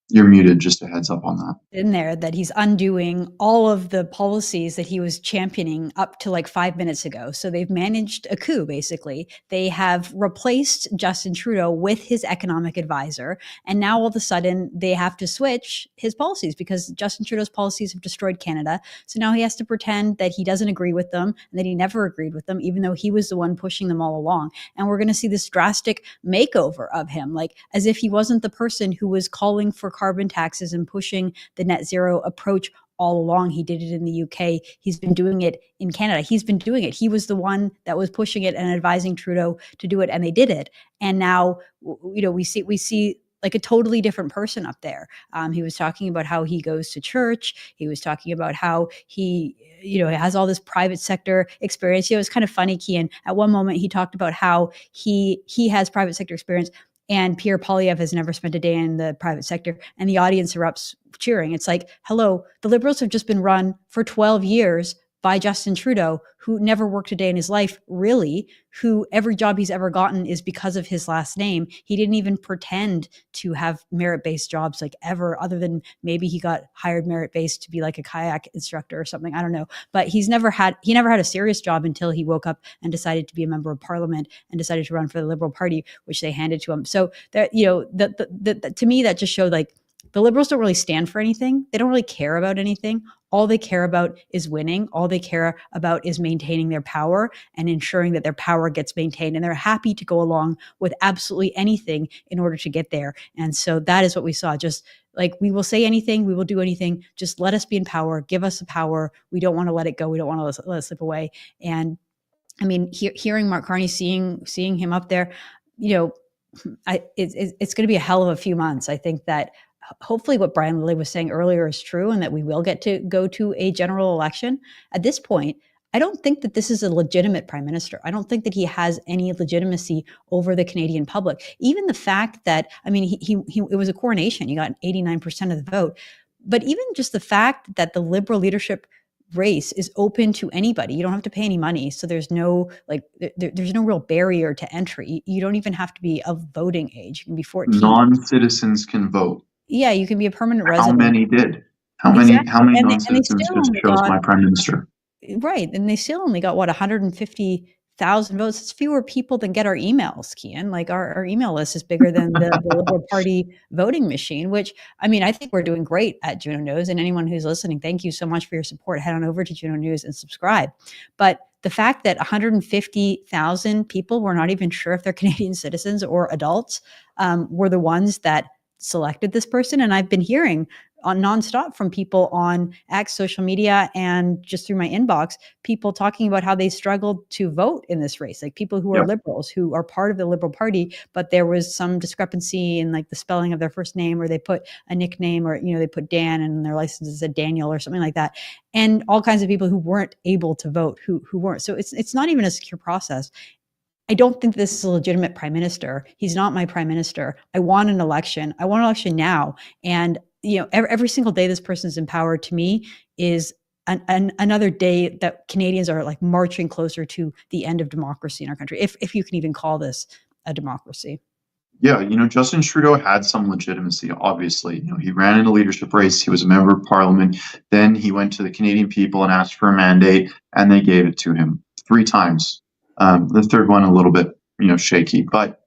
You're muted, just a heads up on that. In there that he's undoing all of the policies that he was championing up to like 5 minutes ago. So they've managed a coup, basically. They have replaced Justin Trudeau with his economic advisor. And now all of a sudden they have to switch his policies because Justin Trudeau's policies have destroyed Canada. So now he has to pretend that he doesn't agree with them and that he never agreed with them, even though he was the one pushing them all along. And we're going to see this drastic makeover of him, like as if he wasn't the person who was calling for carbon taxes and pushing the net zero approach all along. He did it in the UK. He's been doing it in Canada. He's been doing it. He was the one that was pushing it and advising Trudeau to do it, and they did it. And now, we see like a totally different person up there. He was talking about how he goes to church. He was talking about how he, has all this private sector experience. It's kind of funny, Keean. At one moment, he talked about how he has private sector experience, and Pierre Poilievre has never spent a day in the private sector, and the audience erupts cheering. It's like, hello, the Liberals have just been run for 12 years by Justin Trudeau, who never worked a day in his life, really, who every job he's ever gotten is because of his last name. He didn't even pretend to have merit-based jobs like ever, other than maybe he got hired merit-based to be like a kayak instructor or something. I don't know. But he never had a serious job until he woke up and decided to be a member of parliament and decided to run for the Liberal Party, which they handed to him. So that, to me, that just showed like the Liberals don't really stand for anything. They don't really care about anything. All they care about is winning. All they care about is maintaining their power and ensuring that their power gets maintained. And they're happy to go along with absolutely anything in order to get there. And so that is what we saw. Just like, we will say anything, we will do anything. Just let us be in power. Give us the power. We don't want to let it go. We don't want to let it slip away. And I mean, hearing Mark Carney, seeing him up there, it's going to be a hell of a few months. I think that hopefully what Brian Lilley was saying earlier is true, and that we will get to go to a general election. At this point, I don't think that this is a legitimate prime minister. I don't think that he has any legitimacy over the Canadian public. Even the fact that, I mean, it was a coronation. He got 89% of the vote. But even just the fact that the Liberal leadership race is open to anybody. You don't have to pay any money. So there's no there's no real barrier to entry. You don't even have to be of voting age. You can be 14. Non-citizens can vote. Yeah, you can be a permanent resident. How many did? How many non-citizens just chose my prime minister? Right. And they still only got 150,000 votes. It's fewer people than get our emails, Keean. Like our email list is bigger than the Liberal Party voting machine, which, I mean, I think we're doing great at Juno News. And anyone who's listening, thank you so much for your support. Head on over to Juno News and subscribe. But the fact that 150,000 people, we're not even sure if they're Canadian citizens or adults, were the ones that selected this person. And I've been hearing nonstop from people on X, social media, and just through my inbox, people talking about how they struggled to vote in this race, like people who are liberals, who are part of the Liberal Party, but there was some discrepancy in like the spelling of their first name, or they put a nickname, or, they put Dan and their license said Daniel or something like that. And all kinds of people who weren't able to vote, who weren't. So it's not even a secure process. I don't think this is a legitimate prime minister. He's not my prime minister. I want an election. I want an election now. And, every single day this person is in power, to me, is another day that Canadians are like marching closer to the end of democracy in our country, if you can even call this a democracy. Yeah, Justin Trudeau had some legitimacy, obviously. He ran in a leadership race. He was a member of parliament. Then he went to the Canadian people and asked for a mandate, and they gave it to him 3 times. The third one a little bit, shaky. But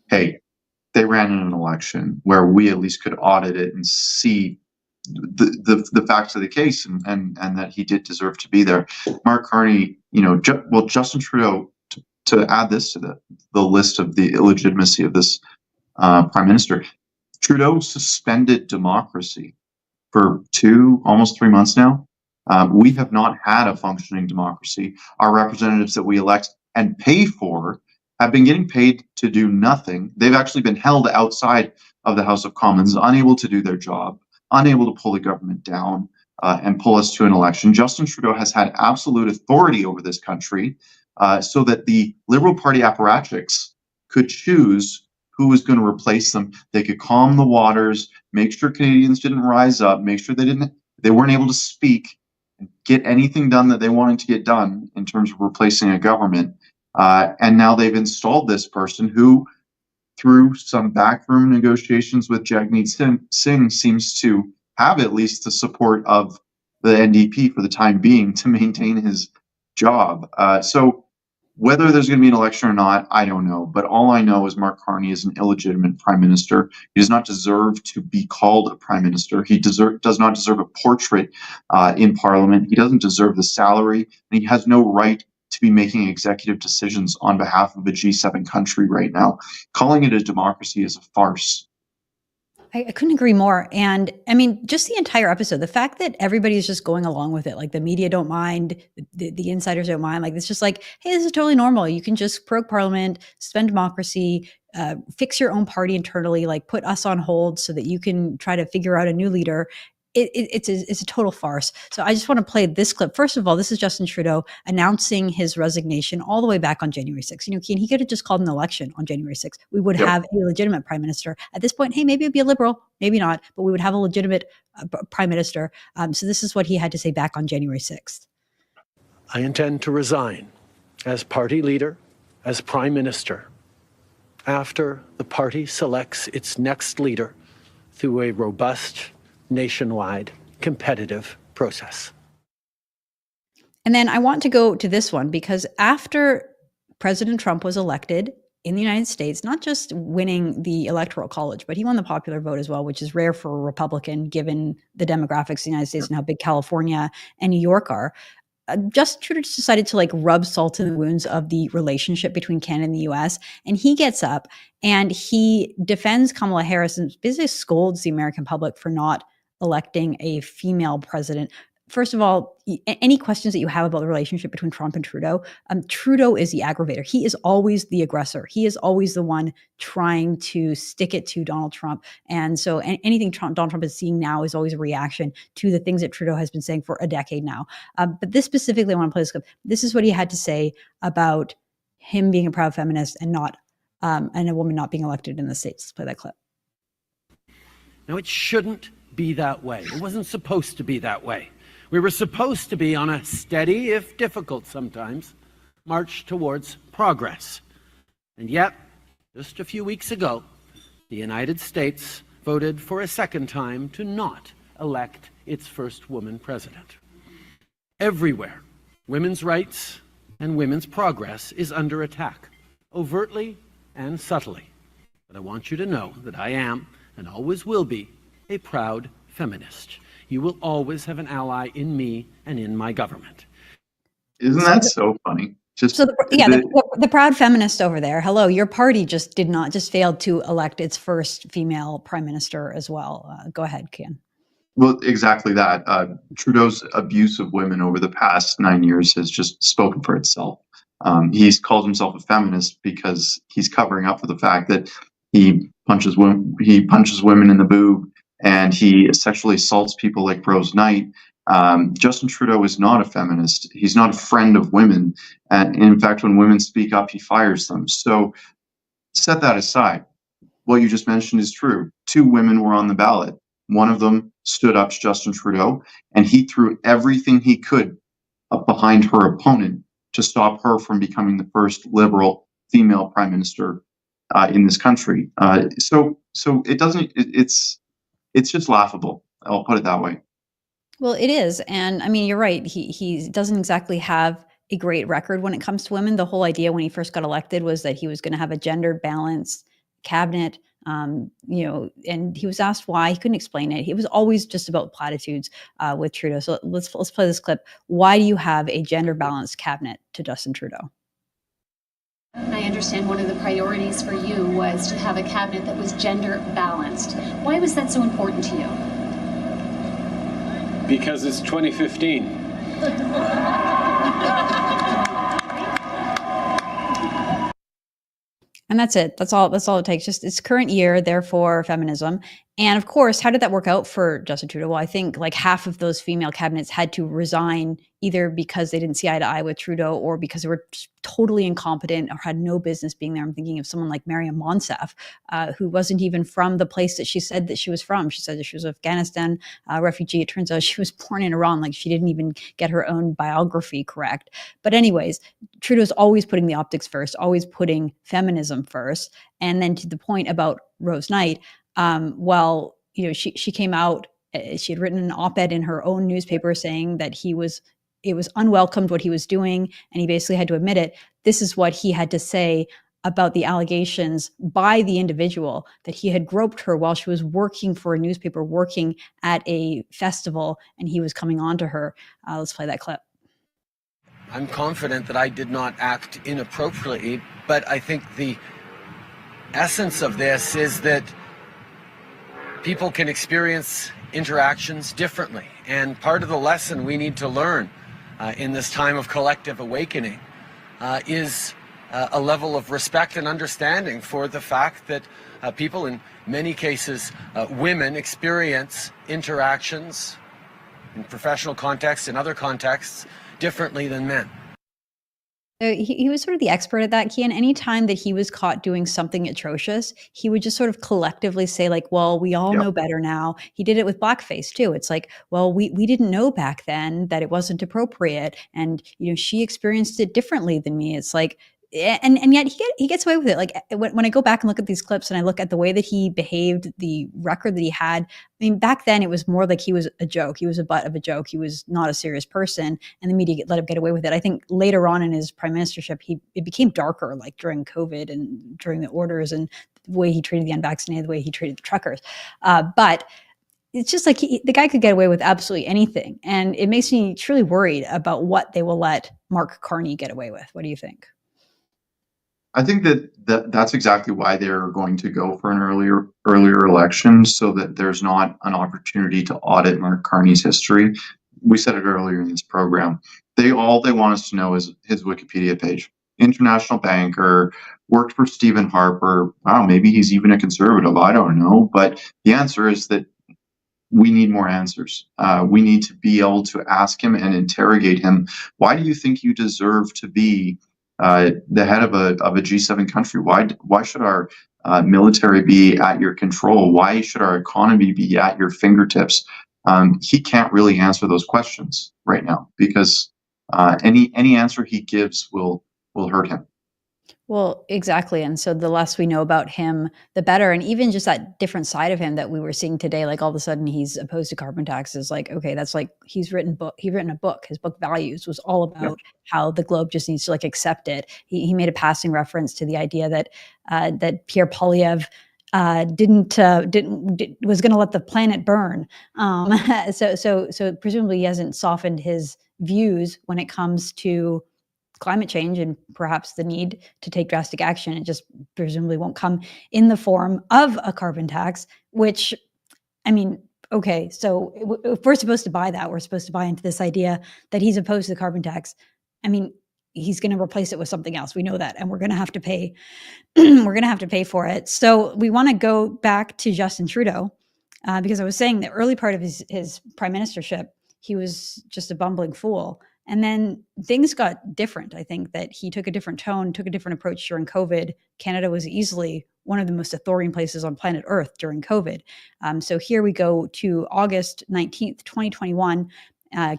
hey, they ran in an election where we at least could audit it and see the facts of the case, and that he did deserve to be there. Mark Carney, Justin Trudeau, to add this to the list of the illegitimacy of this prime minister, Trudeau suspended democracy for almost 3 months now. We have not had a functioning democracy. Our representatives that we elect and pay for have been getting paid to do nothing. They've actually been held outside of the House of Commons, unable to do their job, unable to pull the government down and pull us to an election. Justin Trudeau has had absolute authority over this country, so that the Liberal Party apparatchiks could choose who was going to replace them. They could calm the waters, make sure Canadians didn't rise up, make sure they weren't able to speak and get anything done that they wanted to get done in terms of replacing a government. And now they've installed this person who, through some backroom negotiations with Jagmeet Singh, seems to have at least the support of the NDP for the time being to maintain his job. So whether there's going to be an election or not, I don't know. But all I know is Mark Carney is an illegitimate prime minister. He does not deserve to be called a prime minister. He does not deserve a portrait in Parliament. He doesn't deserve the salary, and he has no right to be making executive decisions on behalf of a G7 country right now. Calling it a democracy is a farce. I couldn't agree more. And I mean, just the entire episode, the fact that everybody's just going along with it, like the media don't mind, the insiders don't mind, like it's just like, hey, this is totally normal. You can just prorogue parliament, suspend democracy, fix your own party internally, like put us on hold so that you can try to figure out a new leader. It's a total farce. So I just want to play this clip. First of all, this is Justin Trudeau announcing his resignation all the way back on January 6th. Keean, he could have just called an election on January 6th. We would have a legitimate prime minister. At this point, hey, maybe it'd be a Liberal, maybe not, but we would have a legitimate prime minister. So this is what he had to say back on January 6th. I intend to resign as party leader, as prime minister, after the party selects its next leader through a robust, nationwide, competitive process. And then I want to go to this one, because after President Trump was elected in the United States, not just winning the Electoral College, but he won the popular vote as well, which is rare for a Republican given the demographics of the United States and how big California and New York are. Justin Trudeau decided to rub salt in the wounds of the relationship between Canada and the US. And he gets up and he defends Kamala Harris and basically scolds the American public for not electing a female president. First of all, any questions that you have about the relationship between Trump and Trudeau, Trudeau is the aggravator. He is always the aggressor. He is always the one trying to stick it to Donald Trump. And so anything Donald Trump is seeing now is always a reaction to the things that Trudeau has been saying for a decade now. But this specifically, I want to play this clip. This is what he had to say about him being a proud feminist and a woman not being elected in the States. Let's play that clip. Now, it shouldn't be that way. It wasn't supposed to be that way. We were supposed to be on a steady, if difficult sometimes, march towards progress. And yet, just a few weeks ago, the United States voted for a second time to not elect its first woman president. Everywhere, women's rights and women's progress is under attack, overtly and subtly. But I want you to know that I am, and always will be, a proud feminist. You will always have an ally in me and in my government. Isn't that so funny? The proud feminist over there. Hello, your party just failed to elect its first female prime minister as well. Go ahead, Keean. Well, exactly that. Trudeau's abuse of women over the past 9 years has just spoken for itself. He's called himself a feminist because he's covering up for the fact that he punches women. He punches women in the boob, and he sexually assaults people like Rose Knight. Justin Trudeau is not a feminist. He's not a friend of women, and in fact, when women speak up, he fires them. So set that aside. What you just mentioned is true. Two women were on the ballot. One of them stood up to Justin Trudeau, and he threw everything he could up behind her opponent to stop her from becoming the first Liberal female prime minister in this country. So it doesn't. It's just laughable. I'll put it that way. Well, it is, and I mean, you're right. He doesn't exactly have a great record when it comes to women. The whole idea when he first got elected was that he was going to have a gender balanced cabinet. And he was asked why. He couldn't explain it. It was always just about platitudes with Trudeau. So let's play this clip. Why do you have a gender balanced cabinet to Justin Trudeau? I understand one of the priorities for you was to have a cabinet that was gender balanced. Why was that so important to you? Because it's 2015. And that's it. That's all it takes. Just it's current year, therefore feminism. And of course, how did that work out for Justin Trudeau? Well, I think like half of those female cabinets had to resign either because they didn't see eye to eye with Trudeau or because they were totally incompetent or had no business being there. I'm thinking of someone like Mariam Monsef, who wasn't even from the place that she said that she was from. She said that she was an Afghanistan refugee. It turns out she was born in Iran. Like she didn't even get her own biography correct. But anyways, Trudeau's always putting the optics first, always putting feminism first. And then to the point about Rose Knight, she came out, she had written an op-ed in her own newspaper saying that it was unwelcomed what he was doing, and he basically had to admit it. This is what he had to say about the allegations by the individual that he had groped her while she was working for a newspaper, working at a festival, and he was coming on to her. Let's play that clip. I'm confident that I did not act inappropriately, but I think the essence of this is that people can experience interactions differently. And part of the lesson we need to learn in this time of collective awakening is a level of respect and understanding for the fact that people, in many cases women, experience interactions in professional contexts, in other contexts, differently than men. So he was sort of the expert at that, Keean. Anytime that he was caught doing something atrocious, he would just sort of collectively say like, well, we all know better now. He did it with blackface too. It's like, well, we didn't know back then that it wasn't appropriate. And, she experienced it differently than me. It's like, and yet he gets away with it. Like when I go back and look at these clips and I look at the way that he behaved, the record that he had, I mean, back then it was more like he was a joke. He was a butt of a joke. He was not a serious person, and the media let him get away with it. I think later on in his prime ministership, it became darker, like during COVID and during the orders and the way he treated the unvaccinated, the way he treated the truckers. But it's just like the guy could get away with absolutely anything. And it makes me truly worried about what they will let Mark Carney get away with. What do you think? I think that's exactly why they're going to go for an earlier election, so that there's not an opportunity to audit Mark Carney's history. We said it earlier in this program. All they want us to know is his Wikipedia page. International banker, worked for Stephen Harper. Wow, maybe he's even a conservative. I don't know. But the answer is that we need more answers. We need to be able to ask him and interrogate him. Why do you think you deserve to be the head of a G7 country? Why should our military be at your control? Why should our economy be at your fingertips? He can't really answer those questions right now because any answer he gives will hurt him. Well, exactly. And so the less we know about him, the better. And even just that different side of him that we were seeing today, like all of a sudden he's opposed to carbon taxes. Like, okay, that's like he's written a book. His book Values was all about how the globe just needs to like accept it. He made a passing reference to the idea that that Pierre Poilievre was going to let the planet burn. So presumably he hasn't softened his views when it comes to climate change and perhaps the need to take drastic action. It just presumably won't come in the form of a carbon tax, which, I mean, okay, so if we're supposed to buy that, we're supposed to buy into this idea that he's opposed to the carbon tax. I mean, he's going to replace it with something else. We know that, and we're going to have to pay. We're going to have to pay for it. So we want to go back to Justin Trudeau because I was saying the early part of his prime ministership, he was just a bumbling fool. And then things got different. I think that he took a different tone, took a different approach during COVID. Canada was easily one of the most authoritarian places on planet Earth during COVID. So here we go to August 19th, 2021,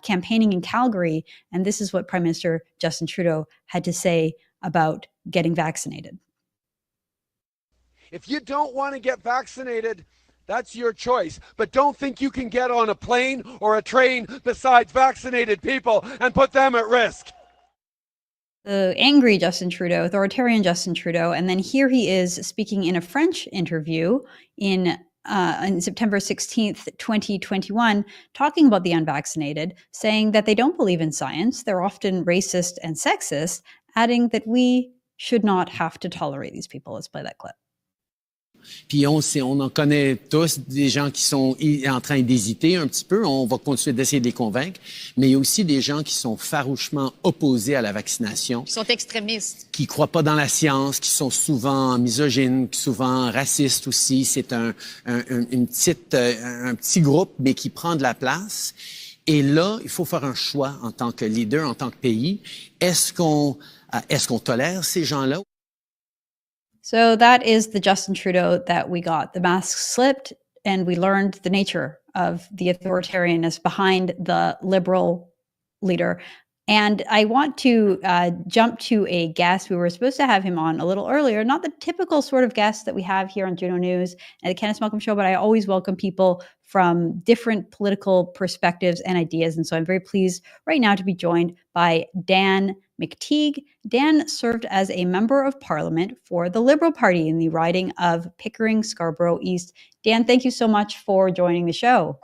campaigning in Calgary. And this is what Prime Minister Justin Trudeau had to say about getting vaccinated. If you don't want to get vaccinated, that's your choice. But don't think you can get on a plane or a train besides vaccinated people and put them at risk. The angry Justin Trudeau, authoritarian Justin Trudeau. And then here he is speaking in a French interview on September 16th, 2021, talking about the unvaccinated, saying that they don't believe in science. They're often racist and sexist, adding that we should not have to tolerate these people. Let's play that clip. Puis on en connaît tous des gens qui sont en train d'hésiter un petit peu. On va continuer d'essayer de les convaincre. Mais il y a aussi des gens qui sont farouchement opposés à la vaccination. Qui sont extrémistes. Qui ne croient pas dans la science, qui sont souvent misogynes, souvent racistes aussi. C'est un petit groupe, mais qui prend de la place. Et là, il faut faire un choix en tant que leader, en tant que pays. Est-ce qu'on tolère ces gens-là? So that is the Justin Trudeau that we got. The mask slipped, and we learned the nature of the authoritarianness behind the Liberal leader. And I want to jump to a guest. We were supposed to have him on a little earlier, not the typical sort of guest that we have here on Juno News and the Candice Malcolm Show, but I always welcome people from different political perspectives and ideas. And so I'm very pleased right now to be joined by Dan McTeague. Dan served as a member of parliament for the Liberal Party in the riding of Pickering Scarborough East. Dan, thank you so much for joining the show.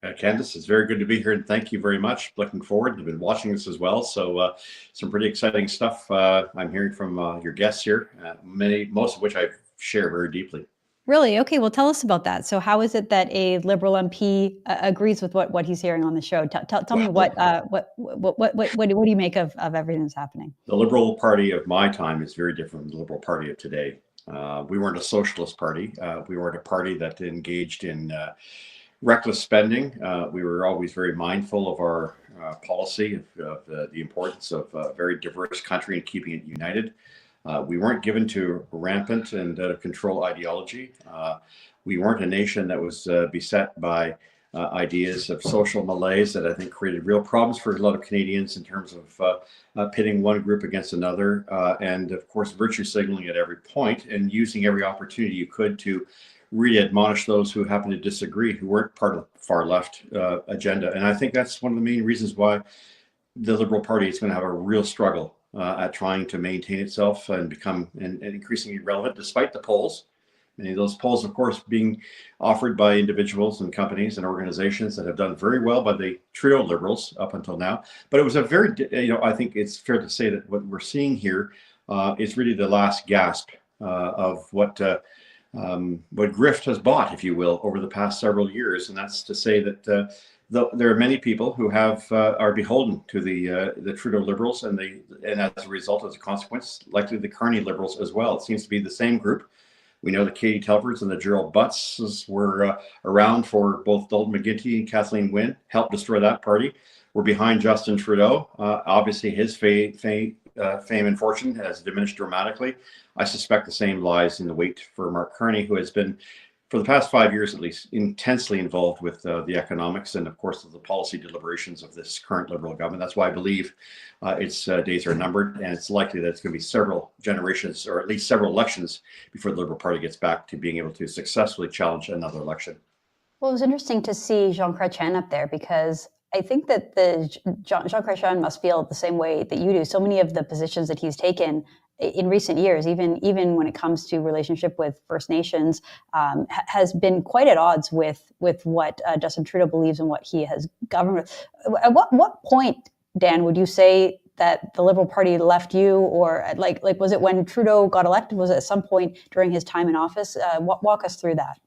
Candice, it's very good to be here, and thank you very much. Looking forward. I've been watching this as well, so some pretty exciting stuff I'm hearing from your guests here, most of which I share very deeply. Really? Okay, well, tell us about that. So how is it that a Liberal MP agrees with what he's hearing on the show? Tell me what do you make of everything that's happening? The Liberal Party of my time is very different from the Liberal Party of today. We weren't a socialist party. We weren't a party that engaged in reckless spending. We were always very mindful of our policy, of the importance of a very diverse country and keeping it united. We weren't given to rampant and out of control ideology. We weren't a nation that was beset by ideas of social malaise that I think created real problems for a lot of Canadians in terms of pitting one group against another, and of course virtue signaling at every point and using every opportunity you could to really admonish those who happen to disagree, who weren't part of the far left agenda. And I think that's one of the main reasons why the Liberal Party is going to have a real struggle at trying to maintain itself and become increasingly relevant, despite the polls. Many of those polls, of course, being offered by individuals and companies and organizations that have done very well by the Trudeau Liberals up until now. But it was a very, I think it's fair to say that what we're seeing here is really the last gasp of what grift has bought, if you will, over the past several years. And that's to say that there are many people who are beholden to the Trudeau Liberals, and as a result, as a consequence, likely the Carney Liberals as well. It seems to be the same group. We know the Katie Telfords and the Gerald Butts were around for both Dalton McGuinty and Kathleen Wynne, helped destroy that party. We're behind Justin Trudeau. Obviously, his fame and fortune has diminished dramatically. I suspect the same lies in the wait for Mark Carney, who has been, for the past 5 years at least, intensely involved with the economics and, of course, the policy deliberations of this current Liberal government. That's why I believe its days are numbered, and it's likely that it's going to be several generations, or at least several elections, before the Liberal Party gets back to being able to successfully challenge another election. Well, it was interesting to see Jean Chrétien up there, because I think that Jean Chrétien must feel the same way that you do. So many of the positions that he's taken in recent years, even when it comes to relationship with First Nations, has been quite at odds with what Justin Trudeau believes and what he has governed with. At what point, Dan, would you say that the Liberal Party left you, or like was it when Trudeau got elected? Was it at some point during his time in office? Walk us through that.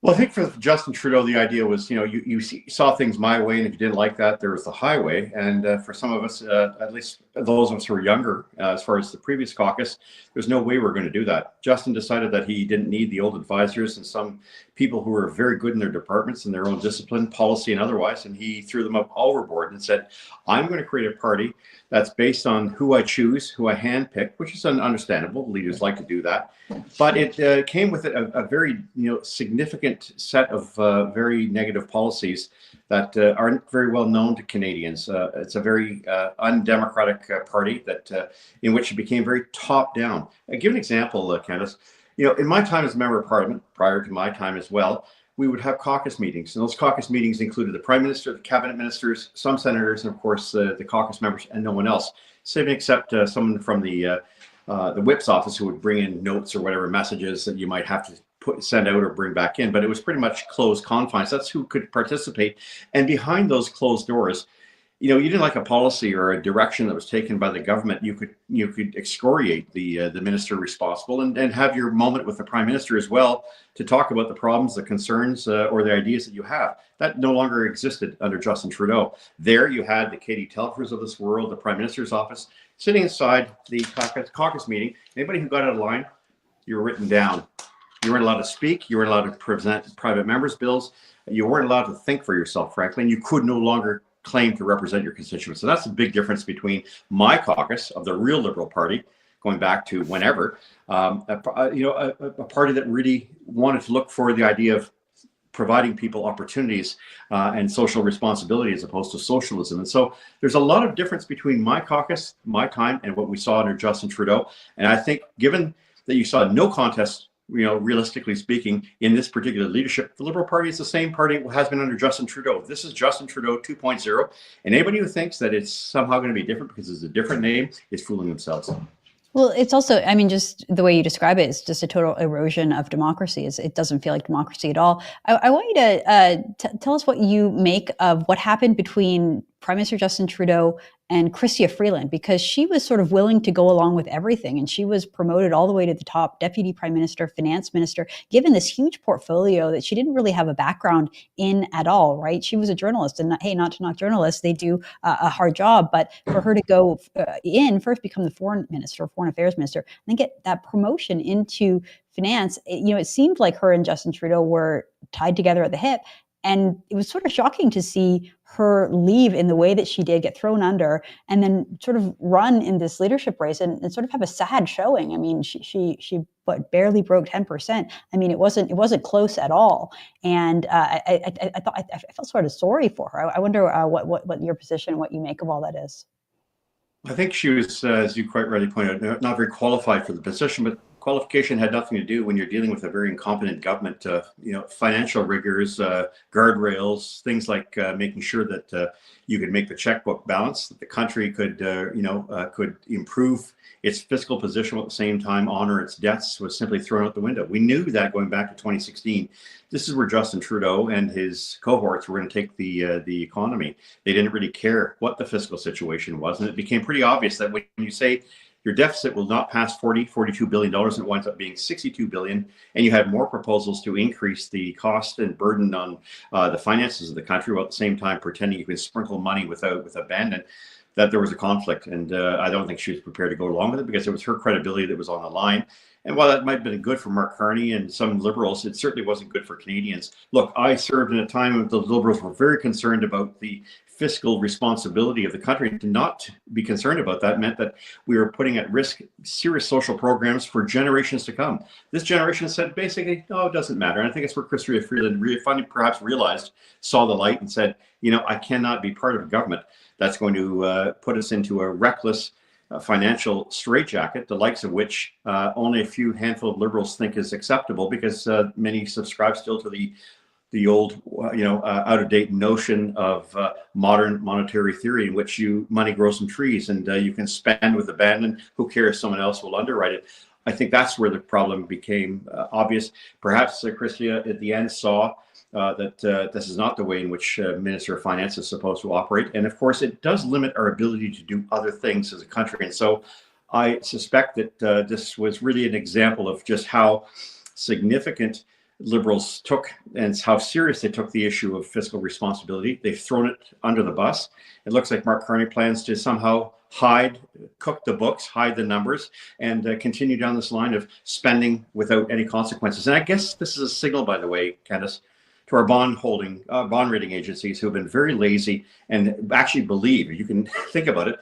Well, I think for Justin Trudeau, the idea was, you saw things my way, and if you didn't like that, there was the highway. And for some of us, at least those of us who are younger, as far as the previous caucus, there's no way we're going to do that. Justin decided that he didn't need the old advisors and some people who were very good in their departments and their own discipline, policy, and otherwise, and he threw them up overboard and said, I'm going to create a party that's based on who I choose, who I handpick, which is understandable. Leaders like to do that. But it came with a very significant set of very negative policies that aren't very well known to Canadians. It's a very undemocratic party that in which it became very top down. I'll give an example, Candice. In my time as a member of Parliament, prior to my time as well, we would have caucus meetings, and those caucus meetings included the Prime Minister, the cabinet ministers, some senators, and of course the caucus members, and no one else, save except someone from the whip's office who would bring in notes or whatever messages that you might have to send out or bring back in. But it was pretty much closed confines. That's who could participate. And behind those closed doors, you didn't like a policy or a direction that was taken by the government, you could excoriate the minister responsible and have your moment with the Prime Minister as well to talk about the problems, the concerns, or the ideas that you have. That no longer existed under Justin Trudeau. There you had the Katie Telfers of this world, the Prime Minister's office, sitting inside the caucus meeting. Anybody who got out of line, you were written down. You weren't allowed to speak. You weren't allowed to present private members' bills. You weren't allowed to think for yourself, frankly, and you could no longer claim to represent your constituents. So that's the big difference between my caucus of the real Liberal Party, going back to whenever, a party that really wanted to look for the idea of providing people opportunities and social responsibility as opposed to socialism. And so there's a lot of difference between my caucus, my time, and what we saw under Justin Trudeau. And I think given that you saw no contest, realistically speaking, in this particular leadership, the Liberal Party is the same party it has been under Justin Trudeau. This is Justin Trudeau 2.0. And anybody who thinks that it's somehow going to be different because it's a different name is fooling themselves. Well, it's also, just the way you describe it is just a total erosion of democracy. It doesn't feel like democracy at all. I want you to tell us what you make of what happened between Prime Minister Justin Trudeau and Chrystia Freeland, because she was sort of willing to go along with everything. And she was promoted all the way to the top, Deputy Prime Minister, Finance Minister, given this huge portfolio that she didn't really have a background in at all, right? She was a journalist, and hey, not to knock journalists, they do a hard job, but for her to go first become the Foreign Affairs Minister, and then get that promotion into finance, it seemed like her and Justin Trudeau were tied together at the hip. And it was sort of shocking to see her leave in the way that she did, get thrown under, and then sort of run in this leadership race and sort of have a sad showing. She barely broke 10%. It wasn't close at all. And I felt sort of sorry for her. I wonder what your position, what you make of all that is. I think she was, as you quite rightly pointed out, not very qualified for the position, but qualification had nothing to do when you're dealing with a very incompetent government. Financial rigors, guardrails, things like making sure that you could make the checkbook balance, that the country could improve its fiscal position at the same time honor its debts was simply thrown out the window. We knew that going back to 2016. This is where Justin Trudeau and his cohorts were going to take the economy. They didn't really care what the fiscal situation was, and it became pretty obvious that when you say your deficit will not pass $42 billion, and it winds up being $62 billion, and you have more proposals to increase the cost and burden on the finances of the country, while at the same time pretending you can sprinkle money with abandon, that there was a conflict. And I don't think she was prepared to go along with it because it was her credibility that was on the line. And while that might have been good for Mark Carney and some Liberals, it certainly wasn't good for Canadians. Look, I served in a time when the Liberals were very concerned about the fiscal responsibility of the country. To not be concerned about that meant that we were putting at risk serious social programs for generations to come. This generation said basically, no, it doesn't matter. And I think it's where Chrystia Freeland finally perhaps saw the light and said, I cannot be part of a government that's going to put us into a reckless financial straitjacket, the likes of which only a few handful of Liberals think is acceptable, because many subscribe still to the old, out-of-date notion of modern monetary theory, in which money grows from trees and you can spend with abandon. Who cares? Someone else will underwrite it. I think that's where the problem became obvious. Perhaps Chrystia at the end saw that this is not the way in which Minister of Finance is supposed to operate. And of course, it does limit our ability to do other things as a country. And so I suspect that this was really an example of just how significant Liberals took and how serious they took the issue of fiscal responsibility. They've thrown it under the bus. It looks like Mark Carney plans to somehow cook the books, hide the numbers, and continue down this line of spending without any consequences. And I guess this is a signal, by the way, Candice, to our bond rating agencies who have been very lazy and actually believe, you can think about it.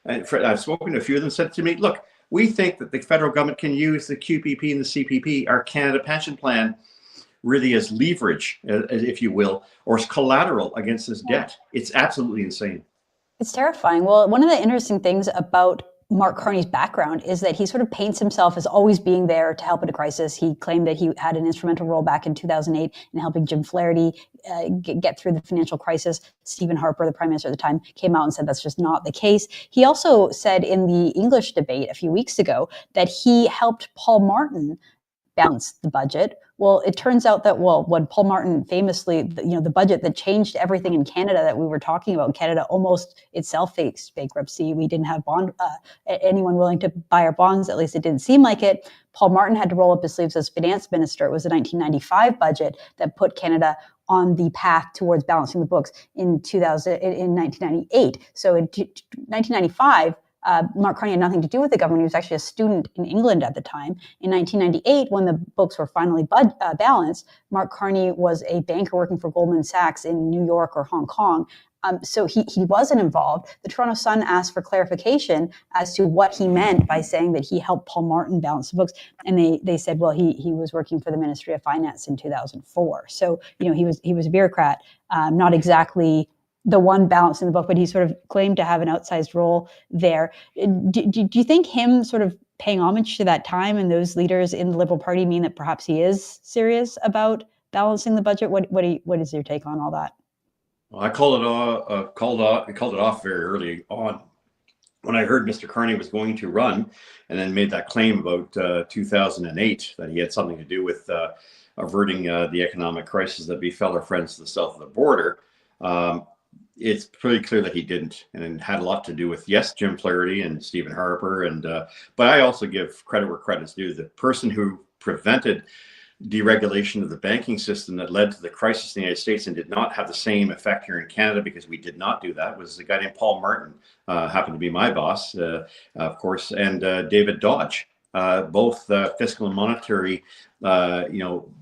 I've spoken to a few of them, said to me, look, we think that the federal government can use the QPP and the CPP, our Canada Pension Plan, really as leverage, if you will, or as collateral against this debt. It's absolutely insane. It's terrifying. Well, one of the interesting things about Mark Carney's background is that he sort of paints himself as always being there to help in a crisis. He claimed that he had an instrumental role back in 2008 in helping Jim Flaherty get through the financial crisis. Stephen Harper, the prime minister at the time, came out and said that's just not the case. He also said in the English debate a few weeks ago that he helped Paul Martin balance the budget. Well, it turns out that, when Paul Martin famously, the budget that changed everything in Canada that we were talking about, Canada almost itself faced bankruptcy. We didn't have anyone willing to buy our bonds, at least it didn't seem like it. Paul Martin had to roll up his sleeves as finance minister. It was the 1995 budget that put Canada on the path towards balancing the books in 1998. So in 1995, Mark Carney had nothing to do with the government. He was actually a student in England at the time. In 1998, when the books were finally balanced, Mark Carney was a banker working for Goldman Sachs in New York or Hong Kong. So he wasn't involved. The Toronto Sun asked for clarification as to what he meant by saying that he helped Paul Martin balance the books. And they said, well, he was working for the Ministry of Finance in 2004. So, he was a bureaucrat, not exactly the one balancing the book, but he sort of claimed to have an outsized role there. Do you think him sort of paying homage to that time and those leaders in the Liberal Party mean that perhaps he is serious about balancing the budget? What is your take on all that? Well, I called it off very early on when I heard Mr. Carney was going to run, and then made that claim about 2008 that he had something to do with averting the economic crisis that befell our friends to the south of the border. It's pretty clear that he didn't, and it had a lot to do with, yes, Jim Flaherty and Stephen Harper, but I also give credit where credit's due. The person who prevented deregulation of the banking system that led to the crisis in the United States and did not have the same effect here in Canada, because we did not do that, was a guy named Paul Martin, happened to be my boss, of course, and David Dodge, both fiscal and monetary,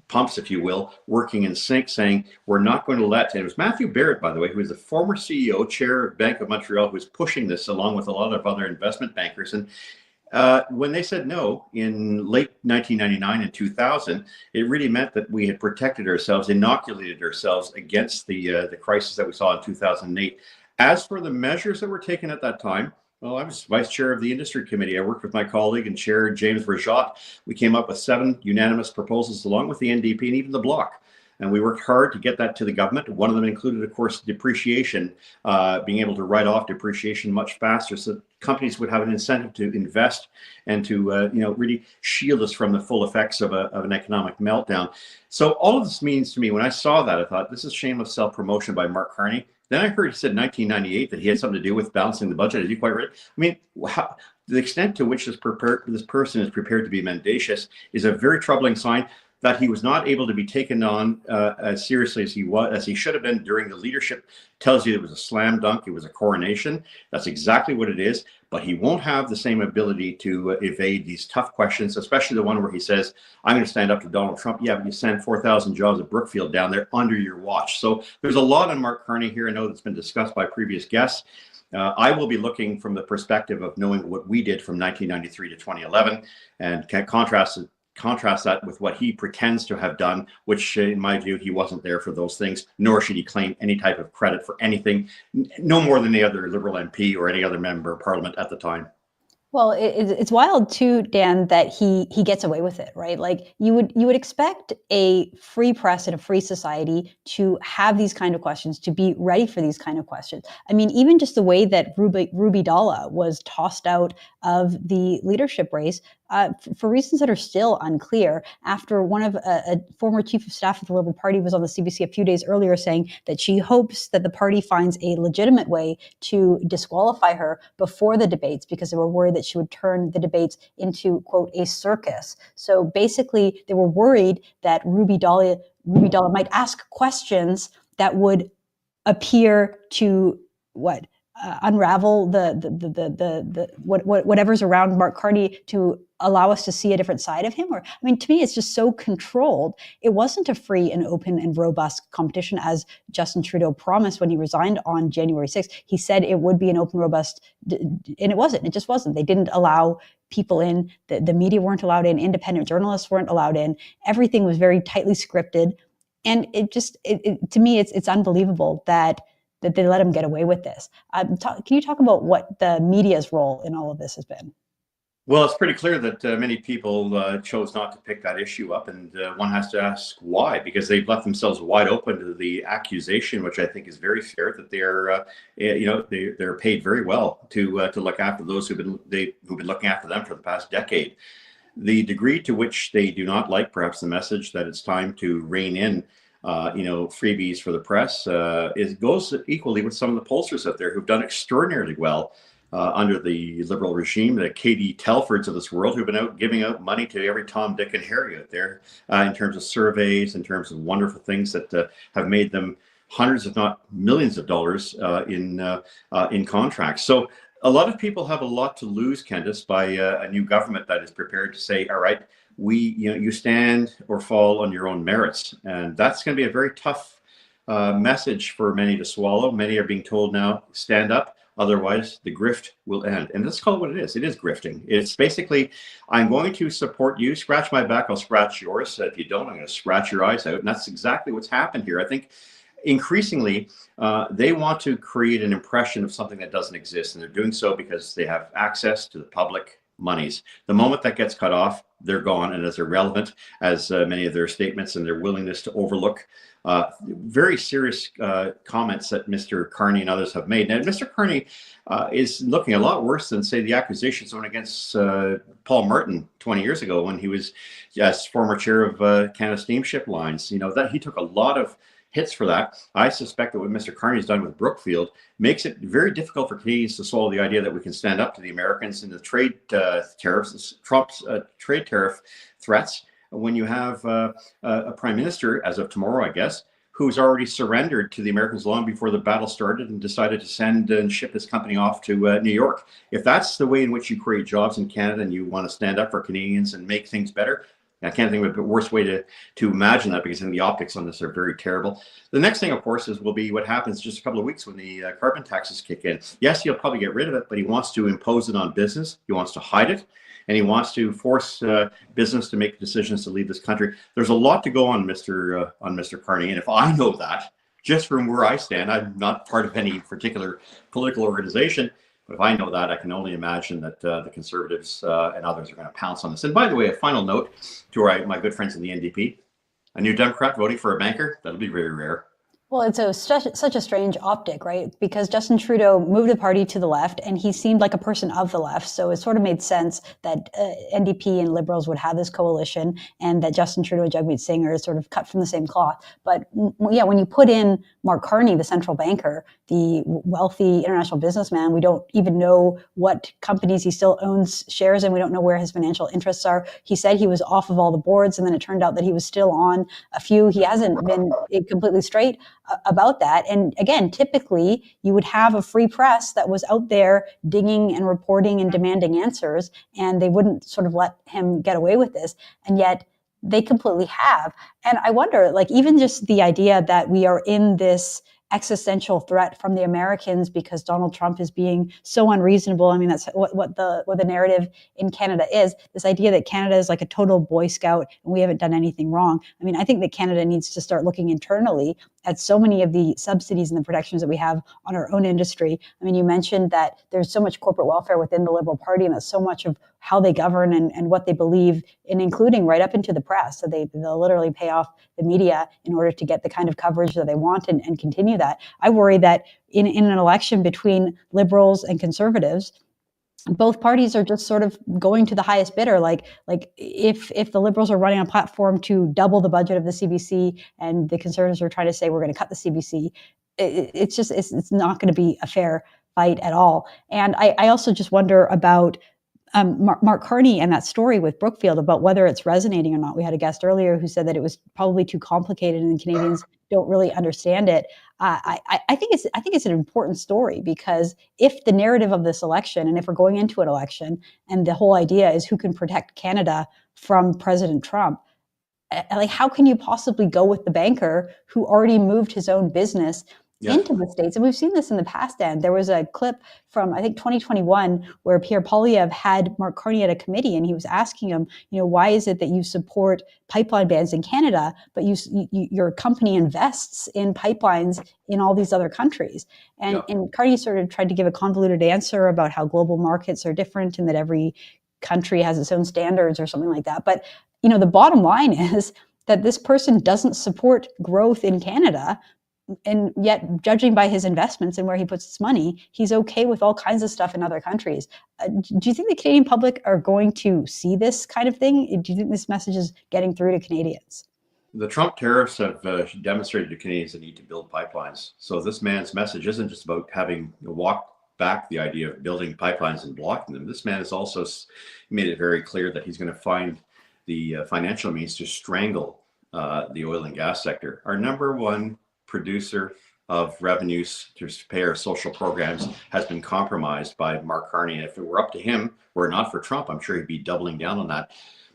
pumps, if you will, working in sync, saying we're not going to let, and it was Matthew Barrett, by the way, who was the former CEO, chair of Bank of Montreal, who was pushing this along with a lot of other investment bankers. And when they said no in late 1999 and 2000, it really meant that we had protected ourselves, inoculated ourselves against the crisis that we saw in 2008. As for the measures that were taken at that time, well, I was vice chair of the industry committee. I worked with my colleague and chair, James Rajat. We came up with 7 unanimous proposals along with the NDP and even the Bloc. And we worked hard to get that to the government. One of them included, of course, depreciation, being able to write off depreciation much faster so that companies would have an incentive to invest and to really shield us from the full effects of an economic meltdown. So all of this means to me, when I saw that, I thought, this is shameless self-promotion by Mark Carney. Then I heard he said 1998 that he had something to do with balancing the budget. Is he quite right? I mean, the extent to which this person is prepared to be mendacious is a very troubling sign. That he was not able to be taken on as seriously as he should have been during the leadership tells you it was a slam dunk. It was a coronation. That's exactly what it is. But he won't have the same ability to evade these tough questions, especially the one where he says, I'm going to stand up to Donald Trump. Yeah, but you sent 4,000 jobs at Brookfield down there under your watch. So there's a lot on Mark Carney here. I know that's been discussed by previous guests. I will be looking from the perspective of knowing what we did from 1993 to 2011 and can contrast that with what he pretends to have done, which in my view, he wasn't there for those things, nor should he claim any type of credit for anything, no more than any other Liberal MP or any other member of Parliament at the time. Well, it's wild too, Dan, that he gets away with it, right? Like you would expect a free press and a free society to have these kind of questions, to be ready for these kind of questions. I mean, even just the way that Ruby Dalla was tossed out of the leadership race for reasons that are still unclear, after one of a former chief of staff of the Liberal Party was on the CBC a few days earlier saying that she hopes that the party finds a legitimate way to disqualify her before the debates because they were worried that she would turn the debates into, quote, a circus. So basically, they were worried that Ruby Dahlia might ask questions that would appear to unravel whatever's around Mark Carney to allow us to see a different side of him. Or, I mean, to me, it's just so controlled. It wasn't a free and open and robust competition as Justin Trudeau promised when he resigned on January 6th. He said it would be an open, robust, and it wasn't. It just wasn't. They didn't allow people in. The media weren't allowed in. Independent journalists weren't allowed in. Everything was very tightly scripted. And to me, it's unbelievable that they let him get away with this. Can you talk about what the media's role in all of this has been? Well, it's pretty clear that many people chose not to pick that issue up, and one has to ask why, because they've left themselves wide open to the accusation, which I think is very fair, that they're paid very well to look after those who've been looking after them for the past decade. The degree to which they do not like, perhaps, the message that it's time to rein in freebies for the press, it goes equally with some of the pollsters out there who've done extraordinarily well under the Liberal regime, the Katie Telfords of this world, who've been out giving out money to every Tom, Dick, and Harry out there in terms of surveys, in terms of wonderful things that have made them hundreds, if not millions of dollars in contracts. So a lot of people have a lot to lose, Candice, by a new government that is prepared to say, all right, you stand or fall on your own merits. And that's going to be a very tough message for many to swallow. Many are being told now, stand up, otherwise the grift will end. And let's call it what it is. It is grifting. It's basically, I'm going to support you, scratch my back, I'll scratch yours. If you don't, I'm going to scratch your eyes out. And that's exactly what's happened here. I think increasingly, they want to create an impression of something that doesn't exist. And they're doing so because they have access to the public monies. The moment that gets cut off, they're gone and as irrelevant as many of their statements and their willingness to overlook very serious comments that Mr. Carney and others have made. Now, Mr. Carney is looking a lot worse than, say, the accusations thrown against Paul Martin 20 years ago when he was former chair of Canada Steamship Lines. That he took a lot of hits for that. I suspect that what Mr. Carney's done with Brookfield makes it very difficult for Canadians to swallow the idea that we can stand up to the Americans in the trade tariffs, Trump's trade tariff threats, when you have a prime minister, as of tomorrow, I guess, who's already surrendered to the Americans long before the battle started and decided to send and ship his company off to New York. If that's the way in which you create jobs in Canada and you want to stand up for Canadians and make things better, I can't think of a worse way to imagine that, because the optics on this are very terrible. The next thing, of course, will be what happens just a couple of weeks when the carbon taxes kick in. Yes, he'll probably get rid of it, but he wants to impose it on business. He wants to hide it, and he wants to force business to make decisions to leave this country. There's a lot to go on, Mr. Carney, and if I know that, just from where I stand, I'm not part of any particular political organization. But if I know that, I can only imagine that the Conservatives and others are going to pounce on this. And by the way, a final note to my good friends in the NDP, a new Democrat voting for a banker, that'll be very rare. Well, it's such a strange optic, right? Because Justin Trudeau moved the party to the left, and he seemed like a person of the left. So it sort of made sense that NDP and Liberals would have this coalition, and that Justin Trudeau and Jagmeet Singh are sort of cut from the same cloth. But yeah, when you put in Mark Carney, the central banker, the wealthy international businessman, we don't even know what companies he still owns shares in. We don't know where his financial interests are. He said he was off of all the boards, and then it turned out that he was still on a few. He hasn't been completely straight about that. And again, typically you would have a free press that was out there digging and reporting and demanding answers, and they wouldn't sort of let him get away with this. And yet they completely have. And I wonder, even just the idea that we are in this existential threat from the Americans because Donald Trump is being so unreasonable. I mean, that's what the narrative in Canada is. This idea that Canada is like a total Boy Scout and we haven't done anything wrong. I mean, I think that Canada needs to start looking internally at so many of the subsidies and the protections that we have on our own industry. I mean, you mentioned that there's so much corporate welfare within the Liberal Party, and that's so much of how they govern and what they believe in, including right up into the press. So they'll literally pay off the media in order to get the kind of coverage that they want and continue that. I worry that in an election between Liberals and Conservatives, both parties are just sort of going to the highest bidder. Like if the Liberals are running a platform to double the budget of the CBC, and the Conservatives are trying to say we're going to cut the CBC, it's not going to be a fair fight at all. And I also just wonder about Mark Carney and that story with Brookfield about whether it's resonating or not. We had a guest earlier who said that it was probably too complicated and the Canadians don't really understand it. I think it's an important story, because if the narrative of this election, and if we're going into an election, and the whole idea is who can protect Canada from President Trump, like how can you possibly go with the banker who already moved his own business into the States? And we've seen this in the past. And there was a clip from, I think, 2021, where Pierre Poilievre had Mark Carney at a committee, and he was asking him, why is it that you support pipeline bans in Canada, but your company invests in pipelines in all these other countries? And Carney sort of tried to give a convoluted answer about how global markets are different and that every country has its own standards or something like that. But the bottom line is that this person doesn't support growth in Canada, and yet, judging by his investments and where he puts his money, he's okay with all kinds of stuff in other countries. Do you think the Canadian public are going to see this kind of thing? Do you think this message is getting through to Canadians? The Trump tariffs have demonstrated to Canadians the need to build pipelines. So this man's message isn't just about having walked back the idea of building pipelines and blocking them. This man has also made it very clear that he's going to find the financial means to strangle the oil and gas sector. Our number one producer of revenues to pay our social programs has been compromised by Mark Carney. And if it were up to him, were it not for Trump, I'm sure he'd be doubling down on that.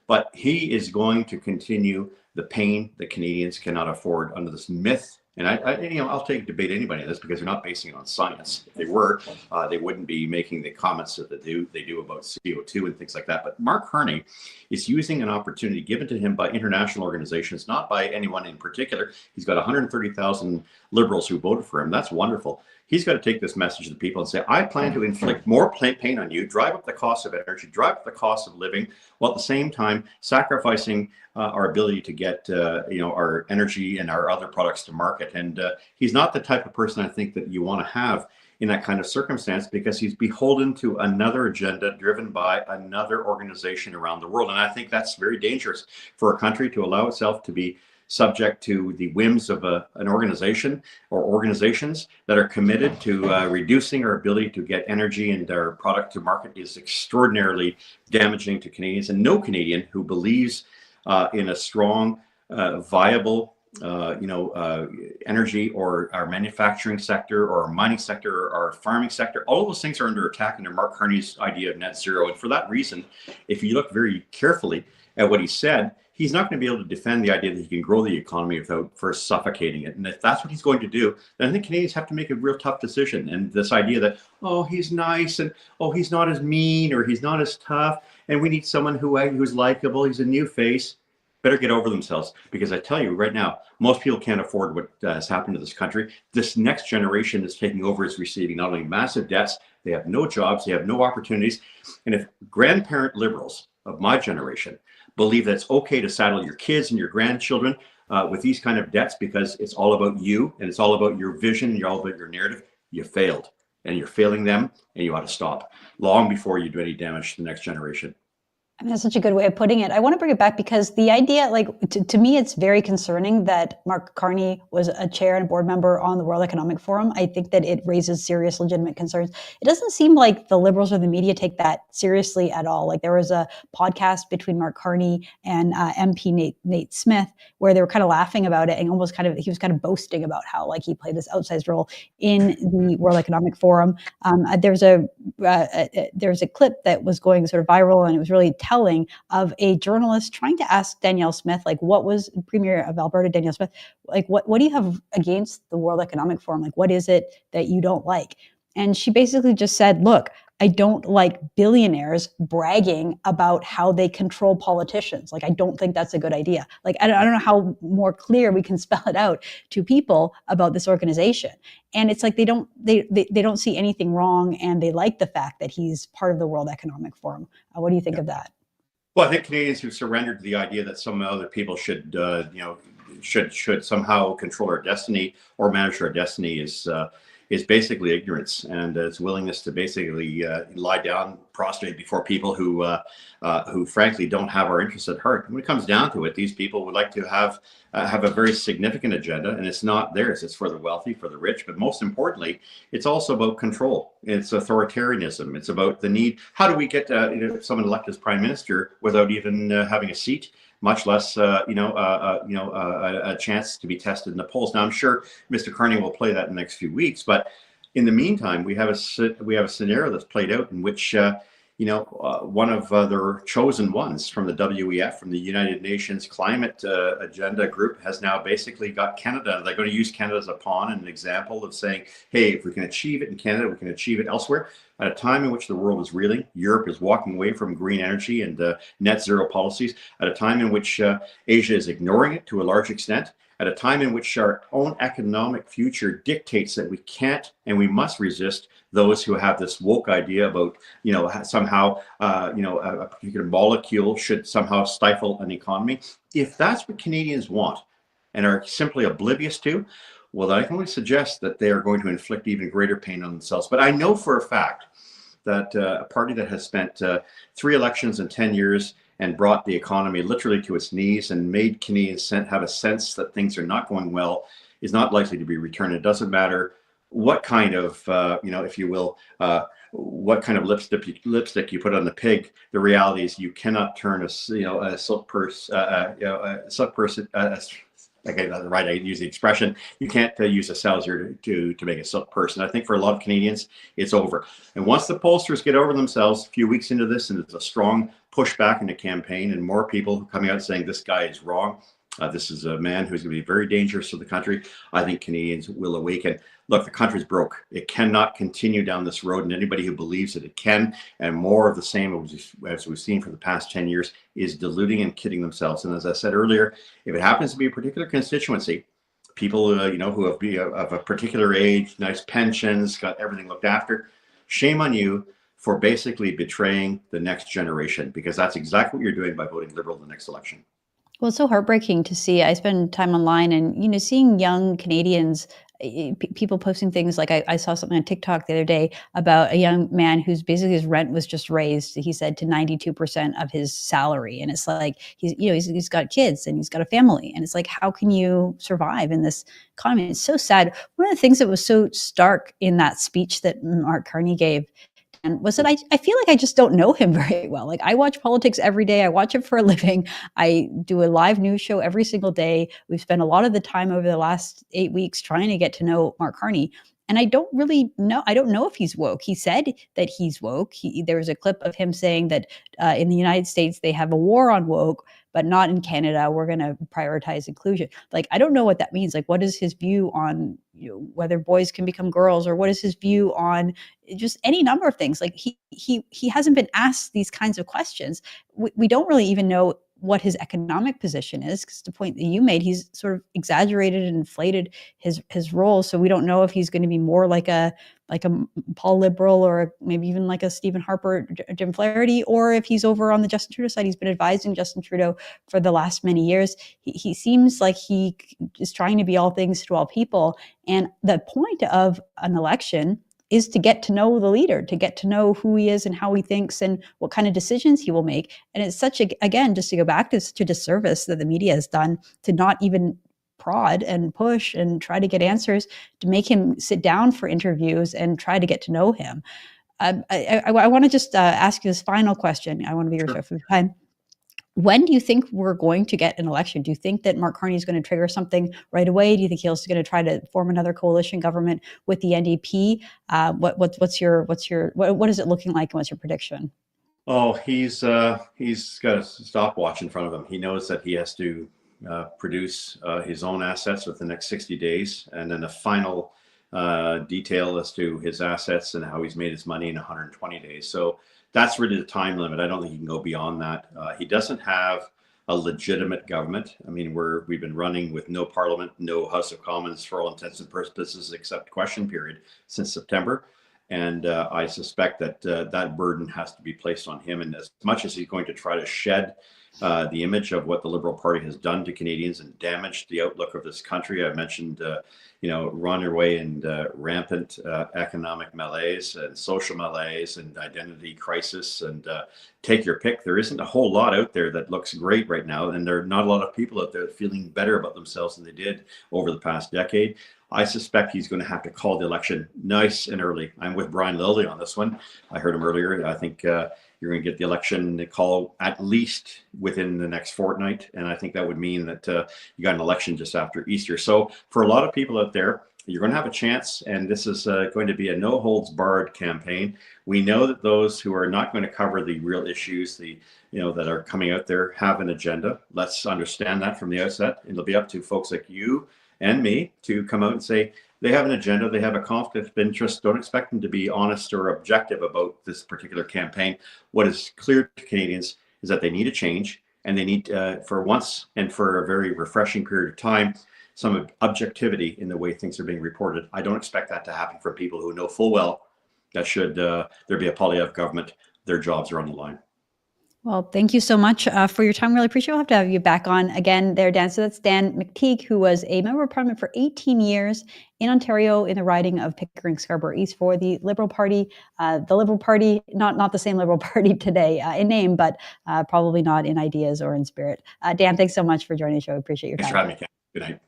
But he is going to continue the pain that Canadians cannot afford under this myth. And I'll take debate anybody on this, because they're not basing it on science. If they were, they wouldn't be making the comments that they do about CO2 and things like that. But Mark Carney is using an opportunity given to him by international organizations, not by anyone in particular. He's got 130,000 Liberals who voted for him. That's wonderful. He's got to take this message to the people and say, I plan to inflict more pain on you, drive up the cost of energy, drive up the cost of living, while at the same time sacrificing our ability to get our energy and our other products to market. And he's not the type of person I think that you want to have in that kind of circumstance, because he's beholden to another agenda driven by another organization around the world. And I think that's very dangerous for a country to allow itself to be subject to the whims of an organization or organizations that are committed to reducing our ability to get energy and our product to market. Is extraordinarily damaging to Canadians. And no Canadian who believes in a strong, viable, energy, or our manufacturing sector, or our mining sector, or our farming sector, all of those things are under attack under Mark Carney's idea of net zero. And for that reason, if you look very carefully at what he said, he's not going to be able to defend the idea that he can grow the economy without first suffocating it. And if that's what he's going to do, then I think Canadians have to make a real tough decision. And this idea that, oh, he's nice, and oh, he's not as mean, or he's not as tough, and we need someone who's likable, he's a new face, better get over themselves. Because I tell you right now, most people can't afford what has happened to this country. This next generation is taking over, is receiving not only massive debts, they have no jobs, they have no opportunities. And if grandparent Liberals of my generation believe that it's okay to saddle your kids and your grandchildren with these kind of debts because it's all about you and it's all about your vision and all about your narrative, you failed. And you're failing them, and you ought to stop long before you do any damage to the next generation. I mean, that's such a good way of putting it. I want to bring it back, because the idea, to me, it's very concerning that Mark Carney was a chair and board member on the World Economic Forum. I think that it raises serious, legitimate concerns. It doesn't seem like the Liberals or the media take that seriously at all. Like, there was a podcast between Mark Carney and MP Nate Smith where they were kind of laughing about it, and he was kind of boasting about how he played this outsized role in the World Economic Forum. There's a clip that was going sort of viral, and it was really telling, of a journalist trying to ask Danielle Smith, what was Premier of Alberta, Danielle Smith, what do you have against the World Economic Forum? What is it that you don't like? And she basically just said, look, I don't like billionaires bragging about how they control politicians. I don't think that's a good idea. I don't know how more clear we can spell it out to people about this organization. And it's they don't see anything wrong, and they like the fact that he's part of the World Economic Forum. What do you think of that? Well, I think Canadians who've surrendered to the idea that some other people should somehow control our destiny or manage our destiny is is basically ignorance and its willingness to basically lie down prostrate before people who frankly don't have our interests at heart. When it comes down to it, these people would like to have a very significant agenda, and it's not theirs. It's for the wealthy, for the rich, but most importantly, it's also about control. It's authoritarianism. It's about the need. How do we get someone elected as prime minister without even having a seat, much less a chance to be tested in the polls? Now, I'm sure Mr. Carney will play that in the next few weeks, but in the meantime, we have a scenario that's played out in which one of their chosen ones from the WEF, from the United Nations Climate Agenda Group, has now basically got Canada. They're going to use Canada as a pawn and an example of saying, hey, if we can achieve it in Canada, we can achieve it elsewhere. At a time in which the world is reeling, Europe is walking away from green energy and net zero policies, at a time in which Asia is ignoring it to a large extent, at a time in which our own economic future dictates that we can't and we must resist those who have this woke idea about, somehow, a particular molecule should somehow stifle an economy. If that's what Canadians want and are simply oblivious to, well, then I can only suggest that they are going to inflict even greater pain on themselves. But I know for a fact that a party that has spent 3 elections in 10 years and brought the economy literally to its knees and made Canadians have a sense that things are not going well is not likely to be returned. It doesn't matter what kind of, if you will, what kind of lipstick you put on the pig. The reality is you cannot turn a silk purse, okay, that's right, I use the expression. You can't use a salsier to make a silk purse. And I think for a lot of Canadians, it's over. And once the pollsters get over themselves a few weeks into this, and there's a strong pushback in the campaign and more people coming out saying this guy is wrong, this is a man who's going to be very dangerous to the country, I think Canadians will awaken. Look, the country's broke. It cannot continue down this road, and anybody who believes that it can, and more of the same as we've seen for the past 10 years, is deluding and kidding themselves. And as I said earlier, if it happens to be a particular constituency, people who have of a particular age, nice pensions, got everything looked after, shame on you for basically betraying the next generation, because that's exactly what you're doing by voting Liberal in the next election. Well, it's so heartbreaking to see. I spend time online and, seeing young Canadians, people posting things like I saw something on TikTok the other day about a young man whose basically his rent was just raised, he said, to 92% of his salary. And it's like, he's got kids and he's got a family. And it's like, how can you survive in this economy? It's so sad. One of the things that was so stark in that speech that Mark Carney gave, and was that I feel like I just don't know him very well. Like, I watch politics every day. I watch it for a living. I do a live news show every single day. We've spent a lot of the time over the last 8 weeks trying to get to know Mark Carney. And I don't really know. I don't know if he's woke. He said that he's woke. There was a clip of him saying that in the United States, they have a war on woke, but not in Canada. We're going to prioritize inclusion. Like, I don't know what that means. Like, what is his view on whether boys can become girls, or what is his view on just any number of things? Like, he hasn't been asked these kinds of questions. We don't really even know what his economic position is, because the point that you made, he's sort of exaggerated and inflated his role. So we don't know if he's going to be more like a Paul Liberal, or maybe even like a Stephen Harper, Jim Flaherty, or if he's over on the Justin Trudeau side. He's been advising Justin Trudeau for the last many years. He seems like he is trying to be all things to all people. And the point of an election is to get to know the leader, to get to know who he is and how he thinks and what kind of decisions he will make. And it's again, just to go back to such a disservice that the media has done to not even prod and push and try to get answers, to make him sit down for interviews and try to get to know him. I want to just ask you this final question. I want to be respectful of time. When do you think we're going to get an election? Do you think that Mark Carney is going to trigger something right away? Do you think he's going to try to form another coalition government with the NDP? What is it looking like, and what's your prediction? Oh, he's got a stopwatch in front of him. He knows that he has to produce his own assets within the next 60 days, and then a final detail as to his assets and how he's made his money in 120 days. So that's really the time limit. I don't think he can go beyond that. He doesn't have a legitimate government. I mean, we've been running with no parliament, no House of Commons for all intents and purposes except question period since September. And I suspect that that burden has to be placed on him. And as much as he's going to try to shed the image of what the Liberal Party has done to Canadians and damaged the outlook of this country, I mentioned, runaway and rampant economic malaise and social malaise and identity crisis, and take your pick. There isn't a whole lot out there that looks great right now, and there are not a lot of people out there feeling better about themselves than they did over the past decade. I suspect he's going to have to call the election nice and early. I'm with Brian Lilly on this one. I heard him earlier. I think you're going to get the election call at least within the next fortnight. And I think that would mean that you got an election just after Easter. So for a lot of people out there, you're going to have a chance. And this is going to be a no holds barred campaign. We know that those who are not going to cover the real issues, that are coming out there, have an agenda. Let's understand that from the outset. It'll be up to folks like you and me to come out and say they have an agenda, they have a conflict of interest. Don't expect them to be honest or objective about this particular campaign. What is clear to Canadians is that they need a change, and they need, for once and for a very refreshing period of time, some objectivity in the way things are being reported. I don't expect that to happen from people who know full well that should there be a Poilievre government, their jobs are on the line. Well, thank you so much for your time. Really appreciate it. We'll have to have you back on again there, Dan. So that's Dan McTeague, who was a member of Parliament for 18 years in Ontario in the riding of Pickering-Scarborough East for the Liberal Party. The Liberal Party, not the same Liberal Party today in name, but probably not in ideas or in spirit. Dan, thanks so much for joining the show. Appreciate your time. Thanks for having me, Ken. Good night.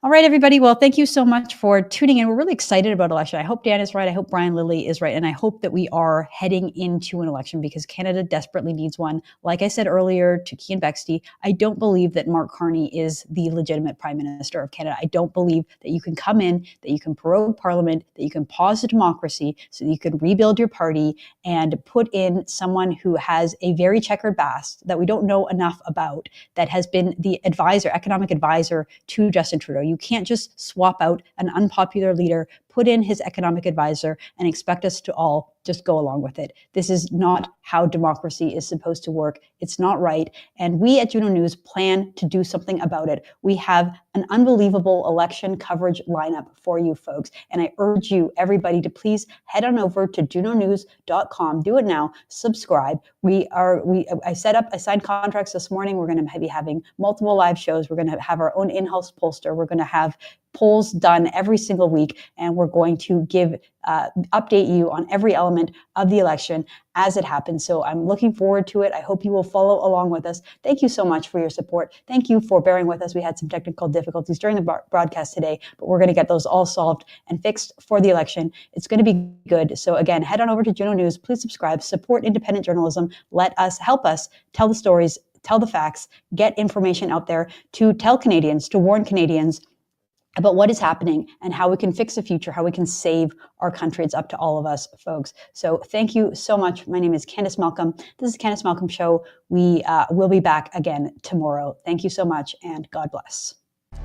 All right, everybody. Well, thank you so much for tuning in. We're really excited about election. I hope Dan is right. I hope Brian Lilly is right. And I hope that we are heading into an election because Canada desperately needs one. Like I said earlier to Keean Bexte, I don't believe that Mark Carney is the legitimate Prime Minister of Canada. I don't believe that you can come in, that you can prorogue Parliament, that you can pause the democracy so that you can rebuild your party and put in someone who has a very checkered past that we don't know enough about, that has been the economic advisor to Justin Trudeau. You can't just swap out an unpopular leader, put in his economic advisor, and expect us to all just go along with it. This is not how democracy is supposed to work. It's not right. And we at Juno News plan to do something about it. We have an unbelievable election coverage lineup for you folks. And I urge you, everybody, to please head on over to junonews.com. Do it now. Subscribe. I signed contracts this morning. We're going to be having multiple live shows. We're going to have our own in-house pollster. We're going to have polls done every single week, and we're going to update you on every element of the election as it happens. So I'm looking forward to it. I hope you will follow along with us. Thank you so much for your support. Thank you for bearing with us. We had some technical difficulties during the broadcast today, but we're going to get those all solved and fixed for the election. It's going to be good. So again, head on over to Juno News. Please subscribe, support independent journalism. Help us tell the stories, tell the facts, get information out there to tell Canadians, to warn Canadians about what is happening and how we can fix the future, how we can save our country. It's up to all of us, folks. So thank you so much. My name is Candice Malcolm. This is Candice Malcolm Show. We will be back again tomorrow. Thank you so much, and God bless.